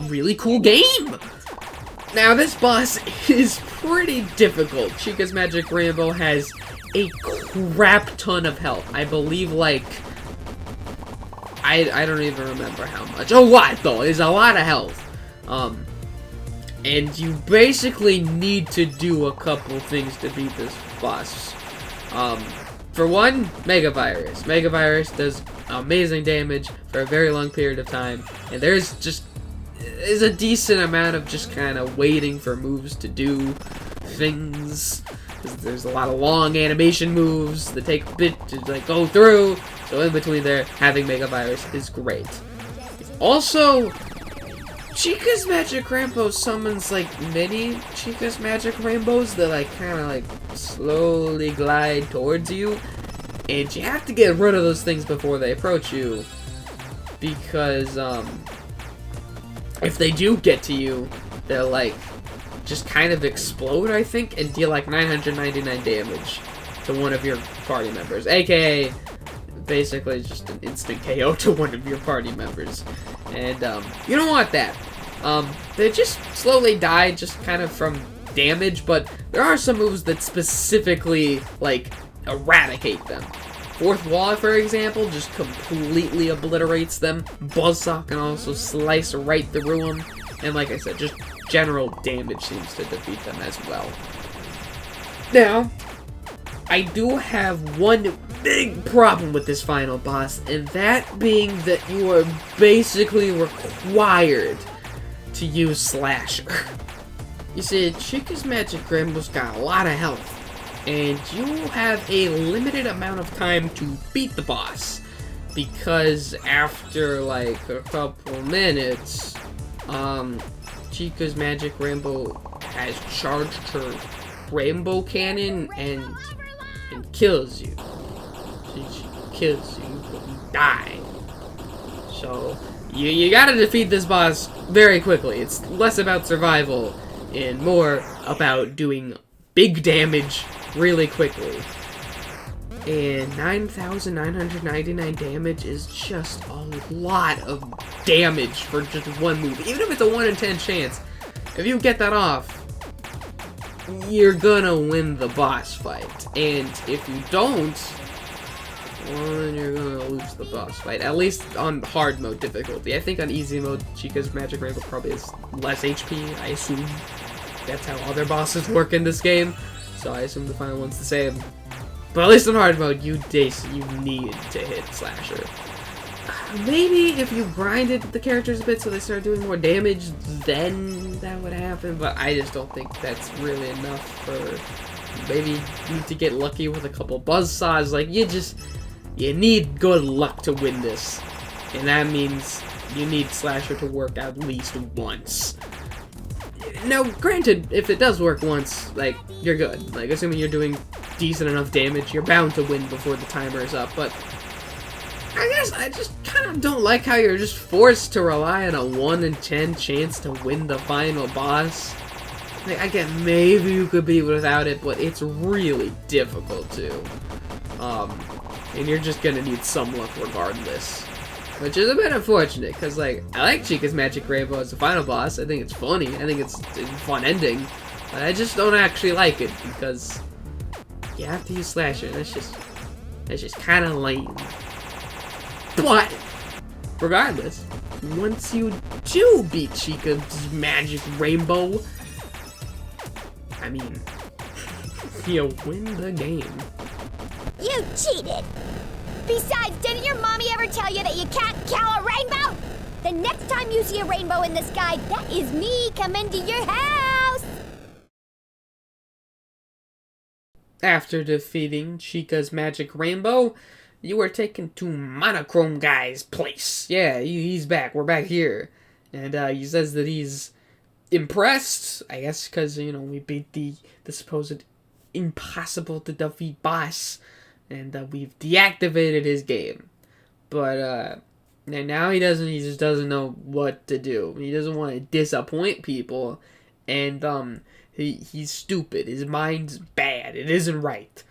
really cool game. Now, this boss is pretty difficult. Chica's magic rainbow has a crap ton of health. I believe, like, I don't even remember how much. A lot, though. It's a lot of health. And you basically need to do a couple things to beat this boss. For one, Mega Virus. Mega Virus does amazing damage for a very long period of time. And there's a decent amount of just kind of waiting for moves to do things. There's a lot of long animation moves that take a bit to, like, go through. So in between there, having Mega Virus is great. Also, Chica's Magic Rainbow summons, like, mini Chica's Magic Rainbows that, like, kind of, like, slowly glide towards you. And you have to get rid of those things before they approach you. Because, if they do get to you, they'll, like, just kind of explode, I think, and deal like 999 damage to one of your party members, aka basically just an instant KO to one of your party members. And you don't want that. They just slowly die just kind of from damage, but there are some moves that specifically like eradicate them. Fourth Wall, for example, just completely obliterates them. Buzzsaw can also slice right through them. And like I said, just general damage seems to defeat them as well. Now, I do have one big problem with this final boss, and that being that you are basically required to use Slasher. You see, Chica's Magic Rainbow's got a lot of health, and you have a limited amount of time to beat the boss, because after like a couple minutes, Chica's Magic Rainbow has charged her rainbow cannon and kills you. She kills you, you die. So you gotta defeat this boss very quickly. It's less about survival and more about doing big damage really quickly. And 9,999 damage is just a lot of damage for just one move. Even if it's a 1 in 10 chance, if you get that off, you're gonna win the boss fight. And if you don't, well, then you're gonna lose the boss fight. At least on hard mode difficulty. I think on easy mode, Chica's Magic Rainbow probably has less HP, I assume. That's how other bosses work in this game. So I assume the final one's the same. But at least on hard mode, you need to hit Slasher. Maybe if you grinded the characters a bit so they start doing more damage, then that would happen. But I just don't think that's really enough for... Maybe you need to get lucky with a couple buzzsaws. Like, you need good luck to win this. And that means you need Slasher to work at least once. Now, granted, if it does work once, like, you're good. Like, assuming you're doing decent enough damage, you're bound to win before the timer is up. But I guess I just kind of don't like how you're just forced to rely on a 1 in 10 chance to win the final boss. Like, I get maybe you could be without it, but it's really difficult to. And you're just gonna need some luck regardless. Which is a bit unfortunate, because, like, I like Chica's Magic Rainbow as the final boss. I think it's funny. I think it's a fun ending. But I just don't actually like it, because you have to use Slasher. That's just kind of lame. But, regardless, once you do beat Chica's Magic Rainbow, I mean, you win the game. You cheated! Besides, didn't your mommy ever tell you that you can't kill a rainbow? The next time you see a rainbow in the sky, that is me coming to your house! After defeating Chica's Magic Rainbow, you are taken to Monochrome Guy's place. Yeah, he's back. We're back here. And he says that he's impressed, I guess, because, you know, we beat the supposed impossible to defeat boss. And we've deactivated his game. But now he just doesn't know what to do. He doesn't want to disappoint people. And he's stupid. His mind's bad. It isn't right.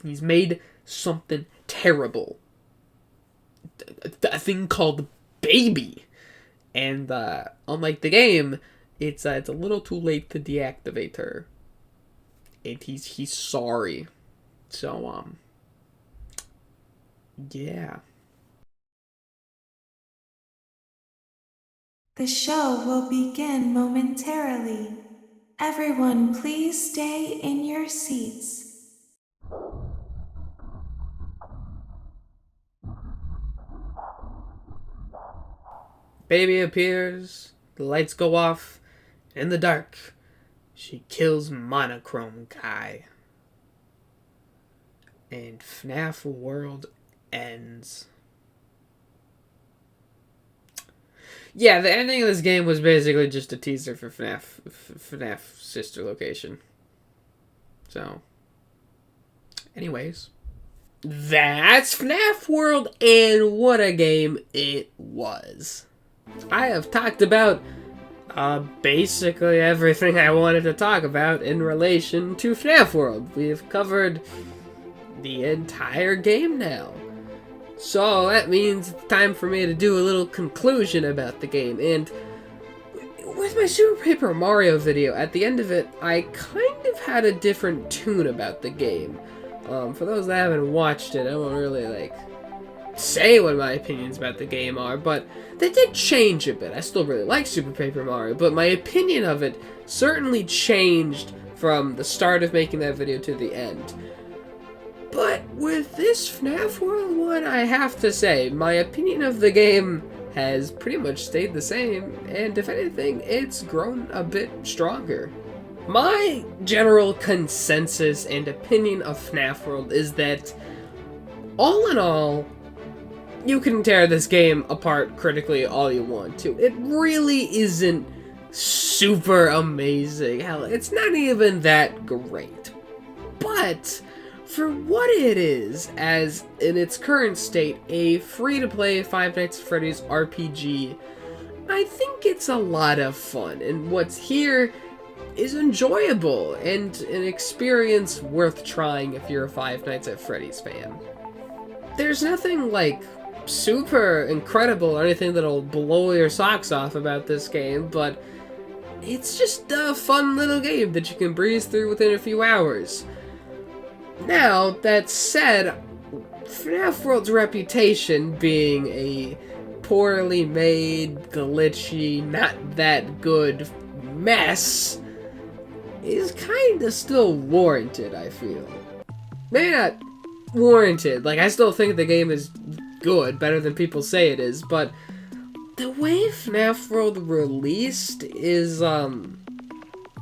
He's made something terrible. A thing called Baby. And unlike the game, it's a little too late to deactivate her. And he's sorry. So yeah. The show will begin momentarily. Everyone, please stay in your seats. Baby appears, the lights go off, in the dark, she kills Monochrome Guy. And FNaF World ends. Yeah, the ending of this game was basically just a teaser for FNaF sister location. So, anyways, that's FNaF World, and what a game it was. I have talked about Basically everything I wanted to talk about in relation to FNaF World. We've covered the entire game now. So that means it's time for me to do a little conclusion about the game. And with my Super Paper Mario video, at the end of it, I kind of had a different tune about the game. For those that haven't watched it, I won't really, say what my opinions about the game are, but they did change a bit. I still really like Super Paper Mario, but my opinion of it certainly changed from the start of making that video to the end. But with this FNaF World one, I have to say, my opinion of the game has pretty much stayed the same, and if anything, it's grown a bit stronger. My general consensus and opinion of FNaF World is that, all in all, you can tear this game apart critically all you want to. It really isn't super amazing. Hell, it's not even that great. But for what it is, as in its current state, a free-to-play Five Nights at Freddy's RPG, I think it's a lot of fun, and what's here is enjoyable and an experience worth trying if you're a Five Nights at Freddy's fan. There's nothing super incredible or anything that'll blow your socks off about this game, but it's just a fun little game that you can breeze through within a few hours. Now, that said, FNaF World's reputation being a poorly made, glitchy, not that good mess is kinda still warranted, I feel. Maybe not warranted, I still think the game is good, better than people say it is, but the way FNaF World released is,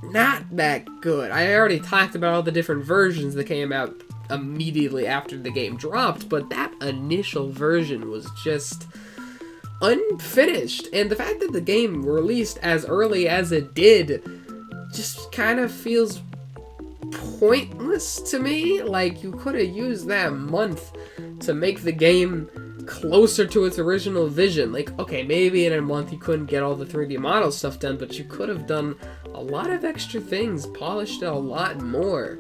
not that good. I already talked about all the different versions that came out immediately after the game dropped, but that initial version was just unfinished, and the fact that the game released as early as it did just kind of feels pointless to me. You could have used that month to make the game closer to its original vision. Okay, maybe in a month you couldn't get all the 3D model stuff done, but you could have done a lot of extra things, polished it a lot more.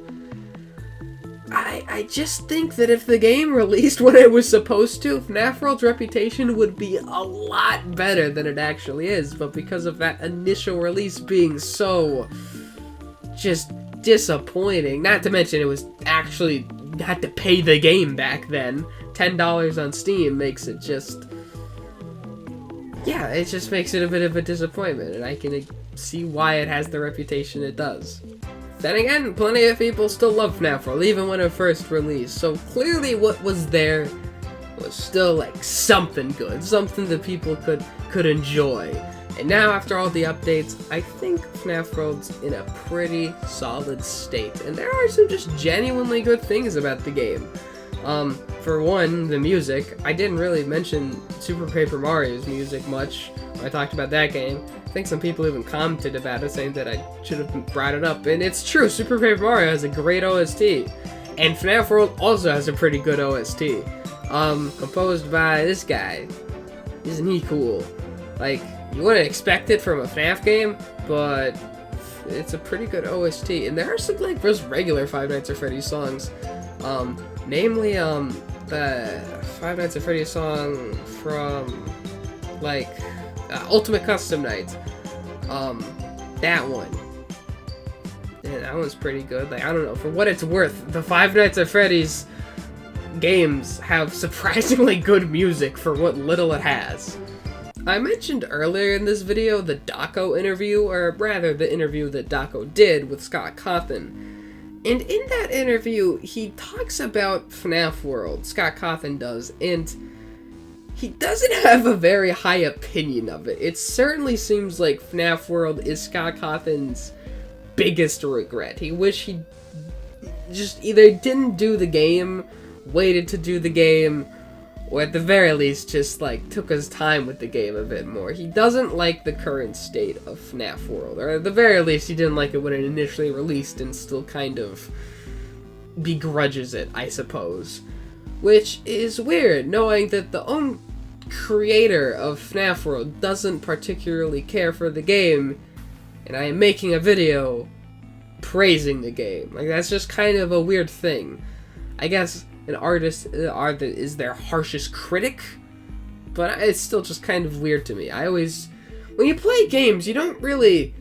I just think that if the game released when it was supposed to, FNaF World's reputation would be a lot better than it actually is, but because of that initial release being so just disappointing, not to mention it was actually had to pay the game back then. $10 on Steam makes it just, it just makes it a bit of a disappointment, and I can see why it has the reputation it does. Then again, plenty of people still love FNaF World, even when it first released, so clearly what was there was still something good, something that people could enjoy. And now, after all the updates, I think FNaF World's in a pretty solid state, and there are some just genuinely good things about the game. For one, the music. I didn't really mention Super Paper Mario's music much when I talked about that game. I think some people even commented about it, saying that I should have brought it up, and it's true, Super Paper Mario has a great OST, and FNaF World also has a pretty good OST. Composed by this guy. Isn't he cool? You wouldn't expect it from a FNaF game, but it's a pretty good OST, and there are some, just regular Five Nights at Freddy's songs. Namely, the Five Nights at Freddy's song from, Ultimate Custom Night. That one. Yeah, that one's pretty good. I don't know, for what it's worth, the Five Nights at Freddy's games have surprisingly good music for what little it has. I mentioned earlier in this video the Dako interview, or rather the interview that Dako did with Scott Cawthon. And in that interview, he talks about FNaF World, Scott Cawthon does, and he doesn't have a very high opinion of it. It certainly seems like FNaF World is Scott Cawthon's biggest regret. He wished he just either didn't do the game, waited to do the game, or at the very least just took his time with the game a bit more. He doesn't like the current state of FNaF World, or at the very least he didn't like it when it initially released and still kind of begrudges it, I suppose. Which is weird, knowing that the creator of FNaF World doesn't particularly care for the game, and I am making a video praising the game. Like, that's just kind of a weird thing. I guess an artist is their harshest critic, but it's still just kind of weird to me. When you play games, you don't really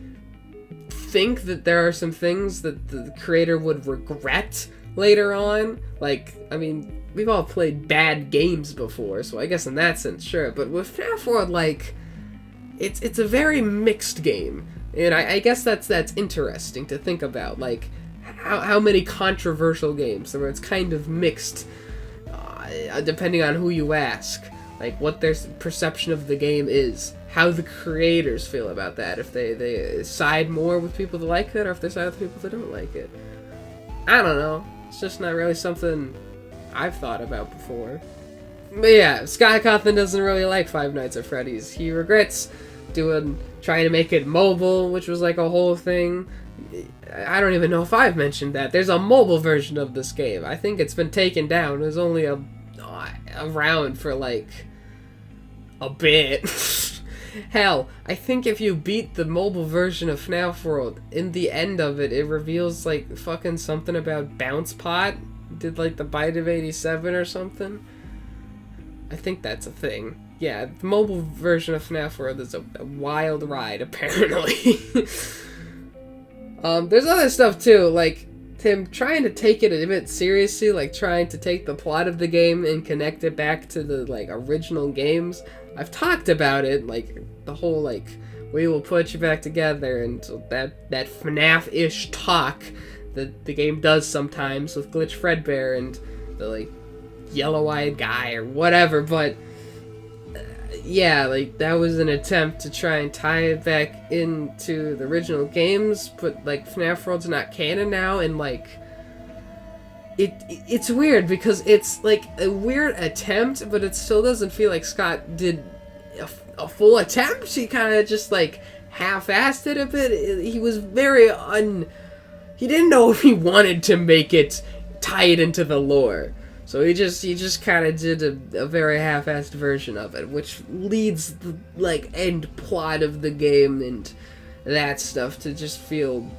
think that there are some things that the creator would regret later on. Like, I mean, we've all played bad games before, so I guess in that sense, sure. But with FNaF World, like, it's a very mixed game, and I guess that's interesting to think about. Like, how many controversial games where it's kind of mixed, depending on who you ask. Like, what their perception of the game is, how the creators feel about that, if they side more with people that like it, or if they side with people that don't like it. I don't know. It's just not really something I've thought about before. But yeah, Scott Cawthon doesn't really like Five Nights at Freddy's. He regrets trying to make it mobile, which was like a whole thing. I don't even know if I've mentioned that. There's a mobile version of this game. I think it's been taken down. It was only around for like a bit. Hell, I think if you beat the mobile version of FNaF World, in the end of it, it reveals like fucking something about Bounce Pot. Did like the Bite of 87 or something? I think that's a thing. Yeah, the mobile version of FNaF World is a wild ride, apparently. There's other stuff too, like him trying to take it a bit seriously, like trying to take the plot of the game and connect it back to the like original games. I've talked about it, like the whole like we will put you back together, and that FNAF-ish talk that the game does sometimes with Glitch Fredbear and the like yellow-eyed guy or whatever. But yeah, like that was an attempt to try and tie it back into the original games, but like FNaF World's not canon now, and like it's weird because it's like a weird attempt, but it still doesn't feel like Scott did a full attempt. He kind of just like half-assed it a bit. He was very he didn't know if he wanted to make it tie it into the lore. So he just kind of did a very half-assed version of it, which leads the like end plot of the game and that stuff to just feel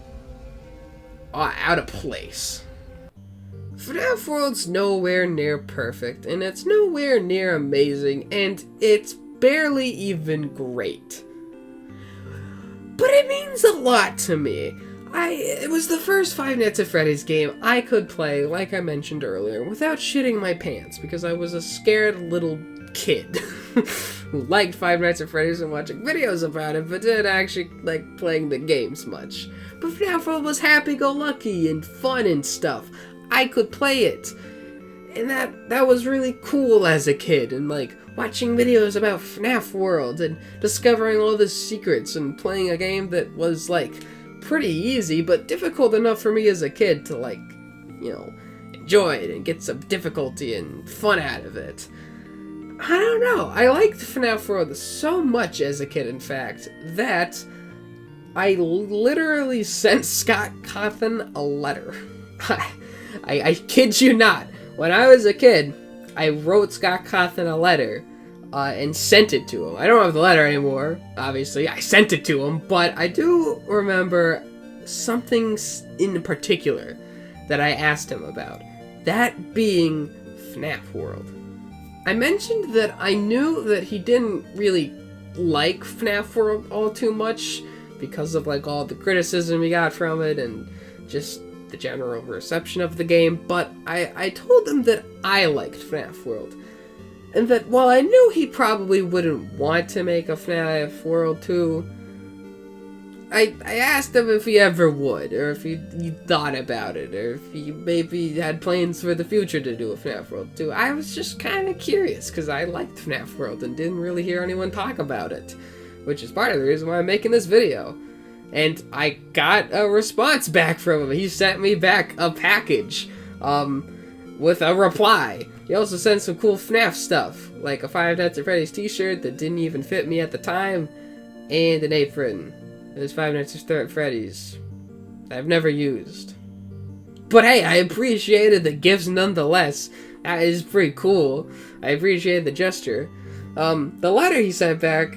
out of place. FNaF World's nowhere near perfect, and it's nowhere near amazing, and it's barely even great. But it means a lot to me. It was the first Five Nights at Freddy's game I could play, like I mentioned earlier, without shitting my pants, because I was a scared little kid who liked Five Nights at Freddy's and watching videos about it, but didn't actually like playing the games much. But FNaF World was happy-go-lucky and fun and stuff. I could play it, and that was really cool as a kid, and like watching videos about FNaF World and discovering all the secrets and playing a game that was like pretty easy, but difficult enough for me as a kid to like, you know, enjoy it and get some difficulty and fun out of it. I don't know, I liked FNaF World so much as a kid, in fact, that I literally sent Scott Cawthon a letter. I kid you not. When I was a kid, I wrote Scott Cawthon a letter and sent it to him. I don't have the letter anymore, obviously. I sent it to him, but I do remember something in particular that I asked him about. That being FNaF World. I mentioned that I knew that he didn't really like FNaF World all too much because of like all the criticism he got from it and just the general reception of the game, but I told him that I liked FNaF World, and that while I knew he probably wouldn't want to make a FNaF World 2, I asked him if he ever would, or if he thought about it, or if he maybe had plans for the future to do a FNaF World 2. I was just kind of curious, because I liked FNaF World and didn't really hear anyone talk about it, which is part of the reason why I'm making this video. And I got a response back from him. He sent me back a package with a reply. He also sent some cool FNAF stuff, like a Five Nights at Freddy's t-shirt that didn't even fit me at the time, and an apron. There's Five Nights at Freddy's I've never used. But hey, I appreciated the gifts nonetheless. That is pretty cool. I appreciated the gesture. The letter he sent back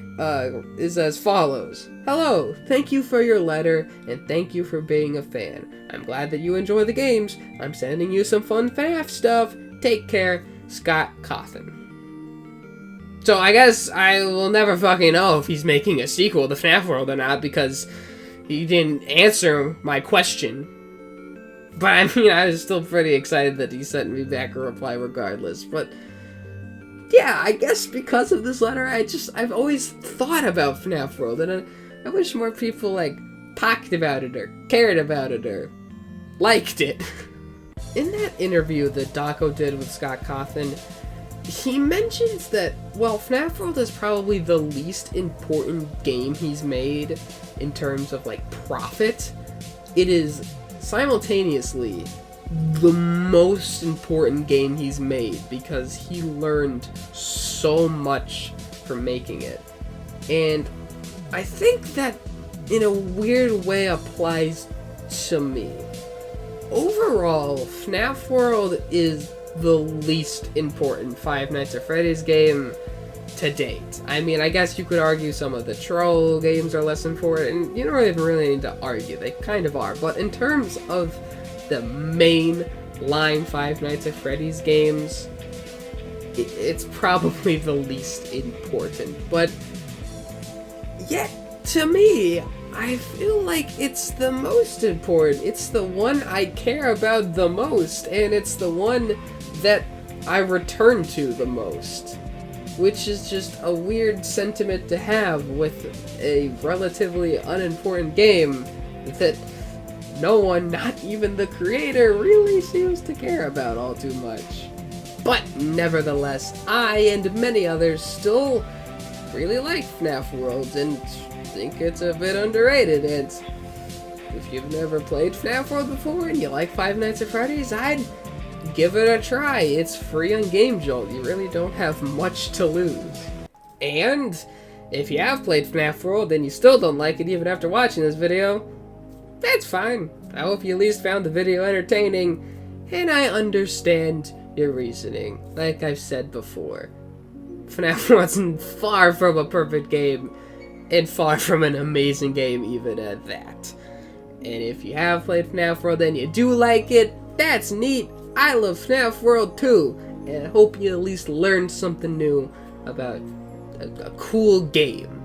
is as follows. Hello, thank you for your letter, and thank you for being a fan. I'm glad that you enjoy the games. I'm sending you some fun FNaF stuff. Take care, Scott Cawthon. So I guess I will never fucking know if he's making a sequel to FNaF World or not, because he didn't answer my question. But I mean, I was still pretty excited that he sent me back a reply regardless. But yeah, I guess because of this letter, I've always thought about FNaF World, and I wish more people, like, talked about it, or cared about it, or liked it. In that interview that Daco did with Scott Cawthon, he mentions that, well, FNaF World is probably the least important game he's made in terms of, like, profit. It is simultaneously the most important game he's made because he learned so much from making it. And I think that, in a weird way, applies to me. Overall, FNaF World is the least important Five Nights at Freddy's game to date. I mean, I guess you could argue some of the troll games are less important, and you don't even really need to argue, they kind of are. But in terms of the main line Five Nights at Freddy's games, it's probably the least important. But yet, to me, I feel like it's the most important. It's the one I care about the most, and it's the one that I return to the most. Which is just a weird sentiment to have with a relatively unimportant game that no one, not even the creator, really seems to care about all too much. But nevertheless, I and many others still really like FNaF World and think it's a bit underrated. And if you've never played FNaF World before and you like Five Nights at Freddy's, I'd give it a try. It's free on Game Jolt. You really don't have much to lose. And if you have played FNaF World and you still don't like it even after watching this video, that's fine. I hope you at least found the video entertaining, and I understand your reasoning. Like I've said before, FNaF wasn't far from a perfect game, and far from an amazing game even at that. And if you have played FNaF World and you do like it, that's neat. I love FNaF World too, and I hope you at least learned something new about a cool game.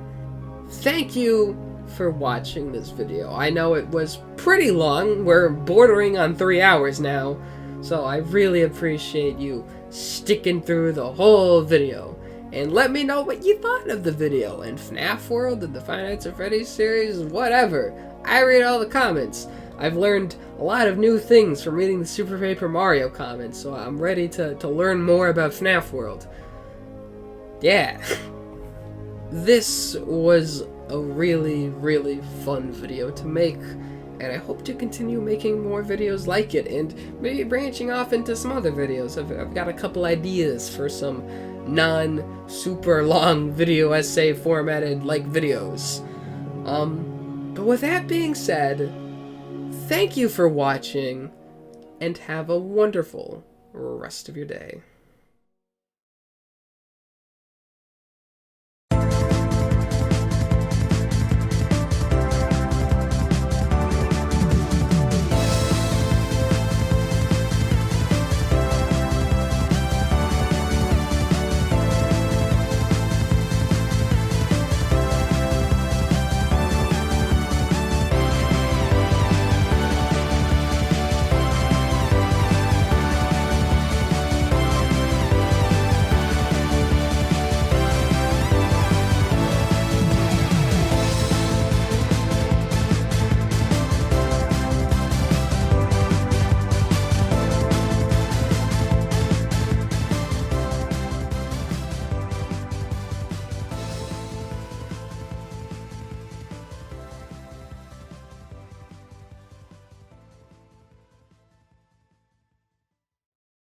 Thank you for watching this video. I know it was pretty long. We're bordering on 3 hours now, so I really appreciate you sticking through the whole video. And let me know what you thought of the video, and FNaF World, and the Five Nights at Freddy's series, whatever. I read all the comments. I've learned a lot of new things from reading the Super Paper Mario comments, so I'm ready to learn more about FNaF World. Yeah. This was a really, really fun video to make, and I hope to continue making more videos like it, and maybe branching off into some other videos. I've got a couple ideas for some non-super long video essay formatted like videos. But with that being said, thank you for watching, and have a wonderful rest of your day.